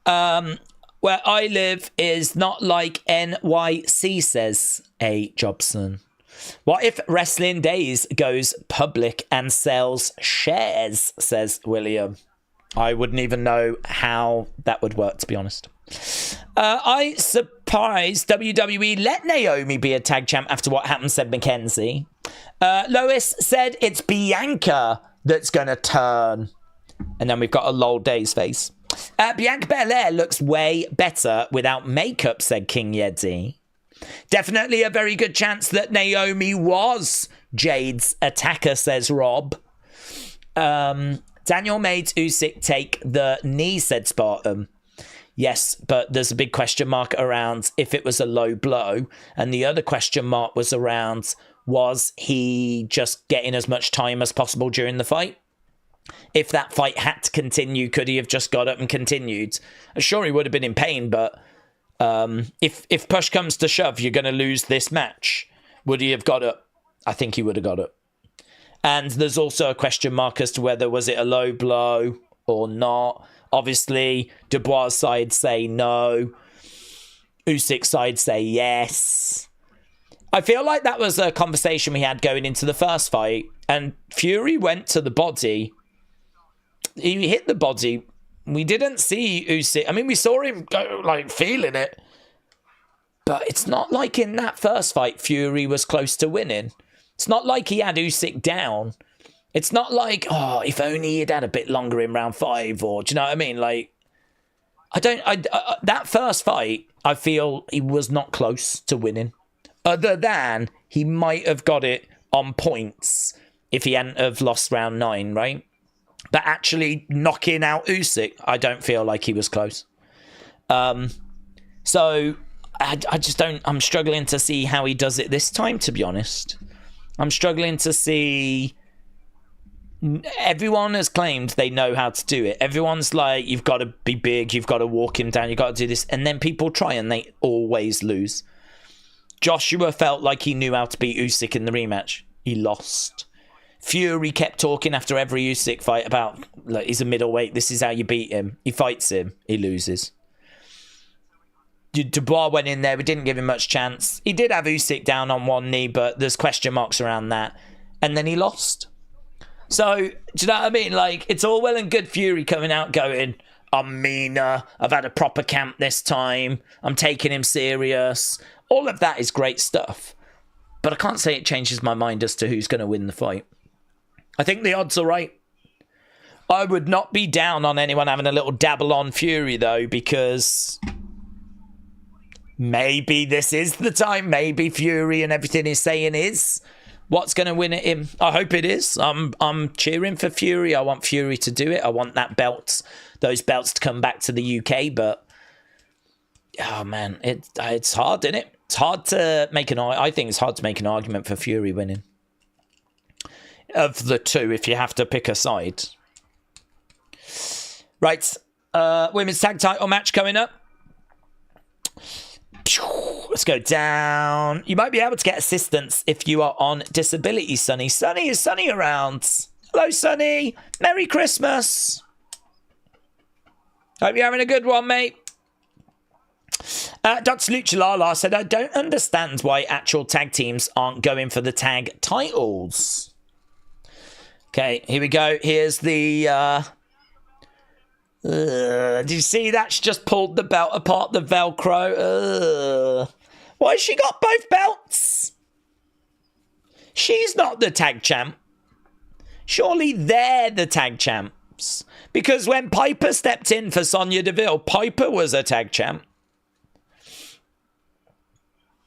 S1: Where I live is not like NYC, says A. Jobson. What if Wrestling Daze goes public and sells shares, says William. I wouldn't even know how that would work, to be honest. I surprised WWE let Naomi be a tag champ after what happened, said Mackenzie. Lois said it's Bianca that's going to turn. And then we've got a lol Days face. Bianca Belair looks way better without makeup, said King Yeti. Definitely a very good chance that Naomi was Jade's attacker, says Rob. Daniel made Usyk take the knee, said Spartan. Yes, but there's a big question mark around if it was a low blow. And the other question mark was around, was he just getting as much time as possible during the fight? If that fight had to continue, could he have just got up and continued? Sure, he would have been in pain, but if push comes to shove, you're going to lose this match. Would he have got up? I think he would have got up. And there's also a question mark as to whether was it a low blow or not. Obviously, Dubois' side say no. Usyk's side say yes. I feel like that was a conversation we had going into the first fight. And Fury went to the body. He hit the body. We didn't see Usyk. I mean, we saw him go, like, feeling it. But it's not like in that first fight Fury was close to winning. It's not like he had Usyk down. It's not like, oh, if only he'd had a bit longer in round 5, or do you know what I mean? Like, that first fight, I feel he was not close to winning. Other than he might have got it on points if he hadn't have lost round 9, right? But actually knocking out Usyk, I don't feel like he was close. So I just don't, I'm struggling to see how he does it this time, to be honest. I'm struggling to see. Everyone has claimed they know how to do it. Everyone's like, you've got to be big, you've got to walk him down, you've got to do this. And then people try and they always lose. Joshua felt like he knew how to beat Usyk in the rematch. He lost. Fury kept talking after every Usyk fight about, like, he's a middleweight, this is how you beat him. He fights him, he loses. Dubois went in there, we didn't give him much chance. He did have Usyk down on one knee, but there's question marks around that. And then he lost. So, do you know what I mean? Like, it's all well and good Fury coming out going, I'm meaner, I've had a proper camp this time, I'm taking him serious. All of that is great stuff. But I can't say it changes my mind as to who's going to win the fight. I think the odds are right. I would not be down on anyone having a little dabble on Fury, though, because maybe this is the time. Maybe Fury and everything he's saying is what's going to win at him. I hope it is. I'm cheering for Fury. I want Fury to do it. I want that belt, those belts to come back to the UK. But oh man, it's hard, isn't it? It's hard to make I think it's hard to make an argument for Fury winning. Of the two, if you have to pick a side. Right, women's tag title match coming up. Let's go down. You might be able to get assistance if you are on disability, Sonny. Sonny, is Sonny around? Hello, Sonny. Merry Christmas. Hope you're having a good one, mate. Dr. Luchalala said, I don't understand why actual tag teams aren't going for the tag titles. Okay, here we go. Here's the... do you see that? She just pulled the belt apart, the Velcro. Why has she got both belts? She's not the tag champ. Surely they're the tag champs. Because when Piper stepped in for Sonya Deville, Piper was a tag champ.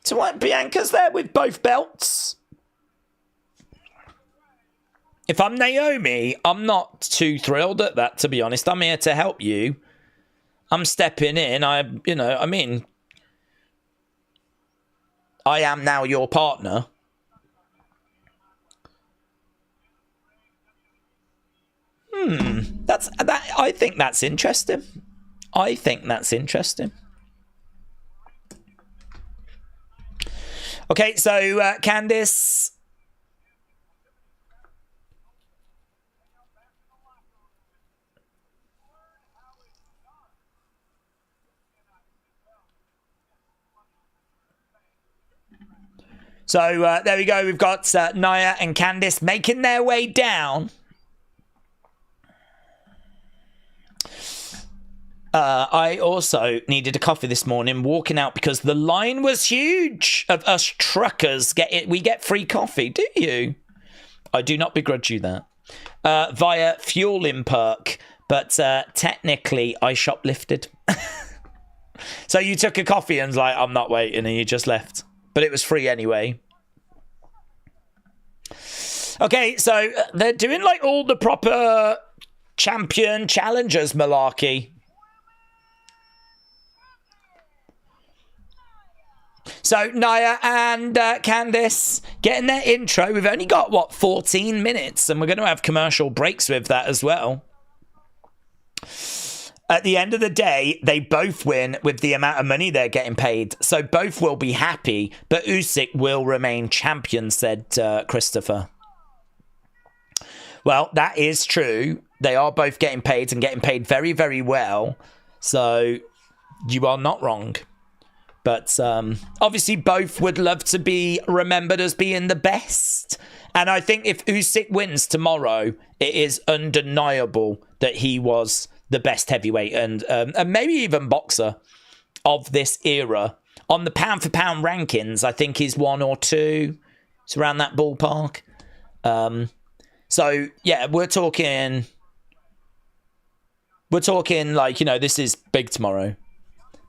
S1: So what, Bianca's there with both belts? If I'm Naomi, I'm not too thrilled at that, to be honest. I'm here to help you. I'm stepping in. I am now your partner. I think that's interesting. I think that's interesting. Okay, so Candice. So there we go. We've got Nia and Candice making their way down. I also needed a coffee this morning, walking out because the line was huge of us truckers. We get free coffee, do you? I do not begrudge you that. Via fueling perk, but technically I shoplifted. So you took a coffee and was like, I'm not waiting, and you just left. But it was free anyway. Okay, so they're doing like all the proper champion challengers malarkey. So Nia and Candice getting their intro. We've only got, what, 14 minutes, and we're going to have commercial breaks with that as well. At the end of the day, they both win with the amount of money they're getting paid. So both will be happy, but Usyk will remain champion, said Christopher. Well, that is true. They are both getting paid and getting paid very, very well. So you are not wrong. But obviously both would love to be remembered as being the best. And I think if Usyk wins tomorrow, it is undeniable that he was the best heavyweight and maybe even boxer of this era. On the pound-for-pound rankings, I think he's 1 or 2. It's around that ballpark. So, yeah, we're talking like, you know, this is big tomorrow.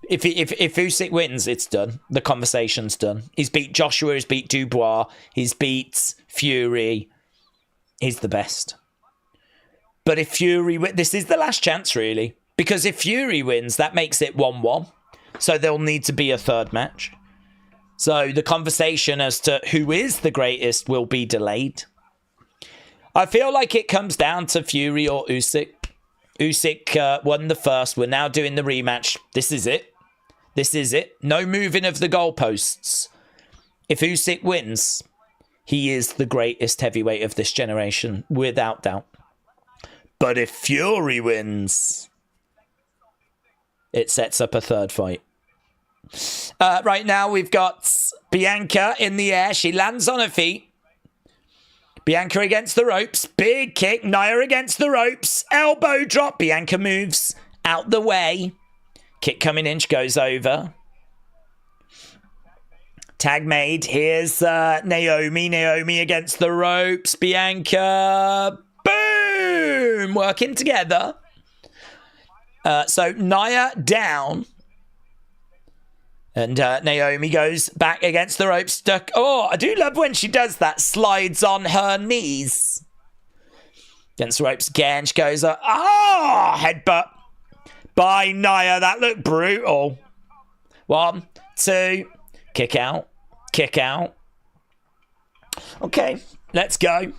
S1: If Usyk wins, it's done. The conversation's done. He's beat Joshua, he's beat Dubois, he's beat Fury. He's the best. But if Fury wins, this is the last chance, really. Because if Fury wins, that makes it 1-1. So there'll need to be a third match. So the conversation as to who is the greatest will be delayed. I feel like it comes down to Fury or Usyk. Usyk won the first. We're now doing the rematch. This is it. This is it. No moving of the goalposts. If Usyk wins, he is the greatest heavyweight of this generation, without doubt. But if Fury wins, it sets up a third fight. Right now, we've got Bianca in the air. She lands on her feet. Bianca against the ropes. Big kick. Nia against the ropes. Elbow drop. Bianca moves out the way. Kick coming in. She goes over. Tag made. Here's Naomi. Naomi against the ropes. Bianca. Boom! Working together. So Nia down. And Naomi goes back against the ropes. Stuck. Oh, I do love when she does that. Slides on her knees. Against the ropes again. She goes, headbutt by Nia. That looked brutal. 1, 2. Kick out. Kick out. Okay, let's go.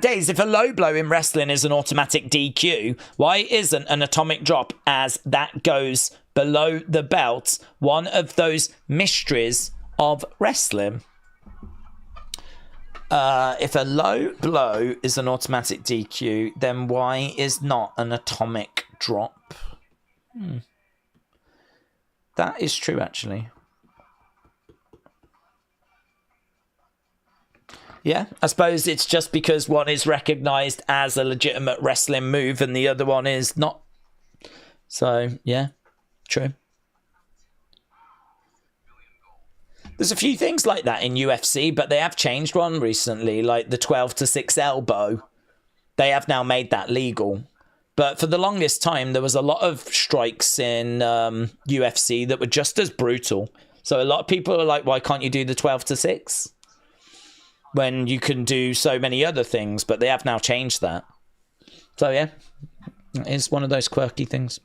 S1: Daze, if a low blow in wrestling is an automatic DQ, why isn't an atomic drop as that goes below the belt one of those mysteries of wrestling? If a low blow is an automatic DQ, then why is not an atomic drop? That is true, actually. Yeah, I suppose it's just because one is recognised as a legitimate wrestling move and the other one is not. So, yeah, true. There's a few things like that in UFC, but they have changed one recently, like the 12-6 elbow. They have now made that legal. But for the longest time, there was a lot of strikes in UFC that were just as brutal. So a lot of people are like, why can't you do the 12-6? When you can do so many other things, but they have now changed that. So yeah, it is one of those quirky things.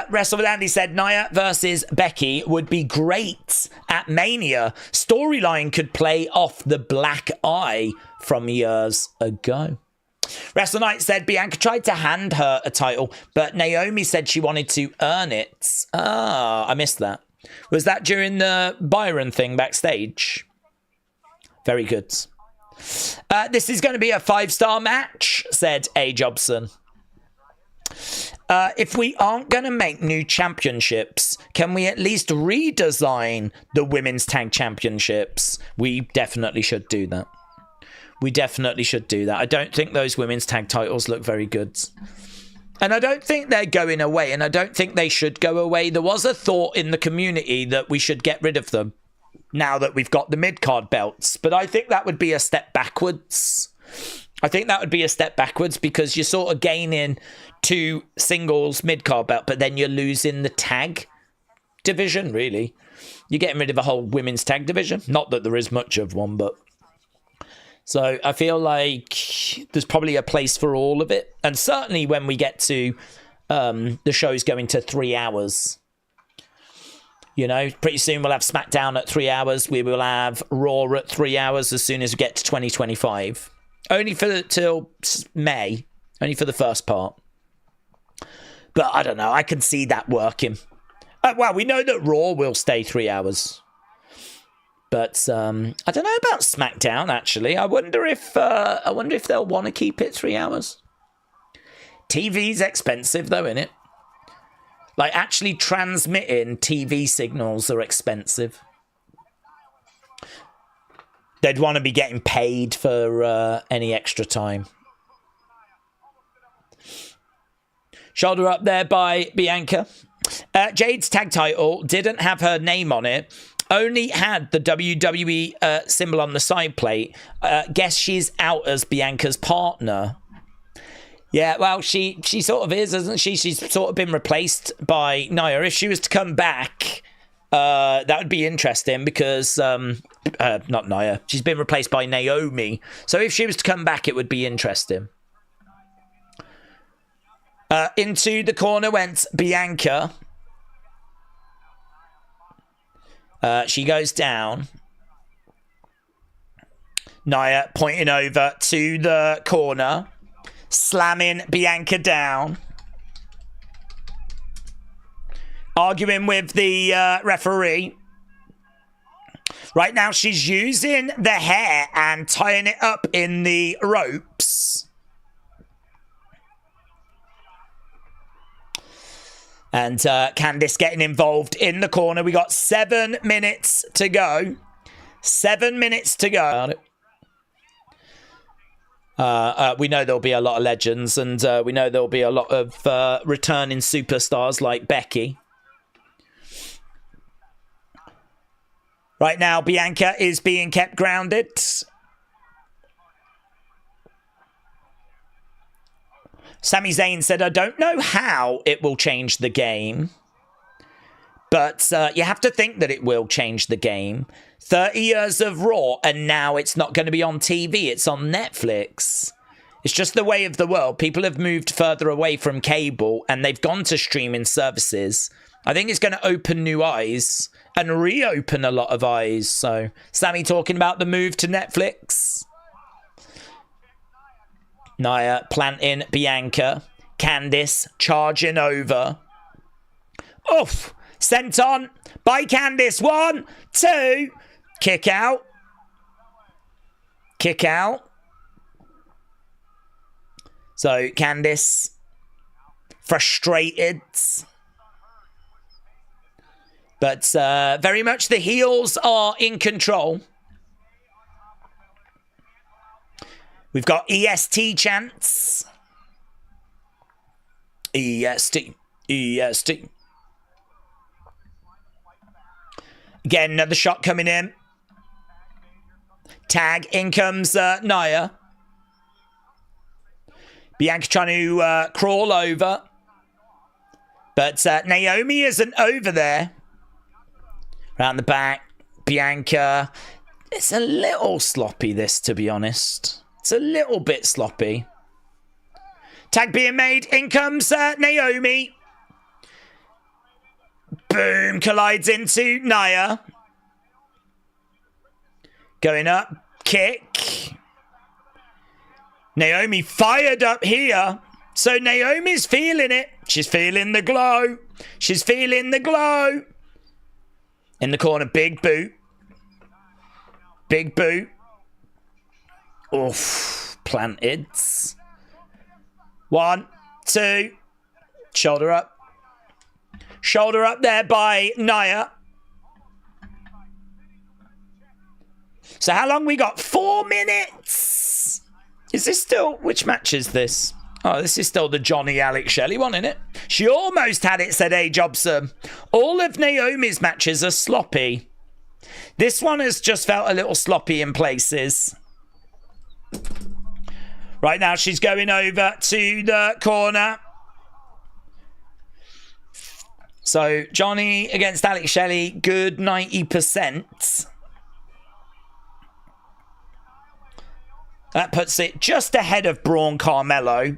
S1: Wrestle with Andy said Nia versus Becky would be great at Mania. Storyline could play off the black eye from years ago. Wrestle Knight said Bianca tried to hand her a title, but Naomi said she wanted to earn it. I missed that. Was that during the Byron thing backstage? Very good. This is going to be a 5-star match, said A. Jobson. If we aren't going to make new championships, can we at least redesign the women's tag championships? We definitely should do that. We definitely should do that. I don't think those women's tag titles look very good. And I don't think they're going away, and I don't think they should go away. There was a thought in the community that we should get rid of them now that we've got the mid-card belts. But I think that would be a step backwards. I think that would be a step backwards because you're sort of gaining 2 singles mid-card belt, but then you're losing the tag division, really. You're getting rid of a whole women's tag division. Not that there is much of one, but... So I feel like there's probably a place for all of it. And certainly when we get to the show's going to 3 hours... You know, pretty soon we'll have SmackDown at 3 hours. We will have Raw at 3 hours as soon as we get to 2025. Only till May. Only for the first part. But I don't know. I can see that working. Well, we know that Raw will stay 3 hours. But I don't know about SmackDown, actually. I wonder if they'll want to keep it 3 hours. TV's expensive, though, innit? Like, actually transmitting TV signals are expensive. They'd want to be getting paid for any extra time. Shoulder up there by Bianca. Jade's tag title didn't have her name on it. Only had the WWE symbol on the side plate. Guess she's out as Bianca's partner. Yeah, well, she sort of is, isn't she? She's sort of been replaced by Nia. If she was to come back, that would be interesting because... not Nia. She's been replaced by Naomi. So if she was to come back, it would be interesting. Into the corner went Bianca. She goes down. Nia pointing over to the corner. Slamming Bianca down. Arguing with the referee. Right now she's using the hair and tying it up in the ropes. And Candice getting involved in the corner. We got 7 minutes to go. 7 minutes to go. We know there'll be a lot of legends, and we know there'll be a lot of returning superstars like Becky. Right now, Bianca is being kept grounded. Sami Zayn said, I don't know how it will change the game. But you have to think that it will change the game. 30 years of Raw, and now it's not going to be on TV. It's on Netflix. It's just the way of the world. People have moved further away from cable, and they've gone to streaming services. I think it's going to open new eyes and reopen a lot of eyes. So, Sammy talking about the move to Netflix. Nia planting Bianca. Candice charging over. Oof! Sent on by Candice. 1, 2. Kick out. Kick out. So, Candice frustrated. But very much the heels are in control. We've got EST chants. EST. EST. Again, another shot coming in. Tag. In comes Nia. Bianca trying to crawl over. But Naomi isn't over there. Round the back. Bianca. It's a little sloppy, this, to be honest. It's a little bit sloppy. Tag being made. In comes Naomi. Boom. Collides into Nia. Going up. Kick. Naomi fired up here. So Naomi's feeling it. She's feeling the glow. She's feeling the glow. In the corner. Big boot. Big boot. Oof. Planted. 1, 2. Shoulder up. Shoulder up there by Nia. So how long we got? 4 minutes. Is this still... Which match is this? Oh, this is still the Johnny Alex Shelley one, isn't it? She almost had it, said A. Jobson. All of Naomi's matches are sloppy. This one has just felt a little sloppy in places. Right now, she's going over to the corner. So, Johnny against Alex Shelley, good 90%. That puts it just ahead of Braun Carmelo.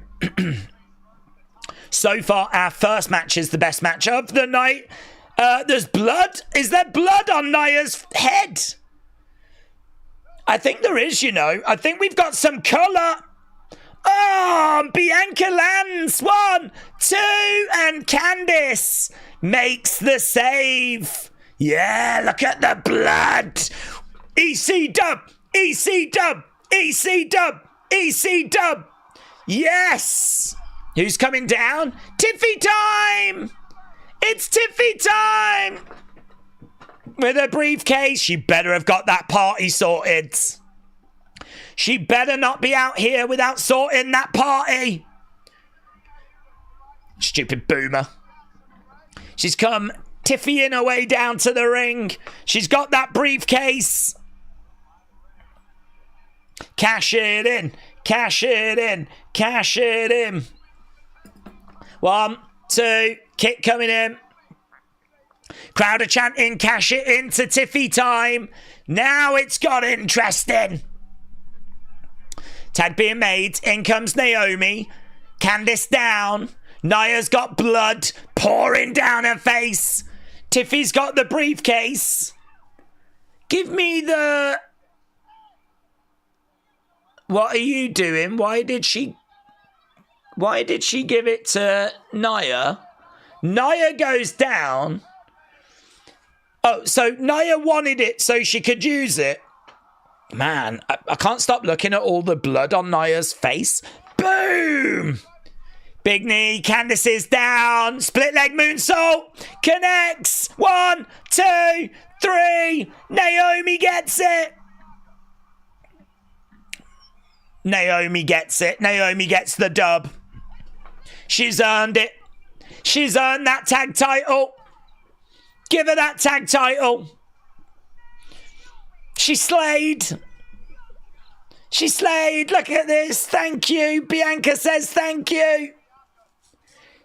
S1: So far, our first match is the best match of the night. There's blood. Is there blood on Nia's head? I think there is, you know. I think we've got some colour. Oh, Bianca lands. 1, 2, and Candice makes the save. Yeah, look at the blood. EC dub, EC dub, EC dub, EC dub. Yes. Who's coming down? Tiffy time. It's Tiffy time. With a briefcase. She better have got that party sorted. She better not be out here without sorting that party. Stupid boomer. She's come Tiffying her way down to the ring. She's got that briefcase. Cash it in. Cash it in. Cash it in. 1, 2. Kick coming in. Crowd are chanting, cash it into Tiffy time. Now it's got interesting. Tag being made. In comes Naomi. Candice down. Nia's got blood pouring down her face. Tiffy's got the briefcase. Give me the... What are you doing? Why did she give it to Nia? Nia goes down. Oh, so Nia wanted it so she could use it. Man, I can't stop looking at all the blood on Nia's face. Boom! Big knee, Candice is down. Split leg moonsault. Connects. 1, 2, 3. Naomi gets it. Naomi gets it. Naomi gets the dub. She's earned it. She's earned that tag title. Give her that tag title. She slayed. She slayed. Look at this. Thank you. Bianca says thank you.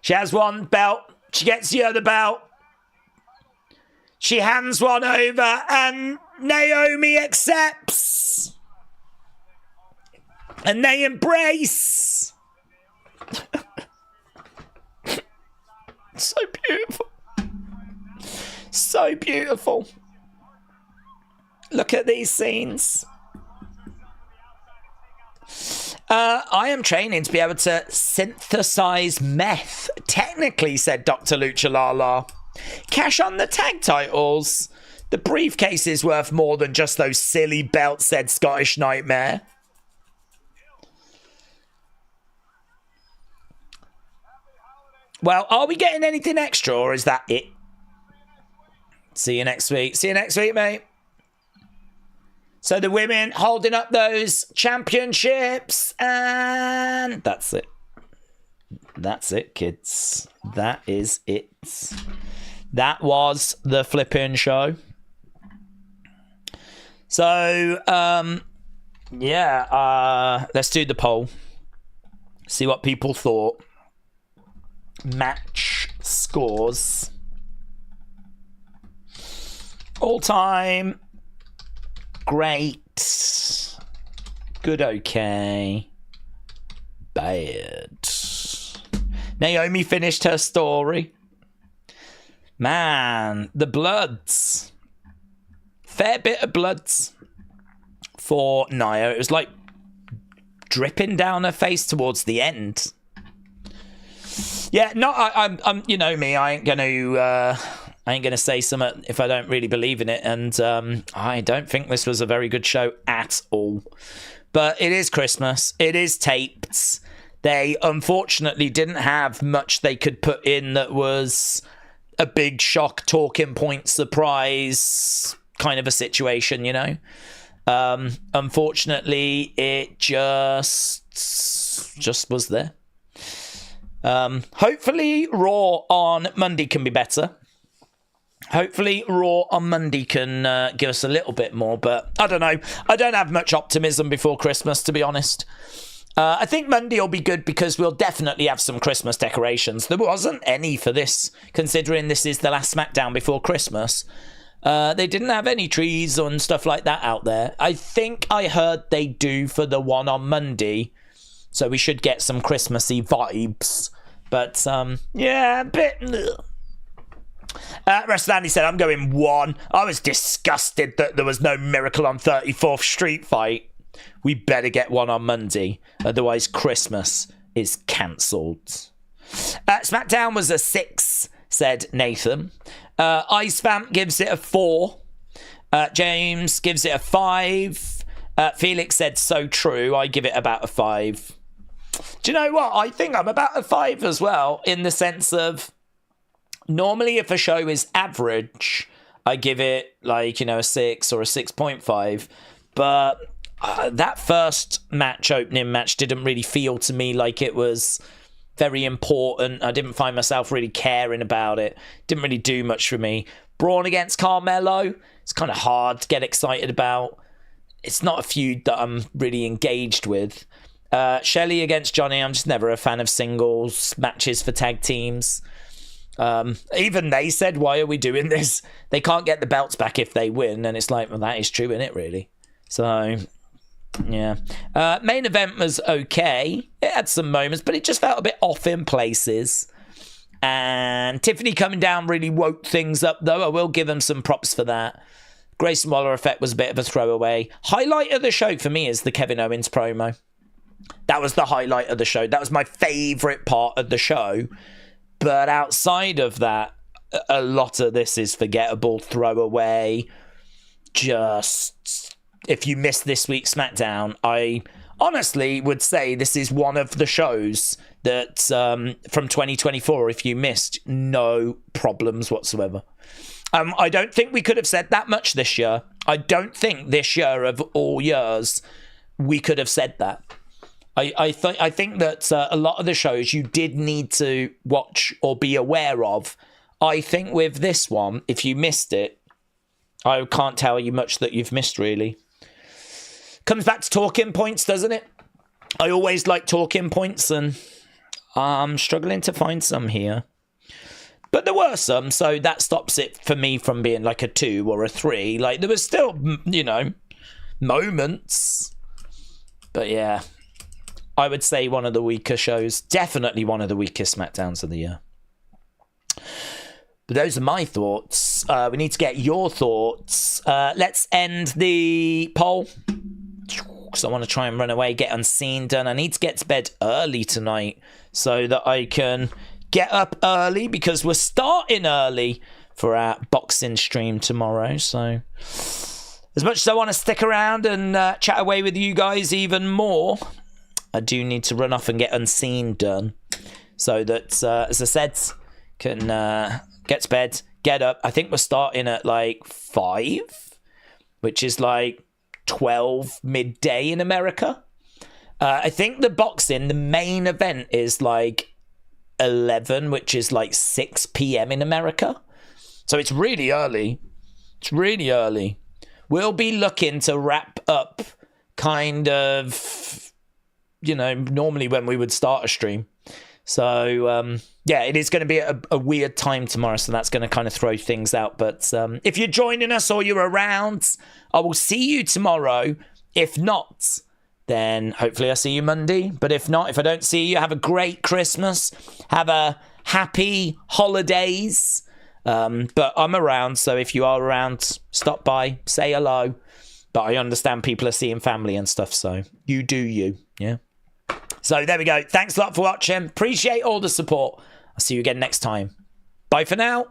S1: She has one belt. She gets the other belt. She hands one over and Naomi accepts. And they embrace. So beautiful. So beautiful. Look at these scenes. I am training to be able to synthesize meth. Technically, said Dr. Lucha Lala. Cash on the tag titles. The briefcase is worth more than just those silly belts, said Scottish Nightmare. Well, are we getting anything extra or is that it? See you next week. See you next week, mate. So the women holding up those championships, and that's it. That's it, kids. That is it. That was the flipping show. So, let's do the poll. See what people thought. Match scores. All time. Great. Good, okay. Bad. Naomi finished her story. Man, the bloods. Fair bit of bloods for Nia. It was like dripping down her face towards the end. Yeah, no, I'm. You know me. I ain't gonna say something if I don't really believe in it, and I don't think this was a very good show at all. But it is Christmas. It is taped. They unfortunately didn't have much they could put in that was a big shock, talking point, surprise kind of a situation, you know. Unfortunately, it just was there. Hopefully Raw on Monday can be better. Hopefully Raw on Monday can give us a little bit more, but I don't know. I don't have much optimism before Christmas, to be honest. I think Monday will be good because we'll definitely have some Christmas decorations. There wasn't any for this, considering this is the last SmackDown before Christmas. They didn't have any trees and stuff like that out there. I think I heard they do for the one on Monday, so we should get some Christmassy vibes. But, yeah, a bit... Wrestling Andy said, I'm going 1. I was disgusted that there was no Miracle on 34th Street fight. We better get one on Monday, otherwise Christmas is cancelled. SmackDown was a 6, said Nathan. Ice Vamp gives it a 4. James gives it a 5. Felix said, so true. I give it about a 5. Do you know what? I think I'm about a 5 as well, in the sense of normally if a show is average, I give it like, you know, a 6 or a 6.5. But that first opening match didn't really feel to me like it was very important. I didn't find myself really caring about it. Didn't really do much for me. Braun against Carmelo, it's kind of hard to get excited about. It's not a feud that I'm really engaged with. Shelley against Johnny, I'm just never a fan of singles matches for tag teams. Even they said, why are we doing this? They can't get the belts back if they win. And it's like, well, that is true, isn't it, really? So... yeah. Main event was okay. It had some moments, but it just felt a bit off in places. And Tiffany coming down really woke things up, though. I will give them some props for that. Grayson Waller effect was a bit of a throwaway. Highlight of the show for me is the Kevin Owens promo. That was the highlight of the show. That was my favourite part of the show. But outside of that, a lot of this is forgettable, throwaway. Just... if you missed this week's SmackDown, I honestly would say this is one of the shows that from 2024, if you missed, no problems whatsoever. I don't think we could have said that much this year. I don't think this year of all years we could have said that. I think that a lot of the shows you did need to watch or be aware of. I think with this one, if you missed it, I can't tell you much that you've missed, really. Comes back to talking points, doesn't it? I always like talking points, and I'm struggling to find some here. But there were some, so that stops it for me from being like a 2 or a 3. Like, there was still, you know, moments. But yeah, I would say one of the weaker shows. Definitely one of the weakest SmackDowns of the year. But those are my thoughts. We need to get your thoughts. Let's end the poll, because I want to try and run away, get Unseen done. I need to get to bed early tonight so that I can get up early, because we're starting early for our boxing stream tomorrow. So as much as I want to stick around and chat away with you guys even more, I do need to run off and get Unseen done so that, as I said, can get to bed, get up. I think we're starting at like 5, which is like 12 midday in America. I think the boxing, the main event, is like 11, which is like 6 p.m. in America. So it's really early. It's really early. We'll be looking to wrap up kind of, you know, normally when we would start a stream. So, yeah, it is going to be a weird time tomorrow, so that's going to kind of throw things out. But if you're joining us or you're around, I will see you tomorrow. If not, then hopefully I see you Monday. But if not, if I don't see you, have a great Christmas. Have a happy holidays. But I'm around, so if you are around, stop by, say hello. But I understand people are seeing family and stuff, so you do you, yeah? So there we go. Thanks a lot for watching. Appreciate all the support. I'll see you again next time. Bye for now.